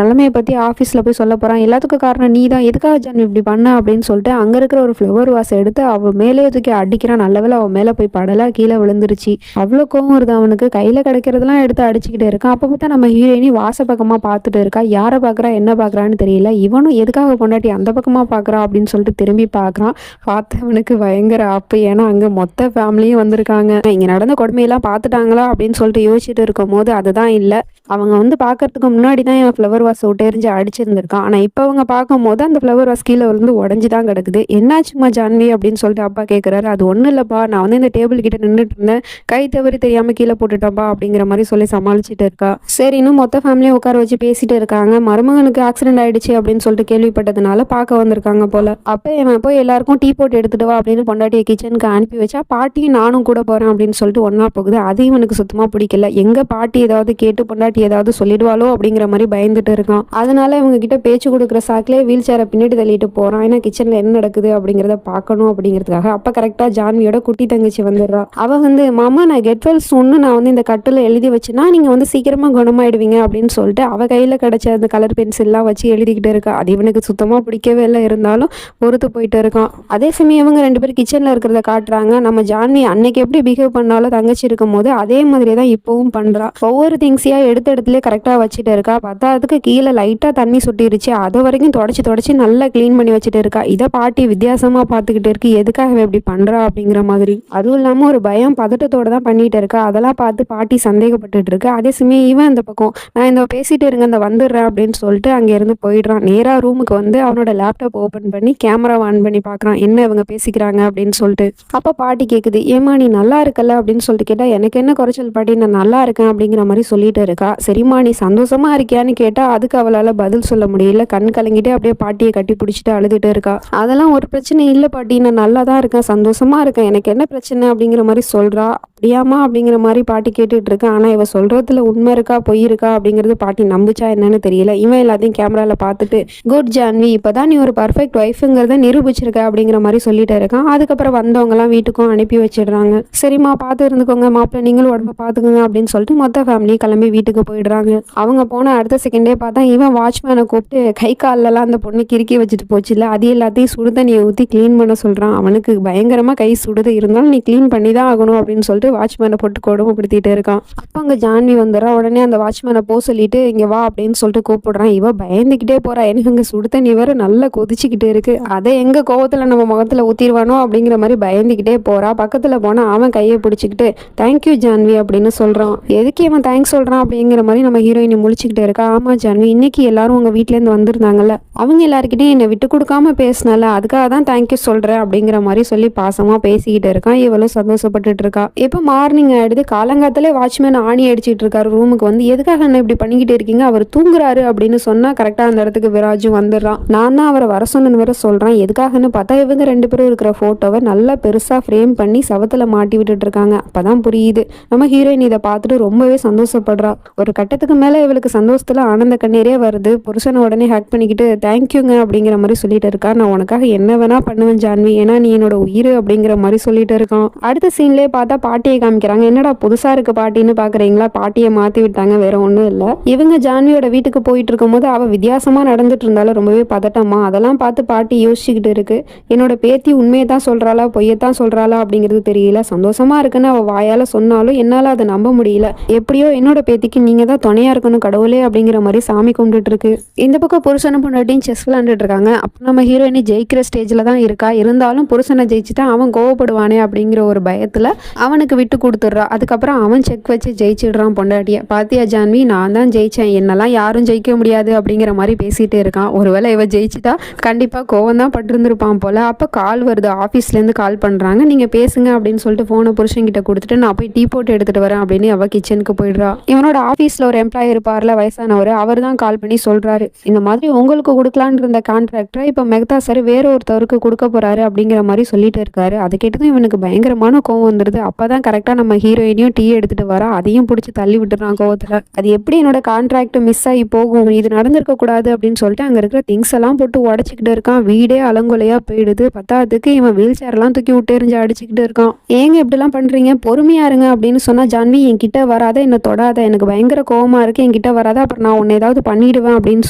[SPEAKER 1] நிலைமையை பற்றி ஆஃபீஸில் போய் சொல்ல போகிறான், எல்லாத்துக்கும் காரணம் நீ தான், எதுக்காக ஜான் இப்படி பண்ண அப்படின்னு சொல்லிட்டு அங்கே இருக்கிற ஒரு ஃப்ளவர் வாஷை எடுத்து அவள் மேலே தூக்கி அடிக்கிறான். நல்லவேளை அவன் மேலே போய் படலை, கீழே விழுந்துருச்சு. அவ்வளோ கோவம் வருது அவனுக்கு. கையில் கிடைக்கிறதெல்லாம் எடுத்து அடிச்சுக்கிட்டே இருக்கான். அப்போ பார்த்தா நம்ம ஹீரோயினி வாச பக்கமாக பார்த்துட்டு இருக்கா. யாரை பார்க்குறா என்ன பார்க்குறான்னு தெரியல. இவனும் எதுக்காக பொண்டாட்டி அந்த பக்கமாக பார்க்குறா அப்படின்னு சொல்லிட்டு திரும்பி பார்க்குறான். பார்த்தவனுக்கு பயங்கர ஆப்பு. ஏன்னா அங்கே மொத்த ஃபேமிலியும் வந்திருக்காங்க. இங்கே நடந்த கொடுமையெல்லாம் பார்த்துட்டாங்களா அப்படின்னு சொல்லிட்டு யோசிச்சுட்டு இருக்கும் போது அதுதான் இல்லை. அவங்க வந்து பார்க்கறதுக்கு முன்னாடி தான் என் ஃப்ளவர் வாஷை விட்டு எரிஞ்சு அடிச்சிருந்திருக்கான். ஆனால் இப்போ அவங்க பார்க்கும் போது அந்த ஃப்ளவர் வாஷ் கீழே விழுந்து உடஞ்சி தான் கிடக்குது. என்னாச்சுமா ஜான்வி அப்படின்னு சொல்லிட்டு அப்பா கேட்குறாரு. அது ஒன்றும் இல்லைப்பா, நான் வந்து இந்த டேபிள் கிட்ட நின்றுட்டு இருந்தேன், கை தவறி தெரியாமல் கீழே போட்டுட்டப்பா அப்படிங்கிற மாதிரி சொல்லி சமாளிச்சுட்டு இருக்கா. சரி இன்னும் மொத்த ஃபேமிலியும் உட்கார வச்சு பேசிட்டு இருக்காங்க. மருமகனுக்கு ஆக்சிடென்ட் ஆயிடுச்சு அப்படின்னு சொல்லிட்டு கேள்விப்பட்டதுனால பார்க்க வந்திருக்காங்க போல. அப்போ இவன் போய் எல்லாருக்கும் டீ போட்டு எடுத்துட்டு வா அப்படின்னு பொண்டாட்டியை கிச்சனுக்கு அனுப்பி வச்சா, பாட்டியும் நானும் கூட போறேன் அப்படின்னு சொல்லிட்டு ஒன்னா போகுது. அது இவனுக்கு சுத்தமா பிடிக்கல. எங்க பாட்டி ஏதாவது கேட்டு பொண்டாட்டி ஏதாவது சொல்லிடுவாளோ அப்படிங்கிற மாதிரி பயந்துட்டு இருக்கான். அதனால இவங்க கிட்ட பேச்சு கொடுக்குற சாக்கிலே வீல் சேரை பின்னாடி தள்ளிட்டு போறான். ஏன்னா கிச்சன்ல என்ன நடக்குது அப்படிங்கிறத பார்க்கணும் அப்படிங்கிறதுக்காக. அப்ப கரெக்டா ஜான்வியோட குட்டி தங்கச்சி வந்துடுறா. அவ வந்து மாமா நான் கெட் வெல் சூன்னு நான் வந்து இந்த கட்டுல எழுதி வச்சுன்னா நீங்க வந்து சீக்கிரமா குணமாயிடுவீங்க அப்படின்னு சொல்லிட்டு அவ கையில கிடைச்ச அந்த கலர் பென்சில்லாம் வச்சு எழுதிக்கிட்டு இருக்கா. அது இவனுக்கு சுத்தமா பிடிக்கவே இல்லை. இருந்தாலும் பொறுத்து போயிட்டு இருக்கான். அதே சமயம் இவங்க 2 பேரும் கிச்சன்ல இருக்கிறத காட்டுறாங்க. நம்ம ஜான்வி அன்னைக்கு எப்படி பிஹேவ் பண்ணாலும் தங்கச்சி இருக்கும் போது அதே மாதிரி தான் இப்பவும் பண்றா. ஒவ்வொரு திங்ஸையா எடுத்த இடத்துல கரெக்டா வச்சுட்டு இருக்கா. பார்த்தா அதுக்கு கீழே லைட்டா தண்ணி சுட்டிருச்சு. அது வரைக்கும் தொடச்சி நல்லா கிளீன் பண்ணி வச்சுட்டு இருக்கா. இதை பாட்டி வித்தியாசமா பார்த்துக்கிட்டு இருக்கு. எதுக்காக இப்படி பண்றா அப்படிங்கிற மாதிரி. அதுவும் இல்லாம ஒரு பயம் பதட்டத்தோட தான் பண்ணிட்டு இருக்கா. அதெல்லாம் பார்த்து பாட்டி சந்தேகப்பட்டுட்டு இருக்கு. அதே சமயம் இவன் அந்த பக்கம் நான் இந்த பேசிட்டு இருங்க இந்த வந்துடுறேன் அப்படின்னு சொல்லிட்டு அங்க இருந்து போயிடுறான். நேரா ரூமுக்கு வந்து அவனோட லேப்டாப் ஓபன் பண்ணி கேமரா ஆன் பண்ணி பாக்குறான் என்ன இவங்க பேசிக்கிறாங்க அப்படின்னு சொல்லிட்டு. அப்ப பாட்டி கேக்குது, ஏமா நீ நல்லா இருக்கல அப்படின்னு சொல்லிட்டு கேட்டா, எனக்கு என்ன குறைச்சல் பாட்டி, நான் நல்லா இருக்கேன் அப்படிங்கிற மாதிரி சொல்லிட்டு இருக்கா. சரிம்மா நீ சந்தோஷமா இருக்கியான்னு கேட்டா அதுக்கு அவளால் பதில் சொல்ல முடியல. கண் கலங்கிட்டே அப்படியே பாட்டியை கட்டி பிடிச்சிட்டு அழுதுட்டு இருக்கா. அதெல்லாம் ஒரு பிரச்சனை இல்லை பாட்டி, நான் நல்லா தான் இருக்கேன், சந்தோஷமா இருக்கேன், எனக்கு என்ன பிரச்சனை அப்படிங்கிற மாதிரி சொல்றா. அப்படியாமா அப்படிங்கிற மாதிரி பாட்டி கேட்டுட்டு இருக்கேன். ஆனா இவ சொல்றதுல உண்மை இருக்கா பொய் இருக்கா அப்படிங்கிறது பாட்டி நம்புச்சா என்னன்னு தெரியல. இவன் எல்லாத்தையும் கேமரால பார்த்துட்டு குட் ஜான்வி, இப்பதான் நீ ஒரு பர்ஃபெக்ட் ஒய்ஃபுங்கிறத நிரூபிச்சிருக்க அப்படிங்கிற மாதிரி சொல்லிட்டு இருக்கான். அதுக்கப்புறம் வந்தவங்க எல்லாம் வீட்டுக்கும் அனுப்பி வச்சிடுறாங்க. சரிம்மா பார்த்து இருந்துக்கோங்க, மாப்பிள்ளை நீங்களும் உடம்ப பார்த்துக்கோங்க அப்படின்னு சொல்லிட்டு மொத்த ஃபேமிலி கிளம்பி வீட்டுக்கு போயிடுறாங்க. அவங்க போன அடுத்த செகண்டே பார்த்தா இவன் வாட்ச்மேனை கூப்பிட்டு கை காலெல்லாம் அந்த பொண்ணு கிறுக்கி வச்சுட்டு போச்சுல, அது எல்லாத்தையும் சுடு தண்ணியை ஊற்றி க்ளீன் பண்ண சொல்றான். அவனுக்கு பயங்கரமா கை சுடுது, இருந்தாலும் நீ க்ளீன் பண்ணி தான் ஆகணும் அப்படின்னு சொல்லிட்டு வாட்ச்மேனை போட்டு கொடுமைப்படுத்திட்டு இருக்கான். அப்போ அங்கே ஜான்வி வந்துடுறா. உடனே அந்த வாட்ச்மேனை போ சொல்லிட்டு இங்கே வா அப்படின்னு சொல்லிட்டு கூப்பிடுறான். இவ பயந்துக்கிட்டே போறா. எனக்கு அங்கே சுடு தண்ணி வேற நல்லா கொதிச்சுக்கிட்டு இருக்கு, அதை எங்க கோவத்தில் நம்ம முகத்தில் ஊற்றிடுவானோ அப்படிங்கிற மாதிரி பயந்துக்கிட்டே போறா. பக்கத்தில் போனால் அவன் கையை பிடிச்சிக்கிட்டு தேங்க்யூ ஜான்வி அப்படின்னு சொல்றான். எதுக்கு இவன் தேங்க்ஸ் சொல்றான் அப்படிங்கிற மாதிரி நம்ம ஹீரோயினி முழிச்சுக்கிட்டு இருக்கா. ஆமா ஜான்வி, இன்னைக்கு எல்லாரும் உங்க வீட்டிலேருந்து வந்திருந்தாங்கல்ல, அவங்க எல்லாருக்கிட்டையும் என்னை விட்டு கொடுக்காம பேசினால அதுக்காக தான் தேங்க்யூ சொல்றேன் அப்படிங்கிற மாதிரி சொல்லி பாசமா பேசிக்கிட்டு இருக்கான். இவளும் சந்தோஷப்பட்டுட்டு இருக்கா. இப்போ மார்னிங் ஆயிடுது. காலங்காத்தாலே வாட்ச்மேன் ஆணி அடிச்சிட்டு இருக்காரு ரூமுக்கு வந்து. எதுக்காக என்ன இப்படி பண்ணிக்கிட்டு இருக்கீங்க, அவர் தூங்குறாரு அப்படின்னு சொன்னா கரெக்டா அந்த இடத்துக்கு விராஜும் வந்துடுறான். நான் தான் அவரை வர சொன்னு வேற சொல்றான். எதுக்காகன்னு பார்த்தா இவங்க ரெண்டு பேரும் இருக்கிற போட்டோவை நல்லா பெருசா ஃப்ரேம் பண்ணி சவத்துல மாட்டி விட்டுட்டு இருக்காங்க. அப்பதான் புரியுது. நம்ம ஹீரோயின் இதை பார்த்துட்டு ரொம்பவே சந்தோஷப்படுறா. ஒரு கட்டத்துக்கு மேல இவளுக்கு சந்தோஷத்துல ஆனந்த கண்ணீரே வருது. புருஷனை உடனே ஹேக் பண்ணிக்கிட்டு தேங்க்யூங்க அப்படிங்கிற மாதிரி சொல்லிட்டு இருக்கா. நான் உனக்காக என்ன வேணா பண்ணுவேன் ஜான்வி, ஏன்னா நீ என்னோட உயிர் அப்படிங்கிற மாதிரி சொல்லிட்டு இருக்கான். அடுத்த சீன்லேயே பார்த்தா பாட்டியை காமிக்கிறாங்க. என்னடா புதுசா இருக்கு பாட்டின்னு பாக்குறீங்களா, பாட்டியை மாத்தி விட்டாங்க, வேற ஒன்றும் இல்லை. இவங்க ஜான்வியோட வீட்டுக்கு போயிட்டு இருக்கும் போது அவ வித்தியாசமா நடந்துட்டு இருந்தாலும் ரொம்பவே பதட்டமா. அதெல்லாம் பார்த்து பாட்டி யோசிச்சுக்கிட்டு இருக்கு. என்னோட பேத்தி உண்மையை தான் சொல்றாளா பொய்யத்தான் சொல்றாளா அப்படிங்கிறது தெரியல. சந்தோஷமா இருக்குன்னு அவ வாயால சொன்னாலும் என்னால அதை நம்ப முடியல. எப்படியோ என்னோட பேத்திக்கு நீங்க தான் துணையா இருக்கணும் கடவுளே அப்படிங்கிற மாதிரி சாமி கும்பிட்டு இருக்கு. இந்த பக்கம் புருஷனும் பொண்டாட்டியும் செஸ் விளையாண்டுட்டு இருக்காங்க. அப்போ நம்ம ஹீரோயினி ஜெயிக்கிற ஸ்டேஜில் தான் இருக்கா. இருந்தாலும் புருஷனை ஜெயிச்சுட்டா அவன் கோவப்படுவானே அப்படிங்கிற ஒரு பயத்தில் அவனுக்கு விட்டு கொடுத்துட்றா. அதுக்கப்புறம் அவன் செக் வச்சு ஜெயிச்சிடுறான் பொண்டாட்டியை. பாத்தியா ஜான்வி, நான் தான் ஜெயிச்சேன், என்னெல்லாம் யாரும் ஜெயிக்க முடியாது அப்படிங்கிற மாதிரி பேசிகிட்டே இருக்கான். ஒருவேளை இவ ஜெயிச்சுட்டா கண்டிப்பாக கோவம் தான் பட்டிருந்துருப்பான் போல். அப்போ கால் வருது, ஆஃபீஸ்லேருந்து கால் பண்ணுறாங்க. நீங்கள் பேசுங்க அப்படின்னு சொல்லிட்டு ஃபோனை புருஷன்கிட்ட கொடுத்துட்டு நான் போய் டீ போட்டு எடுத்துகிட்டு வரேன் அப்படின்னு அவள் கிச்சனுக்கு போயிடுறா. இவனோட ஆஃபீஸில் ஒரு எம்ப்ளாயி இருப்பார்ல வயசானவர், அவர் தான் கால் பண்ணி சொல்கிறாரு, இந்த மாதிரி உங்களுக்கு கொடுக்கலான்னு இருந்த கான்ட்ராக்டரை இப்போ மெகதா சார் வேற ஒருத்தவருக்கு கொடுக்க போறாரு அப்படிங்கிற மாதிரி சொல்லிட்டு இருக்காரு. அதை கேட்டதும் இவனுக்கு பயங்கரமான கோவம் வந்துடுது. அப்பதான் கரெக்டா நம்ம ஹீரோயினையும் டீ எடுத்துட்டு வரா. அதையும் பிடிச்சி தள்ளி விட்டுறான் கோவத்துல. அது எப்படி என்னோட கான்ட்ராக்ட் மிஸ் ஆகி போகும், இது நடந்திருக்க கூடாது அப்படின்னு சொல்லிட்டு அங்க இருக்கிற திங்ஸ் எல்லாம் போட்டு உடச்சிக்கிட்டு இருக்கான். வீடே அலங்கொலையா போயிடுது. பத்தாவதுக்கு இவன் வீல் சேர் எல்லாம் தூக்கி விட்டு எறிஞ்சு அடிச்சுக்கிட்டு இருக்கான். ஏங்க இப்படி எல்லாம் பண்றீங்க, பொறுமையா இருங்க அப்படின்னு சொன்னா ஜான்வி என்கிட்ட வராத, என்ன தொடாத, எனக்கு பயங்கர கோவமா இருக்கு, என்கிட்ட வராத, அப்புறம் நான் உன்னை ஏதாவது பண்ணிடுவேன் அப்படின்னு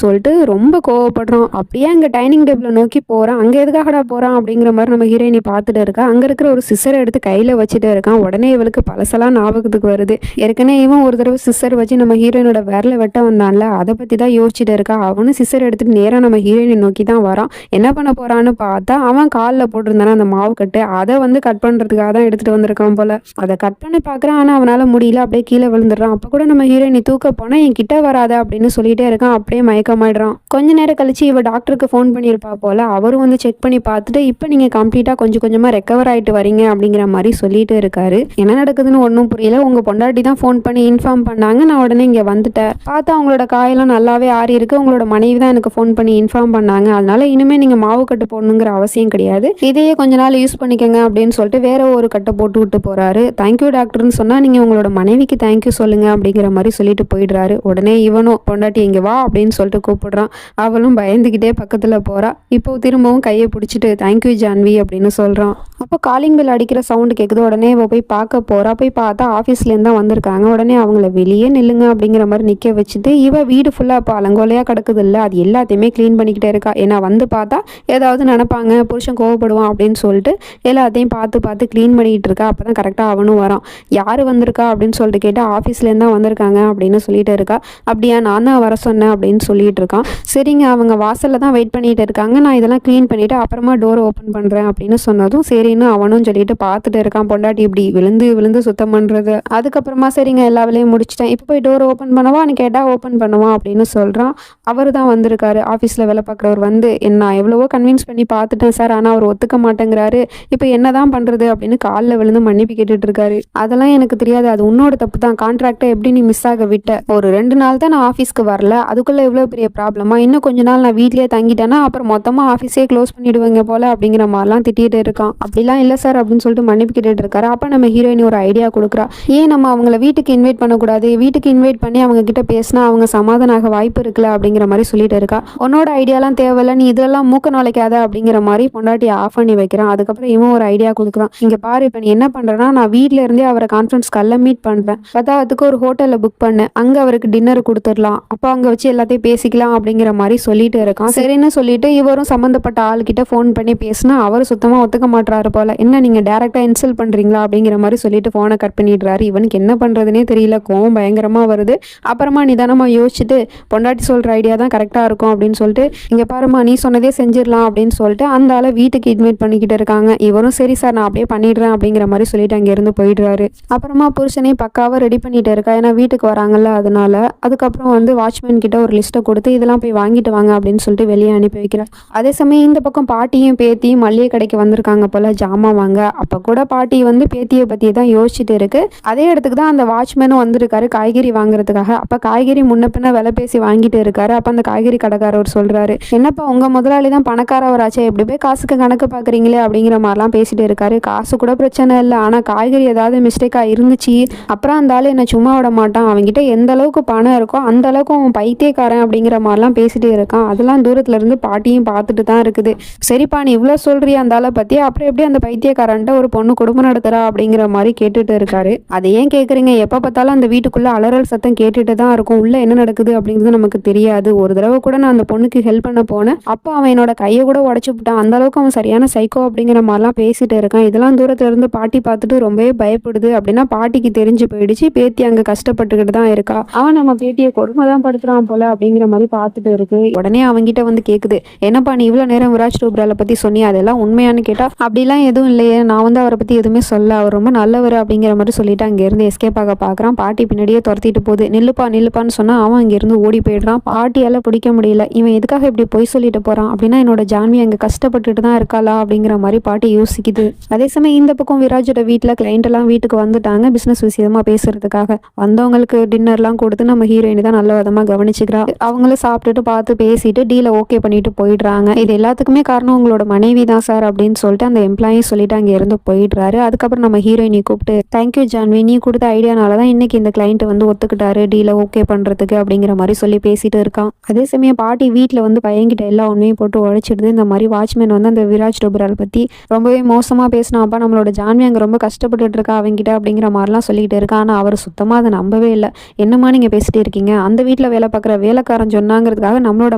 [SPEAKER 1] சொல்லிட்டு ரொம்ப கோவப்படுறான். அப்படியே அங்கே டைனிங் டேபிளை நோக்கி போகிறான். அங்கே எதுக்காகடா போகிறான் அப்படிங்கிற மாதிரி நம்ம ஹீரோயினி பார்த்துட்டு இருக்கா. அங்கே இருக்கிற ஒரு சிஸ்ஸரை எடுத்து கையில் வச்சுட்டு இருக்கான். உடனே இவளுக்கு பழசெல்லாம் ஞாபகத்துக்கு வருது. ஏற்கனவே இவன் ஒரு தடவை சிஸ்ஸர் வச்சு நம்ம ஹீரோயினோட விரல வெட்ட வந்தான்ல, அதை பற்றி தான் யோசிச்சுட்டு இருக்கா. அவனும் சிஸ்ஸர் எடுத்துட்டு நேராக நம்ம ஹீரோயினை நோக்கி தான் வரான். என்ன பண்ண போகிறான்னு பார்த்தா அவன் காலில் போட்டிருந்தானே அந்த மாவு கட்டு, அதை வந்து கட் பண்ணுறதுக்காக தான் எடுத்துகிட்டு வந்திருக்கான் போல. அதை கட் பண்ணி பார்க்குறான். ஆனால் அவனால் முடியல, அப்படியே கீழே விழுந்துடுறான். அப்போ கூட நம்ம ஹீரோயினி தூக்க போனால் என் கிட்ட வராத அப்படின்னு சொல்லிட்டே இருக்கான். அப்படியே மயக்கமாயிடுறான். கொஞ்ச நேரம் கழிச்சு இவ டாக்டருக்கு ஃபோன் பண்ணியிருப்பா போல. அவரும் வந்து செக் பண்ணி பார்த்துட்டு இப்போ நீங்கள் கம்ப்ளீட்டாக கொஞ்சம் கொஞ்சமாக ரெக்கவர் ஆகிட்டு வரீங்க அப்படிங்கிற மாதிரி சொல்லிட்டு இருக்காரு. என்ன நடக்குதுன்னு ஒன்றும் புரியல. உங்கள் பொண்டாட்டி தான் ஃபோன் பண்ணி இன்ஃபார்ம் பண்ணாங்க, நான் உடனே இங்கே வந்துட்டேன். பார்த்தா அவங்களோட காயெல்லாம் நல்லாவே ஆறி இருக்கு. உங்களோட மனைவி தான் எனக்கு ஃபோன் பண்ணி இன்ஃபார்ம் பண்ணாங்க. அதனால இனிமேல் நீங்கள் மாவு கட்டு போடணுங்கிற அவசியம் கிடையாது, இதையே கொஞ்ச நாள் யூஸ் பண்ணிக்கோங்க அப்படின்னு சொல்லிட்டு வேற ஒரு கட்டை போட்டு விட்டு போறாரு. தேங்க்யூ டாக்டர்னு சொன்னா நீங்கள் உங்களோட மனைவிக்கு தேங்க்யூ சொல்லுங்க அப்படிங்கிற மாதிரி சொல்லிட்டு போயிடுறாரு. உடனே இவனும் பொண்டாட்டி இங்கே வா அப்படின்னு சொல்லிட்டு கூப்பிடுறான். அவளும் பயந்துக்கிட்டே பக்கத்தில் போறா. இப்போ திரும்பவும் கையை பிடிச்சிட்டு தேங்க்யூ ஜான்வி அப்படின்னு சொல்றான். அப்போ காலிங் பெல் அடிக்கிற சவுண்டு கேட்குது. உடனே இவ போய் பார்க்க போறா. போய் பார்த்தா ஆஃபீஸ்லேருந்து தான் வந்திருக்காங்க. உடனே அவங்கள வெளியே நில்லுங்க அப்படிங்கிற மாதிரி நிற்க வச்சுட்டு இவ வீடு ஃபுல்லாக இப்போ அலங்கோலையாக கிடக்குது இல்லை, அது எல்லாத்தையுமே க்ளீன் பண்ணிக்கிட்டே இருக்கா. ஏன்னா வந்து பார்த்தா ஏதாவது நினைப்பாங்க, புருஷன் கோவப்படுவான் அப்படின்னு சொல்லிட்டு எல்லாத்தையும் பார்த்து பார்த்து க்ளீன் பண்ணிக்கிட்டு இருக்கா. அப்போ தான் கரெக்டாக அவனும் வரான். யார் வந்திருக்கா அப்படின்னு சொல்லிட்டு கேட்டால் ஆஃபீஸ்லேருந்து தான் வந்திருக்காங்க அப்படின்னு சொல்லிட்டு இருக்கா. அப்படியா, நான் தான் வர சொன்னேன் அப்படின்னு சொல்லிட்டு இருக்கான். சரிங்க, அவங்க வாசலில் தான் வெயிட் பண்ணிட்டு இருக்காங்க, நான் இதெல்லாம் க்ளீன் பண்ணிவிட்டு அப்புறமா டோரை ஓப்பன் பண்ணுறேன் அப்படின்னு சொன்னதும் சரி சரின்னு அவனும் சொல்லிட்டு பார்த்துட்டு இருக்கான் பொண்டாட்டி இப்படி விழுந்து விழுந்து சுத்தம் பண்ணுறது. அதுக்கப்புறமா சரிங்க எல்லா வேலையும் முடிச்சிட்டேன், இப்போ போய் டோர் ஓப்பன் பண்ணவான்னு கேட்டால் ஓப்பன் பண்ணுவான் அப்படின்னு சொல்கிறான். அவர் தான் வந்திருக்காரு, ஆஃபீஸில் வேலை பார்க்குறவர் வந்து நான் எவ்வளவோ கன்வின்ஸ் பண்ணி பார்த்துட்டேன் சார், ஆனால் அவர் ஒத்துக்க மாட்டேங்கிறாரு, இப்போ என்ன தான் பண்ணுறது அப்படின்னு காலில் விழுந்து மன்னிப்பு கேட்டுட்டு இருக்காரு. அதெல்லாம் எனக்கு தெரியாது, அது உன்னோட தப்பு தான், கான்ட்ராக்டை எப்படி நீ மிஸ் ஆக விட்ட, ஒரு 2 நாள் தான் நான் ஆஃபீஸ்க்கு வரல, அதுக்குள்ளே எவ்வளோ பெரிய ப்ராப்ளமா, இன்னும் கொஞ்ச நாள் நான் வீட்லேயே தங்கிட்டேன்னா அப்புறம் மொத்தமாக ஆஃபீஸே க்ளோஸ் பண்ணிடுவாங்க போல அப்படிங்கிற மாதிரிலாம் திட்டிகிட்டு இருக்கான். அப்படிலாம் இல்லை சார் அப்படின்னு சொல்லிட்டு மன்னிப்பு கேட்டுட்டு இருக்காரு. அப்போ நம்ம ஹீரோயின் ஒரு ஐடியா கொடுக்குறா, ஏன் நம்ம அவங்கள வீட்டுக்கு இன்வைட் பண்ணக்கூடாது, வீட்டுக்கு இன்வைட் பண்ணி அவங்க கிட்ட பேசினா அவங்க சமாதானம் ஆக வாய்ப்பு இருக்குல்ல அப்படிங்கிற மாதிரி சொல்லிட்டு இருக்கா. உன்னோட ஐடியாலாம் தேவையில்ல, நீ இதெல்லாம் மூக்க நுழைக்காத அப்படிங்கிற மாதிரி பொண்டாட்டி ஆஃப் பண்ணி வைக்கிறான். அதுக்கப்புறம் இவன் ஒரு ஐடியா கொடுக்குறான், இங்கே பாரு இப்போ நீ என்ன பண்ணுறேன்னா நான் வீட்டில் இருந்தே அவரை கான்ஃபரன்ஸ் காலில் மீட் பண்ணுறேன், பத்தாவதுக்கு ஒரு ஹோட்டலில் புக் பண்ணேன், அங்கே அவருக்கு டின்னர் கொடுத்துடலாம், அப்போ அங்கே வச்சு எல்லாத்தையும் பேசிக்கலாம் அப்படிங்கிற மாதிரி சொல்லிட்டு இருக்கான். சரின்னு சொல்லிட்டு இவரும் சம்மந்தப்பட்ட ஆளுக்கிட்ட ஃபோன் பண்ணி பேசினா அவர் சுத்தமாக ஒத்துக்க மாட்டாரு போல, என்ன நீங்கள் டேரெக்டாக இன்சல்ட் பண்ணுறீங்களா அப்படிங்கிற மாதிரி சொல்லிட்டு ஃபோனை கட் பண்ணிடுறாரு. இவனுக்கு என்ன பண்ணுறதுனே தெரியல, கோவம் பயங்கரமாக வருது. அப்புறமா நிதானமாக யோசிச்சுட்டு பொண்டாட்டி சொல்கிற ஐடியா தான் கரெக்டாக இருக்கும் அப்படின்னு சொல்லிட்டு, இங்கே பாருமா நீ சொன்னதே செஞ்சிடலாம் அப்படின்னு சொல்லிட்டு அந்த ஆளை வீட்டுக்கு இன்வைட் பண்ணிக்கிட்டு இருக்காங்க. இவரும் சரி சார் நான் அப்படியே பண்ணிடுறேன் அப்படிங்கிற மாதிரி சொல்லிட்டு அங்கேருந்து போயிடுறாரு. அப்புறமா புருஷனை பக்காவாக ரெடி பண்ணிட்டு இருக்கா, ஏன்னா வீட்டுக்கு வராங்கல்ல அதனால. அதுக்கப்புறம் வந்து வாட்ச்மேன் கிட்ட ஒரு லிஸ்ட்டை கொடுத்து இதெல்லாம் போய் வாங்கிட்டு வாங்க அப்படின்னு சொல்லிட்டு வெளியே அனுப்பி வைக்கிறேன். அதே சமயம் இந்த பக்கம் பாட்டியும் பேத்தியும் மல்லிகை கடைக்கு வந்திருக்காங்க போல ஜாமான் வாங்க. அப்போ கூட பாட்டி வந்து பேத்தியை பற்றி தான் யோசிச்சுட்டு இருக்கு. அதே இடத்துக்கு தான் அந்த வாட்ச்மேனும் வந்திருக்காரு காய்கறி வாங்குறதுக்காக. அப்போ காய்கறி முன்ன பின்ன விலை பேசி வாங்கிட்டு இருக்காரு. அப்போ அந்த காய்கறி கடைக்காரவர் சொல்றாரு, என்னப்பா உங்க முதலாளி தான் பணக்காரவராச்சே, எப்படி போய் காசுக்கு கணக்கு பார்க்குறீங்களே அப்படிங்கிற மாதிரிலாம் பேசிட்டு இருக்காரு. காசு கூட பிரச்சனை இல்லை, ஆனால் காய்கறி ஏதாவது மிஸ்டேக்காக இருந்துச்சு அப்புறம் அந்த ஆள் என்னை சும்மா விட மாட்டான், அவன்கிட்ட எந்த அளவுக்கு பணம் இருக்கோ அந்த அளவுக்கு அவன் பைத்தியக்காரன் அப்படிங்கிற மாதிரிலாம் பேசிட்டு இருக்கான். அதெல்லாம் தூரத்துல இருந்து பாட்டியும் பார்த்துட்டு தான் இருக்குது. சரிப்பா நீ இவ்வளோ சொல்றியா அந்த ஆளை பற்றி, அப்புறம் எப்படி அந்த பைத்தியக்காரன்ட்ட ஒரு பொண்ணு குடும்பம் நடத்துறா அப்படிங்கிற மாதிரி கேட்டுட்டு இருக்காரு. அதை ஏன் கேட்குறீங்க, எப்போ பார்த்தாலும் அந்த வீட்டுக்குள்ளே அலறல் சத்தம் கேட்டுட்டு தான் இருக்கும், உள்ளே என்ன நடக்குது அப்படிங்கிறது நமக்கு தெரியாது. ஒரு தடவை கூட நான் அந்த பொண்ணுக்கு ஹெல்ப் பண்ண போனேன், அப்போ அவன் என்னோட கையை கூட உடச்சு விட்டான், அந்த அளவுக்கு அவன் சரியான சைக்கோ அப்படிங்கிற மாதிரிலாம் பேசிட்டு இருக்கான். இதெல்லாம் தூரத்துல இருந்து பாட்டி பார்த்துட்டு ரொம்பவே பயப்படுது. அப்படின்னா பாட்டிக்கு தெரிஞ்சு போயிடுச்சு பேத்தி அங்கே கஷ்டப்பட்டுக்கிட்டு தான் இருக்கா, அவன் நம்ம பேத்தியை கொடுமை தான் படுத்துறான் போல அப்படிங்கிற மாதிரி பார்த்துட்டு இருக்கு. உடனே அவங்கிட்ட வந்து கேட்குது, என்னப்பா நீ இவ்வளோ நேரம் விராஜ் டோப்ராலை பற்றி சொன்னியா, அதெல்லாம் உண்மையானு கேட்டா அப்படிலாம் எதுவும் இல்லையே, நான் வந்து அவரை பற்றி எதுவுமே சொல்ல, அவர் ரொம்ப நல்லவர் அப்படிங்கிற மாதிரி சொல்லிட்டு அங்கேருந்து எஸ்கேப் ஆக பார்க்குறான். பாட்டி பின்னாடியே துரத்திட்டு போகுது. நில்லுப்பா நில்லுப்பான்னு சொன்னால் அவன் அங்கேருந்து ஓடி போயிடுறான். பாட்டியால் பிடிக்க முடியல, இவன் எதுக்காக இப்படி பொய் சொல்லிட்டு போகிறான், அப்படின்னா என்னோட ஜான்வி அங்கே கஷ்டப்பட்டுட்டு தான் இருக்காளா அப்படிங்கிற மாதிரி பாட்டி யோசிக்குது. அதே சமயம் இந்த பக்கம் விராஜோட வீட்டில் கிளைண்ட் எல்லாம் வீட்டுக்கு வந்துட்டாங்க பிஸ்னஸ் விஷயமா பேசுறதுக்காக. வந்தவங்களுக்கு டின்னர்லாம் கொடுத்து நம்ம ஹீரோயின் தான் நல்ல விதமாக கவனிச்சுக்கிறா. அவங்களும் சாப்பிட்டுட்டு பார்த்து பேசிட்டு டீலை ஓகே பண்ணிட்டு போயிடுறாங்க. இது எல்லாத்துக்குமே காரணம் உங்களோட மனைவி தான் சார் அப்படின்னு சொல்லிட்டு அந்த எம்ப்ளாயி சொல்லிட்டு அங்கே இருந்து போயிடுறாரு. அதுக்கப்புறம் நம்ம ஹீரோயினை கூப்பிட்டு, தேங்க்யூ ஜான்வி, நீ கொடுத்த ஐடியானால தான் இன்னைக்கு இந்த கிளைண்ட் வந்து ஒத்துக்கிட்டாரு டீலை ஓகே பண்ணுறதுக்கு அப்படிங்கிற மாதிரி சொல்லி பேசிட்டு இருக்கான். அதே சமயம் பாட்டி வீட்டில் வந்து பையன்கிட்ட எல்லா உண்மையும் போட்டு உழைச்சிடுது. இந்த மாதிரி வாட்ச்மேன் வந்து அந்த விராஜ் டோப்ரால் பற்றி ரொம்பவே மோசமாக பேசினாப்பா, நம்மளோட ஜான்வி அங்கே ரொம்ப கஷ்டப்பட்டுட்டு இருக்கா அவங்கிட்ட அப்படிங்கிற மாதிரிலாம் சொல்லிக்கிட்டு இருக்கா. ஆனால் அவர் சுத்தமாக அதை நம்பவே இல்லை. என்னம்மா நீங்கள் பேசிட்டு இருக்கீங்க, அந்த வீட்டில் வேலை பார்க்குற வேலைக்காரன் சொன்னாங்கிறதுக்காக நம்மளோட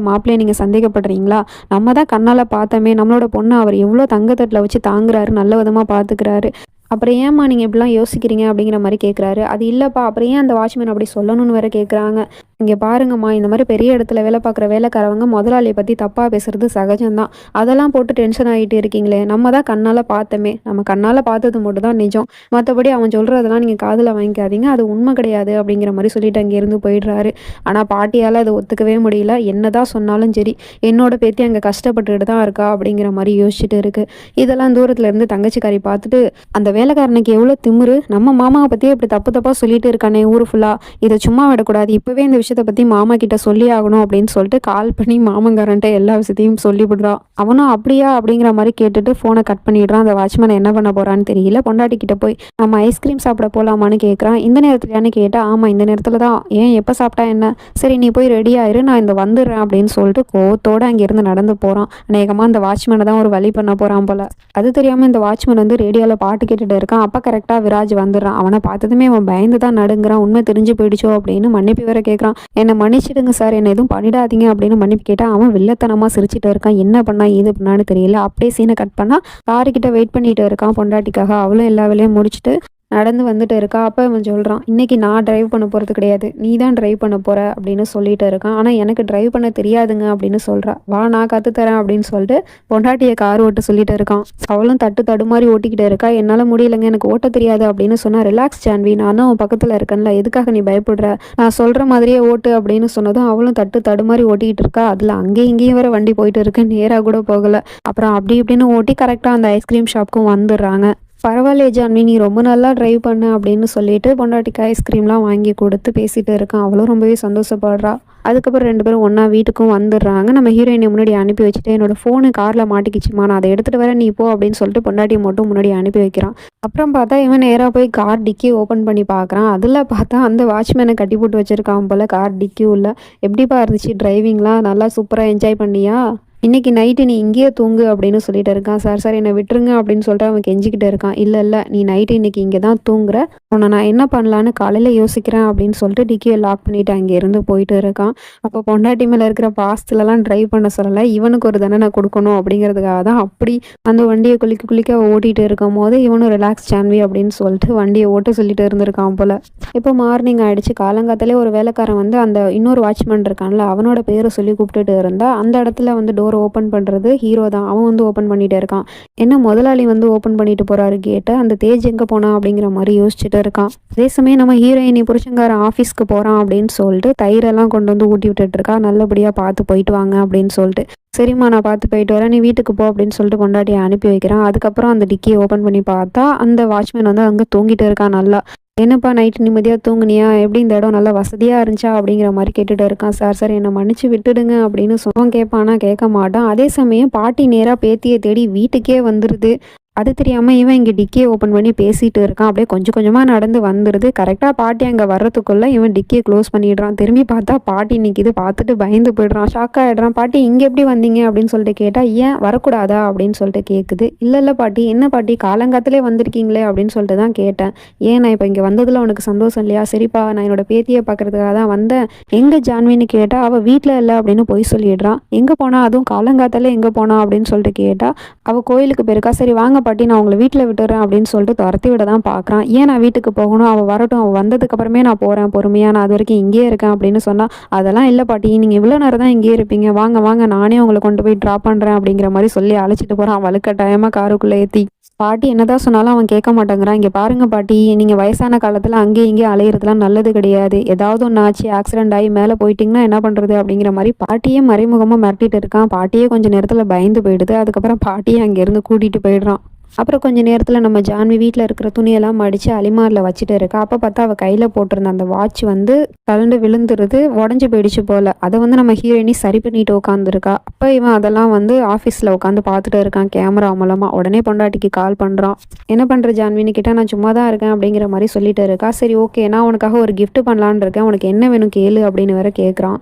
[SPEAKER 1] மாப்பிள்ளையை நீங்கள் சந்தேகப்படுறீங்களா, நம்ம தான் கண்ணால் பார்த்தோமே நம்மளோட பொண்ணு அவர் எவ்வளோ தங்கத்தட்டில் வச்சு தாங்குறாரு, நல்ல விதமாக பார்த்துக்கிறாரு, அப்புறம் ஏம்மா நீங்கள் இப்படிலாம் யோசிக்கிறீங்க அப்படிங்கிற மாதிரி கேட்குறாரு. அது இல்லைப்பா, அப்புறம் ஏன் அந்த வாட்ச்மேன் அப்படி சொல்லணும்னு வேற கேட்குறாங்க. இங்கே பாருங்கம்மா, இந்த மாதிரி பெரிய இடத்துல வேலை பார்க்குற வேலைக்காரவங்க முதலாளியை பற்றி தப்பாக பேசுறது சகஜம்தான், அதெல்லாம் போட்டு டென்ஷன் ஆகிட்டு இருக்கீங்களே, நம்ம தான் கண்ணால் பார்த்தோமே, நம்ம கண்ணால் பார்த்தது மட்டும் தான் நிஜம், மற்றபடி அவன் சொல்கிறதெல்லாம் நீங்கள் காதில் வாங்கிக்காதீங்க, அது உண்மை கிடையாது அப்படிங்கிற மாதிரி சொல்லிட்டு அங்கேருந்து போயிடுறாரு. ஆனால் பாட்டியால் அதை ஒத்துக்கவே முடியல. என்னதான் சொன்னாலும் சரி என்னோட பேத்தி அங்கே கஷ்டப்பட்டுட்டு தான் இருக்கா அப்படிங்கிற மாதிரி யோசிச்சுட்டு இருக்கு. இதெல்லாம் தூரத்துல இருந்து தங்கச்சிக்காரி பார்த்துட்டு, அந்த வேலைக்காரனுக்கு எவ்வளோ திமிரு, நம்ம மாமாவை பற்றியே இப்படி தப்பு தப்பாக சொல்லிட்டு இருக்கானே ஊர் ஃபுல்லாக, இதை சும்மா விடக்கூடாது, இப்போவே இந்த விஷயத்தை பற்றி மாமா கிட்ட சொல்லி ஆகணும் அப்படின்னு சொல்லிட்டு கால் பண்ணி மாமங்காரன்ட்ட எல்லா விஷயத்தையும் சொல்லிவிடுறான். அவனும் அப்படியா அப்படிங்கிற மாதிரி கேட்டுட்டு ஃபோனை கட் பண்ணிடுறான். அந்த வாட்ச்மேன் என்ன பண்ண போறான்னு தெரியல. பொண்டாட்டி கிட்ட போய் நம்ம ஐஸ்கிரீம் சாப்பிட போகலாமான்னு கேட்குறான். இந்த நேரத்துலையான்னு கேட்டால் ஆமாம் இந்த நேரத்தில் தான், ஏன் எப்போ சாப்பிட்டா என்ன, சரி நீ போய் ரெடி ஆயிரு நான் இந்த வந்துடுறேன் அப்படின்னு சொல்லிட்டு கோவத்தோடு அங்கேருந்து நடந்து போகிறான். அநேகமாக அந்த வாட்ச்மேனை தான் ஒரு வழி பண்ண போகிறான் போல. அது தெரியாமல் இந்த வாட்ச்மேன் வந்து ரேடியோவில் பாட்டு கேட்டுட்டு இருக்கான். அப்போ கரெக்டாக விராஜ் வந்துடுறான். அவனை பார்த்ததுமே அவன் பயந்து தான் நடுங்கிறான். உண்மை தெரிஞ்சு போயிடுச்சோ அப்படின்னு மன்னிப்பு வேற கேட்குறான். என்னை மன்னிச்சிடுங்க சார், என்னை எதுவும் பண்ணிடாதீங்க அப்படின்னு மன்னிப்பு கேட்டால் அவன் வில்லத்தனமாக சிரிச்சிட்டு இருக்கான். என்ன பண்ணா இது பண்ணான்னு தெரியல. அப்படியே சீனை கட் பண்ணால் காருக்கிட்ட வெயிட் பண்ணிட்டு இருக்கான் பொண்டாட்டிக்காக. அவளும் எல்லா வேலையும் முடிச்சுட்டு நடந்து வந்துட்டு இருக்கா. அப்ப இவன் சொல்றான், "இன்னைக்கு நான் டிரைவ் பண்ண போறது கிடையாது. நீ தான் டிரைவ் பண்ண போற" அப்படின்னு சொல்லிட்டு இருக்கான். ஆனா எனக்கு டிரைவ் பண்ண தெரியாதுங்க அப்படின்னு சொல்றா. "வா நான் கத்து தரேன்" அப்படின்னு சொல்லிட்டு பொண்டாட்டிய கார் ஓட்ட சொல்லிட்டு இருக்கான். அவளும் தட்டு தடுமாறி ஓட்டிக்கிட்டு இருக்கா. "என்னால முடியலங்க, எனக்கு ஓட்ட தெரியாது" அப்படின்னு சொன்னா, "ரிலாக்ஸ் ஜான்வி, நான் தான் உன் பக்கத்துல இருக்கேன்ல, எதுக்காக நீ பயப்படுற? நான் சொல்ற மாதிரியே ஓட்டு" அப்படின்னு சொன்னதும் அவளும் தட்டு தடுமாறி ஓட்டிக்கிட்டு இருக்கா. அதுல அங்கேயும் இங்கேயும் வேற வண்டி போயிட்டு இருக்கு. நேரா கூட போகல. அப்புறம் அப்படி இப்படின்னு ஓட்டி கரெக்டா அந்த ஐஸ்கிரீம் ஷாப்க்கும் வந்துடுறாங்க. "பரவாயில்லையே ஜான்வி, நீ ரொம்ப நல்லா டிரைவ் பண்ண" அப்படின்னு சொல்லிட்டு பொண்டாட்டிக்கு ஐஸ்கிரீம்லாம் வாங்கி கொடுத்து பேசிட்டு இருக்கான். அவளும் ரொம்பவே சந்தோஷப்படுறா. அதுக்கப்புறம் 2 பேரும் ஒண்ணா வீட்டுக்கும் வந்துடுறாங்க. நம்ம ஹீரோயினை முன்னாடி அனுப்பி வச்சுட்டு, "என்னோட ஃபோனு கார்ல மாட்டிக்கிச்சும்மா, நான் அதை எடுத்துட்டு வரேன், நீ போ" அப்படின்னு சொல்லிட்டு பொண்டாட்டிய மட்டும் முன்னாடி அனுப்பி வைக்கிறான். அப்புறம் பார்த்தா இவன் நேரா போய் கார் டிக்கி ஓப்பன் பண்ணி பார்க்குறான். அதில பார்த்தா அந்த வாட்ச்மேன கட்டி போட்டு வச்சிருக்கான் போல கார் டிக்கி உள்ள. "எப்படிப்பா இருந்துச்சு டிரைவிங்லாம்? நல்லா சூப்பரா என்ஜாய் பண்ணியா? இன்னைக்கு நைட்டு நீ இங்கேயே தூங்கு" அப்படின்னு சொல்லிட்டு இருக்கான். "சார் சார் என்னை விட்டுருங்க" அப்படின்னு சொல்லிட்டு அவன் கெஞ்சிக்கிட்டு இருக்கான். "இல்லை இல்லை, நீ நைட்டு இன்னைக்கு இங்கே தான் தூங்குற. உன்னை நான் என்ன பண்ணலான்னு காலையில் யோசிக்கிறேன்" அப்படின்னு சொல்லிட்டு டிக்கியை லாக் பண்ணிட்டு அங்கேருந்து போயிட்டு இருக்கான். அப்போ பொண்டாட்டி மேலே இருக்கிற பாசத்துலலாம் டிரைவ் பண்ண சொல்லலை, இவனுக்கு ஒரு தண்டனை கொடுக்கணும் அப்படிங்கிறதுக்காக தான் அப்படி அந்த வண்டியை குளிக்க குளிக்க ஓட்டிகிட்டு இருக்கும் போது இவனும் ரிலாக்ஸ் ஜான்வி அப்படின்னு சொல்லிட்டு வண்டியை ஓட்ட சொல்லிட்டு இருந்திருக்கான் போல. இப்போ மார்னிங் ஆயிடுச்சு. காலங்காத்தாலே ஒரு வேலைக்காரன் வந்து அந்த இன்னொரு வாட்ச்மேன் இருக்கான்ல, அவனோட பேரை சொல்லி கூப்பிட்டுட்டு இருந்தா, அந்த இடத்துல வந்து டோர் ஓப்பன் பண்ணுறது ஹீரோ தான். அவன் வந்து ஓப்பன் பண்ணிட்டு இருக்கான். என்ன முதலாளி வந்து ஓப்பன் பண்ணிட்டு போறாரு கேட்டை, அந்த தேஜ் எங்கே போனா அப்படிங்கிற மாதிரி யோசிச்சுட்டு இருக்கான். அதே சமயம் நம்ம ஹீரோயினி புருஷங்காரன் ஆஃபீஸ்க்கு போகிறான் அப்படின்னு சொல்லிட்டு தயிரெல்லாம் கொண்டு வந்து ஊட்டி விட்டுட்டு இருக்கா. நல்லபடியாக பார்த்து போயிட்டு வாங்க அப்படின்னு சொல்லிட்டு. "சரிம்மா, நான் பார்த்து போயிட்டு வரேன், நீ வீட்டுக்கு போ" அப்படின்னு சொல்லிட்டு பொண்டாட்டியை அனுப்பி வைக்கிறான். அதுக்கப்புறம் அந்த டிக்கியை ஓப்பன் பண்ணி பார்த்தா அந்த வாட்ச்மேன் வந்து அங்கே தூங்கிட்டு இருக்கான் நல்லா. "என்னப்பா நைட்டு நிம்மதியாக தூங்குனியா? எப்படி இந்த இடம் நல்லா வசதியாக இருந்துச்சா?" அப்படிங்கிற மாதிரி கேட்டுட்டு இருக்கான். "சார் சார் என்னை மன்னிச்சு விட்டுடுங்க" அப்படின்னு சொன்னான். கேட்பானா கேட்க மாட்டான். அதே சமயம் பாட்டி நேராக பேத்தியை தேடி வீட்டுக்கே வந்துடுது. அது தெரியாம இவன் இங்கே டிக்கியை ஓப்பன் பண்ணி பேசிட்டு இருக்கான். அப்படியே கொஞ்சம் கொஞ்சமாக நடந்து வந்துடுது. கரெக்டாக பாட்டி அங்கே வர்றதுக்குள்ள இவன் டிக்கியை க்ளோஸ் பண்ணிடுறான். திரும்பி பார்த்தா பாட்டி நிற்கிது. பார்த்துட்டு பயந்து போயிடுறான். ஷாக் ஆகிடுறான். "பாட்டி, இங்கே எப்படி வந்தீங்க?" அப்படின்னு சொல்லிட்டு கேட்டால், "ஏன் வரக்கூடாதா?" அப்படின்னு சொல்லிட்டு கேட்குது. "இல்லை இல்லை பாட்டி." "என்ன பாட்டி, காலங்காத்திலே வந்திருக்கீங்களே?" அப்படின்னு சொல்லிட்டு தான் கேட்டேன். "ஏன், நான் இப்போ இங்கே வந்ததில் உனக்கு சந்தோஷம் இல்லையா?" "சரிப்பா, நான் என்னோட பேத்தியை பார்க்கறதுக்காக தான் வந்தேன்." "எங்கே ஜான்வின்னு?" கேட்டால், "அவள் வீட்டில் இல்லை" அப்படின்னு பொய் சொல்லிடுறான். "எங்கே போனா? அதுவும் காலங்காத்தாலே எங்கே போனா?" அப்படின்னு சொல்லிட்டு கேட்டால், "அவள் கோயிலுக்கு போயிருக்கா." "சரி வாங்க பாட்டி, நான் உங்களை வீட்டில் விட்டுறேன்" அப்படின்னு சொல்லிட்டு துரத்தி விட தான் பார்க்குறான். "ஏன் நான் வீட்டுக்கு போகணும்? அவள் வரட்டும், அவள் வந்ததுக்கு அப்புறமே நான் போகிறேன் பொறுமையாக, நான் அது வரைக்கும் இங்கேயே இருக்கேன்" அப்படின்னு சொன்னால், "அதெல்லாம் இல்லை பாட்டி, நீங்கள் இவ்வளோ நேரம் தான் இங்கேயே இருப்பீங்க, வாங்க வாங்க, நானே உங்களை கொண்டு போய் ட்ராப் பண்ணுறேன்" அப்படிங்கிற மாதிரி சொல்லி அழைச்சிட்டு போகிறான் வலுக்கட்டாயமாக காருக்குள்ளே ஏற்றி. பாட்டி என்னதான் சொன்னாலும் அவன் கேட்க மாட்டேங்கிறான். "இங்கே பாருங்க பாட்டி, நீங்கள் வயசான காலத்தில் அங்கேயும் இங்கேயும் அலையிறதுலாம் நல்லது கிடையாது. ஏதாவது ஒன்று ஆச்சு, ஆக்சிடென்ட் ஆகி மேலே போயிட்டிங்கன்னா என்ன பண்ணுறது" அப்படிங்கிற மாதிரி பாட்டியே மறைமுகமாக மிரட்டிட்டு இருக்கான். பாட்டியே கொஞ்சம் நேரத்தில் பயந்து போயிடுது. அதுக்கப்புறம் பாட்டியை அங்கேருந்து கூட்டிகிட்டு போயிடுறான். அப்புறம் கொஞ்ச நேரத்தில் நம்ம ஜான்வி வீட்டில் இருக்கிற துணியெல்லாம் மடித்து அலிமாரில் வச்சுட்டு இருக்கா. அப்போ பார்த்தா அவள் கையில் போட்டிருந்த அந்த வாட்ச் வந்து கலண்டு விழுந்துருது, உடஞ்சி போயிடுச்சு போல். அதை வந்து நம்ம ஹீரோயினி சரி பண்ணிட்டு உட்காந்துருக்கா. அப்போ இவன் அதெல்லாம் வந்து ஆஃபீஸில் உட்காந்து பார்த்துட்டு இருக்கான் கேமரா மூலமாக. உடனே பொண்டாட்டிக்கு கால் பண்ணுறான். "என்ன பண்ணுற ஜான்வின்னு?" கேட்டால், "நான் சும்மா தான் இருக்கேன்" அப்படிங்கிற மாதிரி சொல்லிட்டு இருக்கா. "சரி ஓகே, நான் உனக்காக ஒரு gift பண்ணலான்னு இருக்கேன், உனக்கு என்ன வேணும் கேளு" அப்படின்னு வேற கேட்குறான்.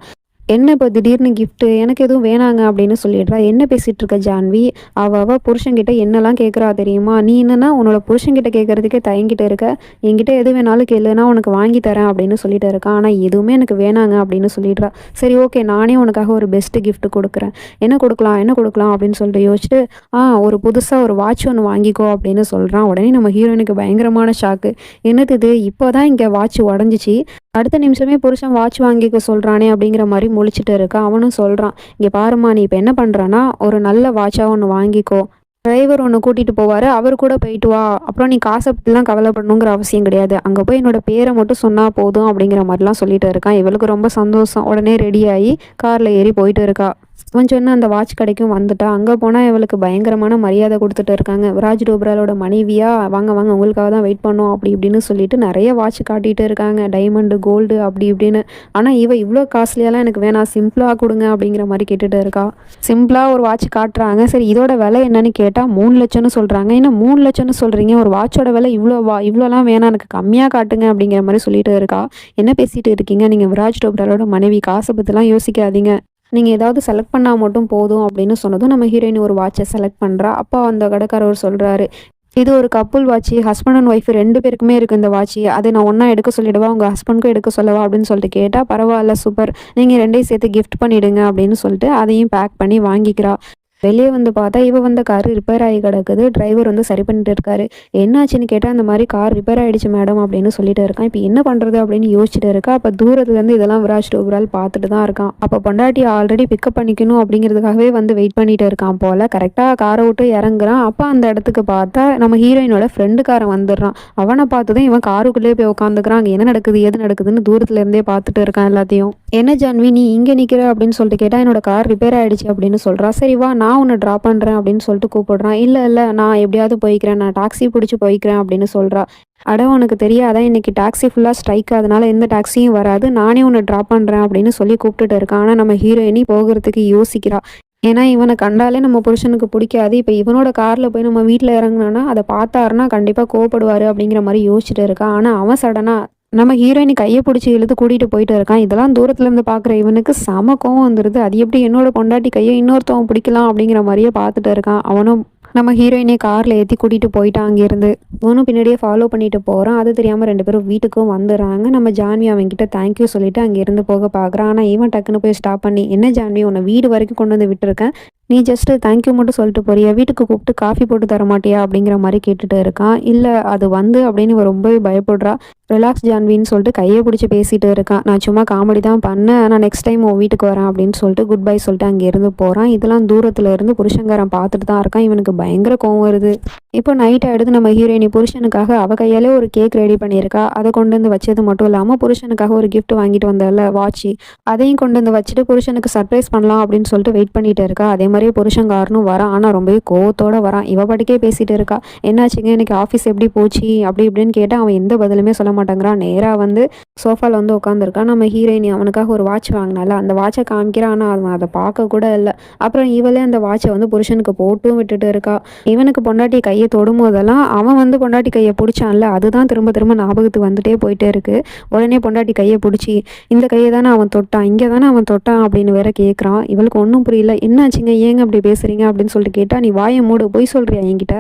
[SPEAKER 1] "என்ன இப்போ திடீர்னு கிஃப்ட்டு? எனக்கு எதுவும் வேணாங்க" அப்படின்னு சொல்லிடுறா. "என்ன பேசிகிட்டு இருக்க ஜான்வி? அவள் புருஷன்கிட்ட என்னெல்லாம் கேட்குறா தெரியுமா? நீ என்னன்னா உன்னோட புருஷன்கிட்ட கேட்குறதுக்கே தயங்கிட்டு இருக்க. என்கிட்ட எது வேணாலும் கேளு, நான் உனக்கு வாங்கி தரேன்" அப்படின்னு சொல்லிட்டு இருக்கான். ஆனால் எதுவுமே எனக்கு வேணாங்க அப்படின்னு சொல்லிடுறா. "சரி ஓகே, நானே உனக்காக ஒரு பெஸ்ட்டு கிஃப்ட் கொடுக்குறேன். என்ன கொடுக்கலாம் என்ன கொடுக்கலாம் அப்படின்னு சொல்லிட்டு யோசிச்சுட்டு, ஒரு புதுசாக ஒரு வாட்ச் ஒன்று வாங்கிக்கோ" அப்படின்னு சொல்கிறான். உடனே நம்ம ஹீரோயினுக்கு பயங்கரமான ஷாக்கு. "என்னது இது? இப்போ தான் இங்கே வாட்ச் உடஞ்சிச்சு, அடுத்த நிமிஷமே புருஷன் வாட்ச் வாங்கிக்க சொல்கிறானே" அப்படிங்கிற மாதிரி முழிச்சிட்டு இருக்கா. அவனும் சொல்கிறான், "இங்கே பாருமா, நீ இப்போ என்ன பண்ணுறன்னா, ஒரு நல்ல வாட்சாக ஒன்று வாங்கிக்கோ. டிரைவர் ஒன்று கூட்டிகிட்டு போவார், அவர் கூட போயிட்டு வா. அப்புறம் நீ காசை பற்றிலாம் கவலைப்படணுங்கிற அவசியம் கிடையாது. அங்கே போய் என்னோட பேரை மட்டும் சொன்னால் போதும்" அப்படிங்கிற மாதிரிலாம் சொல்லிட்டு இருக்கான். இவளுக்கு ரொம்ப சந்தோஷம். உடனே ரெடியாகி காரில் ஏறி போயிட்டு இருக்கா. அவன் சொன்ன அந்த வாட்ச் கடைக்கும் வந்துட்டா. அங்கே போனால் இவளுக்கு பயங்கரமான மரியாதை கொடுத்துட்டு இருக்காங்க. விராஜ் டோப்ராலோட மனைவியா, "வாங்க வாங்க, உங்களுக்காக தான் வெயிட் பண்ணோம்" அப்படி இப்படின்னு சொல்லிட்டு நிறைய வாட்ச் காட்டிகிட்டு இருக்காங்க. டைமண்டு, கோல்டு அப்படி இப்படின்னு. ஆனால் இவ்வளோ காஸ்ட்லியாலாம் எனக்கு வேணாம், சிம்பிளாக கொடுங்க அப்படிங்கிற மாதிரி கேட்டுட்டு இருக்கா. சிம்பிளாக ஒரு வாட்ச் காட்டுறாங்க. சரி, இதோட விலை என்னன்னு கேட்டால் 3 லட்சம்னு சொல்கிறாங்க. "என்ன 3 லட்சம்னு சொல்கிறீங்க? ஒரு வாட்சோட விலை இவ்வளோலாம் வேணாம், எனக்கு கம்மியாக காட்டுங்க" அப்படிங்கிற மாதிரி சொல்லிட்டு இருக்கா. "என்ன பேசிகிட்டு இருக்கீங்க? நீங்கள் விராஜ் டோப்ராலோட மனைவி, காசை பற்றிலாம் யோசிக்காதீங்க. நீங்கள் ஏதாவது செலக்ட் பண்ணால் மட்டும் போதும்" அப்படின்னு சொன்னதும் நம்ம ஹீரோயின் ஒரு வாட்சை செலக்ட் பண்ணுறா. அப்போ அந்த கடைக்காரர் சொல்கிறாரு, "இது ஒரு couple watch, husband and wife 2 பேருக்குமே இருக்குது இந்த வாட்ச். அதை நான் ஒன்றா எடுக்க சொல்லிடவா, உங்கள் ஹஸ்பண்ட்க்கும் எடுக்க சொல்லவா" அப்படின்னு சொல்லிட்டு கேட்டால், "பரவாயில்ல, சூப்பர், நீங்கள் 2யும் சேர்த்து கிஃப்ட் பண்ணிவிடுங்க" அப்படின்னு சொல்லிட்டு அதையும் பேக் பண்ணி வாங்கிக்கிறா. வெளியே வந்து பார்த்தா இவ வந்த கார் ரிப்பேர் ஆகி கிடக்குது. டிரைவர் வந்து சரி பண்ணிட்டு இருக்காரு. என்னாச்சுன்னு கேட்டா, அந்த மாதிரி கார் ரிப்பேர் ஆயிடுச்சு மேடம் அப்படின்னு சொல்லிட்டு இருக்கான். இப்போ என்ன பண்றது அப்படின்னு யோசிச்சுட்டு இருக்கா. அப்ப தூரத்துல இருந்து இதெல்லாம் விராஜ் ஒரு ஆள் பார்த்துட்டு தான் இருக்கான். அப்ப பொண்டாட்டி ஆல்ரெடி பிக்கப் பண்ணிக்கணும் அப்படிங்கிறதுக்காகவே வந்து வெயிட் பண்ணிட்டு இருக்கான் போல. கரெக்டா காரை விட்டு இறங்குறான். அப்ப அந்த இடத்துக்கு பார்த்தா நம்ம ஹீரோயினோட ஃப்ரெண்டுக்காரன் வந்துடுறான். அவனை பார்த்ததும் இவன் காருக்குள்ளேயே போய் உட்காந்துக்கிறான். அங்க என்ன நடக்குது ஏது நடக்குதுன்னு தூரத்துல இருந்தே பார்த்துட்டு இருக்கான் எல்லாத்தையும். என்ன ஜான்வி நீ இங்க நிக்கிற அப்படின்னு சொல்லிட்டு கேட்டா, என்னோட கார் ரிப்பேர் ஆயிடுச்சு அப்படின்னு சொல்றா. சரி வா நான் உன்னை ட்ராப் பண்றேன் அப்படின்னு சொல்லிட்டு கூப்பிடுறான். இல்ல நான் எப்படியாவது போய்க்கிறேன், நான் டாக்ஸி பிடிச்சி போய்க்கிறேன் அப்படின்னு சொல்றா. அட உனக்கு தெரியாதா இன்னைக்கு டாக்ஸி ஃபுல்லா ஸ்ட்ரைக், அதனால எந்த டாக்ஸியும் வராது, நானே உன்னை ட்ராப் பண்றேன் அப்படின்னு சொல்லி கூப்பிட்டுட்டு இருக்கான். ஆனா நம்ம ஹீரோயினி போகிறதுக்கு யோசிக்கிறா. ஏன்னா இவனை கண்டாலே நம்ம புருஷனுக்கு பிடிக்காது. இப்போ இவனோட கார்ல போய் நம்ம வீட்டில் இறங்குனோன்னா அதை பார்த்தாருன்னா கண்டிப்பாக கோவப்படுவாரு அப்படிங்கிற மாதிரி யோசிச்சுட்டு இருக்கான். ஆனால் அவன் சடனா நம்ம ஹீரோயினி கையை பிடிச்சி இழுத்து கூட்டிட்டு போயிட்டு இருக்கான். இதெல்லாம் தூரத்துல இருந்து பாக்குற இவனுக்கு செம கோவம் வந்துருது. அது எப்படி என்னோட பொண்டாட்டி கையை இன்னொருத்தவன் பிடிக்கலாம் அப்படிங்கிற மாதிரியே பார்த்துட்டு இருக்கான். அவனும் நம்ம ஹீரோயினை கார்ல ஏற்றி கூட்டிட்டு போயிட்டான். அங்கிருந்து அவனும் பின்னாடியே ஃபாலோ பண்ணிட்டு போறான். அது தெரியாம 2 பேரும் வீட்டுக்கும் வந்துடுறாங்க. நம்ம ஜான்வி அவன்கிட்ட தேங்க்யூ சொல்லிட்டு அங்கிருந்து போக பாக்குறான். ஆனா இவன் டக்குன்னு போய் ஸ்டாப் பண்ணி, என்ன ஜான்வி உன்னை வீடு வரைக்கும் கொண்டு வந்து விட்டுருக்கேன், நீ ஜஸ்ட் தேங்க்யூ மட்டும் சொல்லிட்டு போறியா, வீட்டுக்கு கூப்பிட்டு காஃபி போட்டு தர மாட்டியா அப்படிங்கிற மாதிரி கேட்டுட்டு இருக்கான். இல்லை அது வந்து அப்படின்னு இவன் ரொம்பவே பயப்படுறா. ரிலாக்ஸ் ஜான்வின்னு சொல்லிட்டு கையை பிடிச்சி பேசிட்டு இருக்கான். நான் சும்மா காமெடி தான் பண்ணேன், ஆனால் நெக்ஸ்ட் டைம் உன் வீட்டுக்கு வரேன் அப்படின்னு சொல்லிட்டு குட் பை சொல்லிட்டு அங்கே இருந்து போகிறான். இதெல்லாம் தூரத்தில் இருந்து புருஷங்காரன் பார்த்துட்டு தான் இருக்கான். இவனுக்கு பயங்கர கோவம் வருது. இப்போ நைட் ஆகிடுது. நம்ம ஹீரோயினி புருஷனுக்காக அவ கையாலே ஒரு கேக் ரெடி பண்ணியிருக்கா. அதை கொண்டு வந்து வச்சது மட்டும் இல்லாமல் புருஷனுக்காக ஒரு கிஃப்ட் வாங்கிட்டு வந்தால வாட்சி, அதையும் கொண்டு வந்து வச்சுட்டு புருஷனுக்கு சர்ப்ரைஸ் பண்ணலாம் அப்படின்னு சொல்லிட்டு வெயிட் பண்ணிட்டு இருக்கா. அதே மாதிரியே புருஷங்காரனும் வரான். ஆனால் ரொம்பவே கோவத்தோட வரான். இவ பாட்டுக்கே பேசிட்டு இருக்கா. என்னாச்சுங்க இன்னைக்கு ஆஃபீஸ் எப்படி போச்சு அப்படி இப்படின்னு கேட்டால் அவன் எந்த பதிலுமே சொல்ல மாட்டேங்கிறான். நேராக வந்து சோஃபாவில் வந்து உட்காந்துருக்கான். நம்ம ஹீரோயினி அவனுக்காக ஒரு வாட்ச் வாங்கினால அந்த வாட்சை காமிக்கிறான். ஆனால் அவன் அதை பார்க்க கூட இல்லை. அப்புறம் இவளே அந்த வாட்சை வந்து புருஷனுக்கு போட்டும் விட்டுட்டு இருக்கா. இவனுக்கு பொண்டாட்டி கையை தொடும் போதெல்லாம் அவன் வந்து பொண்டாட்டி கையை பிடிச்சான்ல, அதுதான் திரும்ப திரும்ப ஞாபகத்துக்கு வந்துட்டே போயிட்டே இருக்கு. உடனே பொண்டாட்டி கையை பிடிச்சி, இந்த கையை தானே அவன் தொட்டான், இங்கே தானே அவன் தொட்டான் அப்படின்னு வேற கேட்குறான். இவளுக்கு ஒன்றும் புரியல. என்னாச்சுங்க ஏங்க அப்படி பேசுறீங்க அப்படின்னு சொல்லிட்டு கேட்டா, நீ வாயை மூடு, போய் சொல்றியா என்கிட்ட,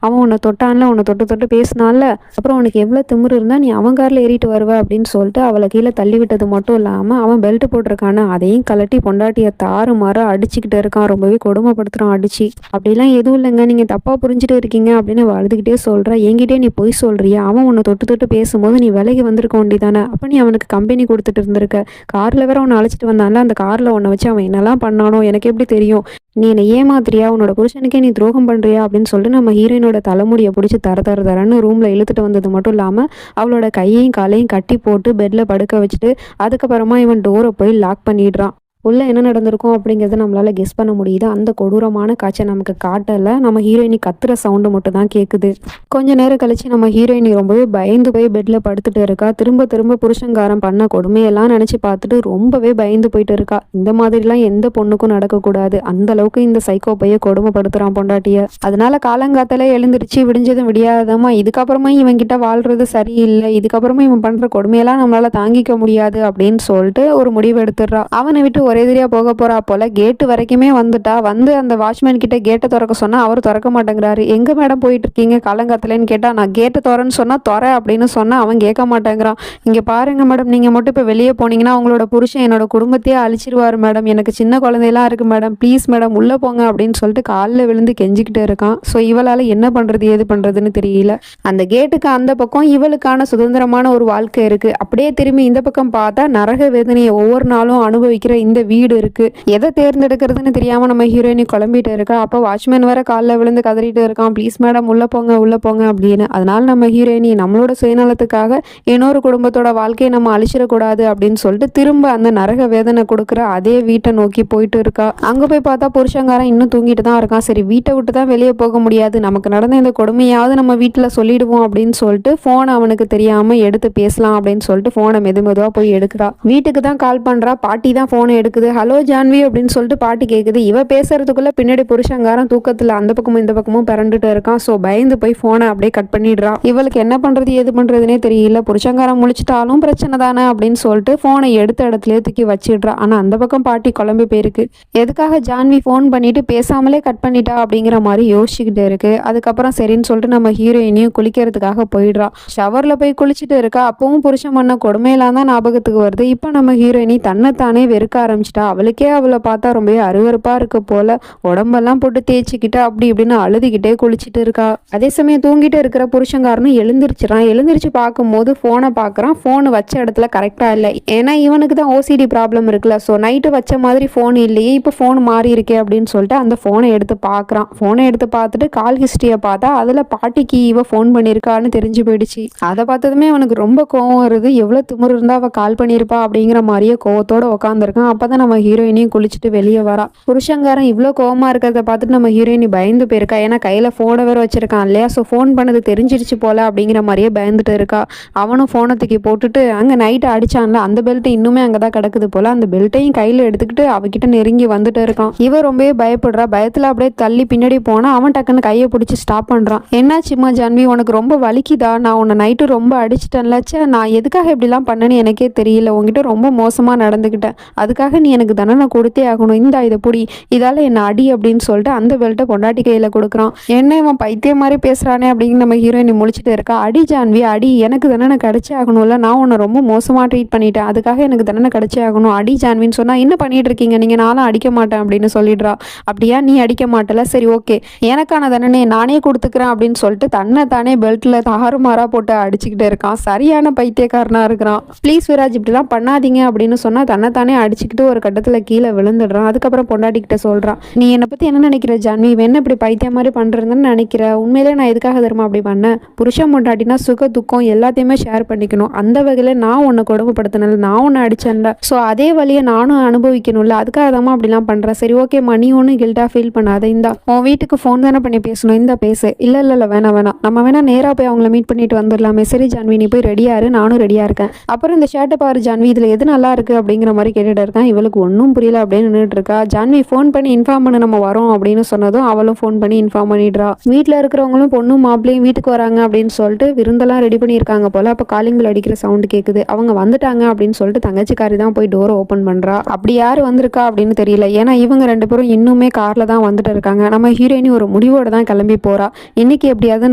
[SPEAKER 1] அவன் உன்னை தொட்டான்ல, உன்னை தொட்டு தொட்டு பேசினான்ல, அப்புறம் உனக்கு எவ்வளோ திமிரு இருந்தா நீ அவன் காரில் ஏறிட்டு வருவ அப்படின்னு சொல்லிட்டு அவளை கீழே தள்ளி விட்டது மட்டும் இல்லாமல் அவன் பெல்ட் போட்டிருக்கானு அதையும் கலட்டி பொண்டாட்டியை தாறுமாற அடிச்சுக்கிட்டு இருக்கான். ரொம்பவே கொடுமைப்படுத்துறான் அடிச்சு. அப்படிலாம் எதுவும் இல்லைங்க, நீங்கள் தப்பாக புரிஞ்சுட்டு இருக்கீங்க அப்படின்னு அழுதுகிட்டே சொல்கிறா. என்கிட்டே நீ போய் சொல்றியா, அவன் உன்னை தொட்டு தொட்டு பேசும்போது நீ விலகி வந்திருக்க வேண்டியதானே, அப்போ நீ அவனுக்கு கம்பெனி கொடுத்துட்டு இருந்திருக்க, காரில் வேற உன்னை அழைச்சிட்டு வந்தான்ல, அந்த காரில் உன்னை வச்சு அவன் என்னெல்லாம் பண்ணானோ எனக்கு எப்படி தெரியும், நீ என்னை ஏமாத்துறியா, உன்னோட புருஷனுக்கே நீ துரோகம் பண்றியா அப்படின்னு சொல்லிட்டு நம்ம ஹீரோயினோட தலைமுடியை பிடிச்சி தரன்னு ரூம்ல இழுத்துட்டு வந்தது மட்டும் இல்லாமல் அவளோட கையையும் காலையும் கட்டி போட்டு பெட்ல படுக்க வச்சுட்டு அதுக்கப்புறமா இவன் டோரை போய் லாக் பண்ணிடுறான். உள்ள என்ன நடந்திருக்கும் அப்படிங்கிறத நம்மளால கெஸ் பண்ண முடியுது. அந்த கொடூரமான காட்சை நமக்கு காட்டல. நம்ம ஹீரோயினி கத்துற சவுண்டு மட்டும் தான் கேட்குது. கொஞ்ச நேரம் கழிச்சு நம்ம ஹீரோயினி ரொம்பவே பயந்து போய் பெட்ல படுத்துட்டு இருக்கா. திரும்ப திரும்ப புருஷங்காரன் பண்ண கொடுமையெல்லாம் நினைச்சு பார்த்துட்டு ரொம்பவே பயந்து போயிட்டு இருக்கா. இந்த மாதிரிலாம் எந்த பொண்ணுக்கும் நடக்கக்கூடாது. அந்த அளவுக்கு இந்த சைக்கோ பைய கொடுமைப்படுத்துறான் பொண்டாட்டிய. அதனால காலங்காத்தால எழுந்திருச்சு விடிஞ்சதும் விடியாதமா இதுக்கப்புறமா இவன் கிட்ட வாழ்றது சரியில்லை, இதுக்கப்புறமா இவன் பண்ற கொடுமையெல்லாம் நம்மளால தாங்கிக்க முடியாது அப்படின்னு சொல்லிட்டு ஒரு முடிவு எடுத்துடுறா. அவனை விட்டு ஒரே எதிரியா போக போறா போல. கேட்டு வரைக்குமே வந்துட்டா. வந்து அந்த வாட்ச்மேன் கிட்ட கேட்டை திறக்க சொன்னா அவர் திறக்க மாட்டேங்கிறாரு. எங்க மேடம் போயிட்டு இருக்கீங்க காலங்காத்துலன்னு கேட்டா, நான் கேட்டை திறன்னு சொன்னா தொற அப்படின்னு சொன்னா அவன் கேட்க மாட்டேங்கிறான். இங்க பாருங்க மேடம், நீங்க மட்டும் இப்ப வெளியே போனீங்கன்னா உங்களோட புருஷன் என்னோட குடும்பத்தையே அழிச்சிருவாரு மேடம், எனக்கு சின்ன குழந்தையெல்லாம் இருக்கு மேடம், ப்ளீஸ் மேடம் உள்ள போங்க அப்படின்னு சொல்லிட்டு காலில் விழுந்து கெஞ்சிக்கிட்டு இருக்கான். ஸோ இவளால என்ன பண்றது ஏது பண்றதுன்னு தெரியல. அந்த கேட்டுக்கு அந்த பக்கம் இவளுக்கான சுதந்திரமான ஒரு வாழ்க்கை இருக்கு. அப்படியே திரும்பி இந்த பக்கம் பார்த்தா நரக வேதனையை ஒவ்வொரு நாளும் அனுபவிக்கிற இந்த வீடு இருக்கு. எதை தேர்ந்தெடுக்கிறதுன்னு தெரியாம நம்ம ஹீரோயினி குழம்பிட்டு இருக்கா. அப்போ வாட்ச்மேன் வேற காலில் விழுந்து கதறிட்டு இருக்கான், ப்ளீஸ் மேடம் உள்ள போங்க அப்படின்னு. அதனால நம்ம ஹீரோயினி நம்மளோட சுயநலத்துக்காக இன்னொரு குடும்பத்தோட வாழ்க்கையை நம்ம அழிச்சிடக்கூடாது அப்படின்னு சொல்லிட்டு திரும்ப அந்த நரக வேதனை கொடுக்குற அதே வீட்டை நோக்கி போயிட்டு இருக்கா. அங்க போய் பார்த்தா புருஷங்காரன் இன்னும் தூங்கிட்டு தான் இருக்கான். சரி வீட்டை விட்டு தான் வெளியே போக முடியாது, நமக்கு நடந்த இந்த கொடுமையாவது நம்ம வீட்டுல சொல்லிடுவோம் அப்படின்னு சொல்லிட்டு போனை அவனுக்கு தெரியாம எடுத்து பேசலாம் அப்படின்னு சொல்லிட்டு போனை மெதுவா போய் எடுக்கிறா. வீட்டுக்கு தான் கால் பண்றா. பாட்டி தான் போனை எடுக்குது. ஹலோ ஜான்வி அப்படின்னு சொல்லிட்டு பாட்டி கேட்குது. இவ பேசுறதுக்குள்ள பின்னாடி புருஷங்காரன் தூக்கத்துல அந்த பக்கமும் இந்த பக்கமும் பிறண்டுட்டு இருக்கான். ஸோ பயந்து போய் போனை அப்படியே கட் பண்ணிடுறா. இவளுக்கு என்ன பண்றது ஏது பண்றதுனே தெரியல. புருஷங்காரன் முழிச்சிட்டாலும் பிரச்சனை தானே அப்படின்னு சொல்லிட்டு போனை எடுத்த இடத்துல தூக்கி வச்சிடுறா. ஆனா அந்த பக்கம் பாட்டி குழம்பு போயிருக்கு. எதுக்காக ஜான்வி போன் பண்ணிட்டு பேசாமலே கட் பண்ணிட்டா அப்படிங்கிற மாதிரி யோசிச்சுக்கிட்டு இருக்கு. அதுக்கப்புறம் சரின்னு சொல்லிட்டு நம்ம ஹீரோயினியும் குளிக்கிறதுக்காக போயிடுறா. ஷவர்ல போய் குளிச்சுட்டு இருக்கா. அப்பவும் புருஷன் பண்ண கொடுமையெல்லாம் தான் ஞாபகத்துக்கு வருது. இப்போ நம்ம ஹீரோயினி தன்னைத்தானே வெறுக்க ஆரம்பிச்சு ஆரம்பிச்சிட்டா. அவளுக்கே அவளை பார்த்தா ரொம்பவே அருவருப்பா இருக்கு போல. உடம்பெல்லாம் போட்டு தேய்ச்சிக்கிட்டு அப்படி இப்படின்னு அழுதுகிட்டே குளிச்சுட்டு இருக்கா. அதே சமயம் தூங்கிட்டு இருக்கிற புருஷங்காரனும் எழுந்திரிச்சிடறான். எழுந்திரிச்சு பார்க்கும்போது ஃபோனை பார்க்குறான். ஃபோனு வச்ச இடத்துல கரெக்டாக இல்லை. ஏன்னா இவனுக்கு தான் ஓசிடி ப்ராப்ளம் இருக்குல்ல. ஸோ நைட்டு வச்ச மாதிரி ஃபோன் இல்லையே, இப்போ ஃபோன் மாறி இருக்கே அப்படின்னு சொல்லிட்டு அந்த ஃபோனை எடுத்து பார்க்குறான். ஃபோனை எடுத்து பார்த்துட்டு கால் ஹிஸ்ட்ரியை பார்த்தா அதில் பாட்டிக்கு இவ ஃபோன் பண்ணியிருக்கான்னு தெரிஞ்சு போயிடுச்சு. அதை பார்த்ததுமே அவனுக்கு ரொம்ப கோவம் வருது. எவ்வளோ திமிரு இருந்தால் அவள் கால் பண்ணியிருப்பா அப்படிங்கிற மாதிரியே கோவத்தோடு உட்காந்துருக்கான். அப்போ தான் நம்ம ஹீரோயினையும் குளிச்சுட்டு வெளியே வரா. புருஷங்காரன் இவ்வளோ கோவமாக இருக்கிறத பார்த்துட்டு நம்ம ஹீரோயினி பயந்து போயிருக்கா. ஏன்னா கையில் ஃபோனை வேறு வச்சிருக்கான் இல்லையா. ஸோ ஃபோன் பண்ணது தெரிஞ்சிருச்சு போல அப்படிங்கிற மாதிரியே பயந்துட்டு இருக்கா. அவனும் ஃபோனை தூக்கி போட்டுட்டு அங்கே நைட்டு அடிச்சான்ல அந்த பெல்ட் இன்னுமே அங்கே தான் கிடக்குது போல. அந்த பெல்ட்டையும் கையில் எடுத்துக்கிட்டு அவகிட்ட நெருங்கி வந்துட்டு இருக்கான். இவ ரொம்பவே பயப்படுறா. பயத்தில் அப்படியே தள்ளி பின்னாடி போனா அவன் டக்குன்னு கையை பிடிச்சி ஸ்டாப் பண்ணுறான். என்னாச்சுமா ஜான்வி, உனக்கு ரொம்ப வலிக்குதா? நான் உன்னை நைட்டு ரொம்ப அடிச்சிட்டேன்லச்சே, நான் எதுக்காக இப்படிலாம் பண்ணேன்னு எனக்கே தெரியல. உங்ககிட்ட ரொம்ப மோசமாக நடந்துக்கிட்டேன். அதுக்காக நீ எனக்கு தண்டனை கொடுத்தே ஆகணும். இந்த இதை புடி, இதால் என்னை அடி அப்படின்னு சொல்லிட்டு அந்த பெல்ட்டை பொண்டாட்டி கையில் கொடுக்குறான். என்ன இவன் பைத்தியம் மாதிரி பேசுகிறானே அப்படின்னு நம்ம ஹீரோயினி முழிச்சிட்டு இருக்கா. அடி ஜான்வி அடி, எனக்கு தண்டனை கிடைச்சே ஆகணும்ல. நான் உன்னை ரொம்ப மோசமாக ட்ரீட் பண்ணிட்டேன். அதுக்காக எனக்கு தண்டனை கிடைச்சே ஆகணும். அடி ஜான்வின்னு சொன்னால் என்ன பண்ணிட்டு இருக்கீங்க நீங்கள்? நானும் அடிக்க மாட்டேன் அப்படின்னு சொல்லிடுறா. அப்படியா, நீ அடிக்க மாட்டல, சரி ஓகே, எனக்கான தண்டனையை நானே கொடுத்துக்கிறேன் அப்படின்னு சொல்லிட்டு தன்னை தானே பெல்ட்டில் தாறுமாறா போட்டு அடிச்சுக்கிட்டே இருக்கான். சரியான பைத்தியக்காரனாக இருக்கிறான். ப்ளீஸ் விராஜ் இப்படிலாம் பண்ணாதீங்க அப்படின்னு சொன்னால் தன்னைத்தானே அடிச்சுக்கிட்டு ஒரு கட்டத்தில் கீழே விழுந்துடுறான். அதுக்கப்புறம் பொண்டாட்டிக்கிட்ட சொல்கிறான், நீ என்னை பற்றி என்ன நினைக்கிற ஜான்வி? என்ன இப்படி பைத்தியம் மாதிரி பண்ணுறதுன்னு நினைக்கிற? உண்மையிலே நான் எதுக்காக தருமா அப்படி பண்ணேன்? புருஷன் பொண்டாட்டினா சுக துக்கம் எல்லாத்தையுமே ஷேர் பண்ணிக்கணும். அந்த வகையில் நான் உன்னை கொடுமைப்படுத்தினல, நான் உன்னை அடிச்சேன்ல, ஸோ அதே வழியை நானும் அனுபவிக்கணும்ல, அதுக்காக தான் அப்படிலாம் பண்ணுறேன். சரி ஓகேம்மா, நீ ஒன்றும் கில்ட்டாக ஃபீல் பண்ணாத. இந்தா உன் வீட்டுக்கு ஃபோன் தானே பண்ணி பேசணும், இந்த பேசு. இல்லை வேணாம் நம்ம வேணா நேராக போய் அவங்கள மீட் பண்ணிட்டு வந்துடலாமே. சரி ஜான்வி, நீ போய் ரெடியாக இரு, நானும் ரெடியாக இருக்கேன். அப்புறம் இந்த ஷர்ட்டை பாரு ஜான்வி, இதில் எது நல்லா இருக்குது அப்படிங்கிற மாதிரி கேட்டுட்டு இருக்கான். இவளுக்கு ஒன்றும் புரியல அப்படின்னு நின்றுட்டு இருக்கா. ஜான்வி ஃபோன் பண்ணி இன்ஃபார்ம் பண்ண நம்ம வரோம் அப்படின்னு சொன்னதும் அவளும் ஃபோன் பண்ணி இன்ஃபார்ம் பண்ணிடுறா. வீட்டில் இருக்கிறவங்களும் பொண்ணும் மாப்பிள்ளையும் வீட்டுக்கு வராங்க அப்படின்னு சொல்லிட்டு விருந்தெல்லாம் ரெடி பண்ணியிருக்காங்க போல. அப்போ காலிங் பெல் அடிக்கிற சவுண்டு கேட்குது. அவங்க வந்துட்டாங்க அப்படின்னு சொல்லிட்டு தங்கச்சிக்காரி தான் போய் டோரை ஓப்பன் பண்ணுறா. அப்படி யார் வந்திருக்கா அப்படின்னு தெரியல. ஏன்னா இவங்க ரெண்டு பேரும் இன்னுமே காரில் தான் வந்துட்டு இருக்காங்க. நம்ம ஹீரோயினி ஒரு முடிவோடு தான் கிளம்பி போகிறா. இன்னைக்கு எப்படியாவது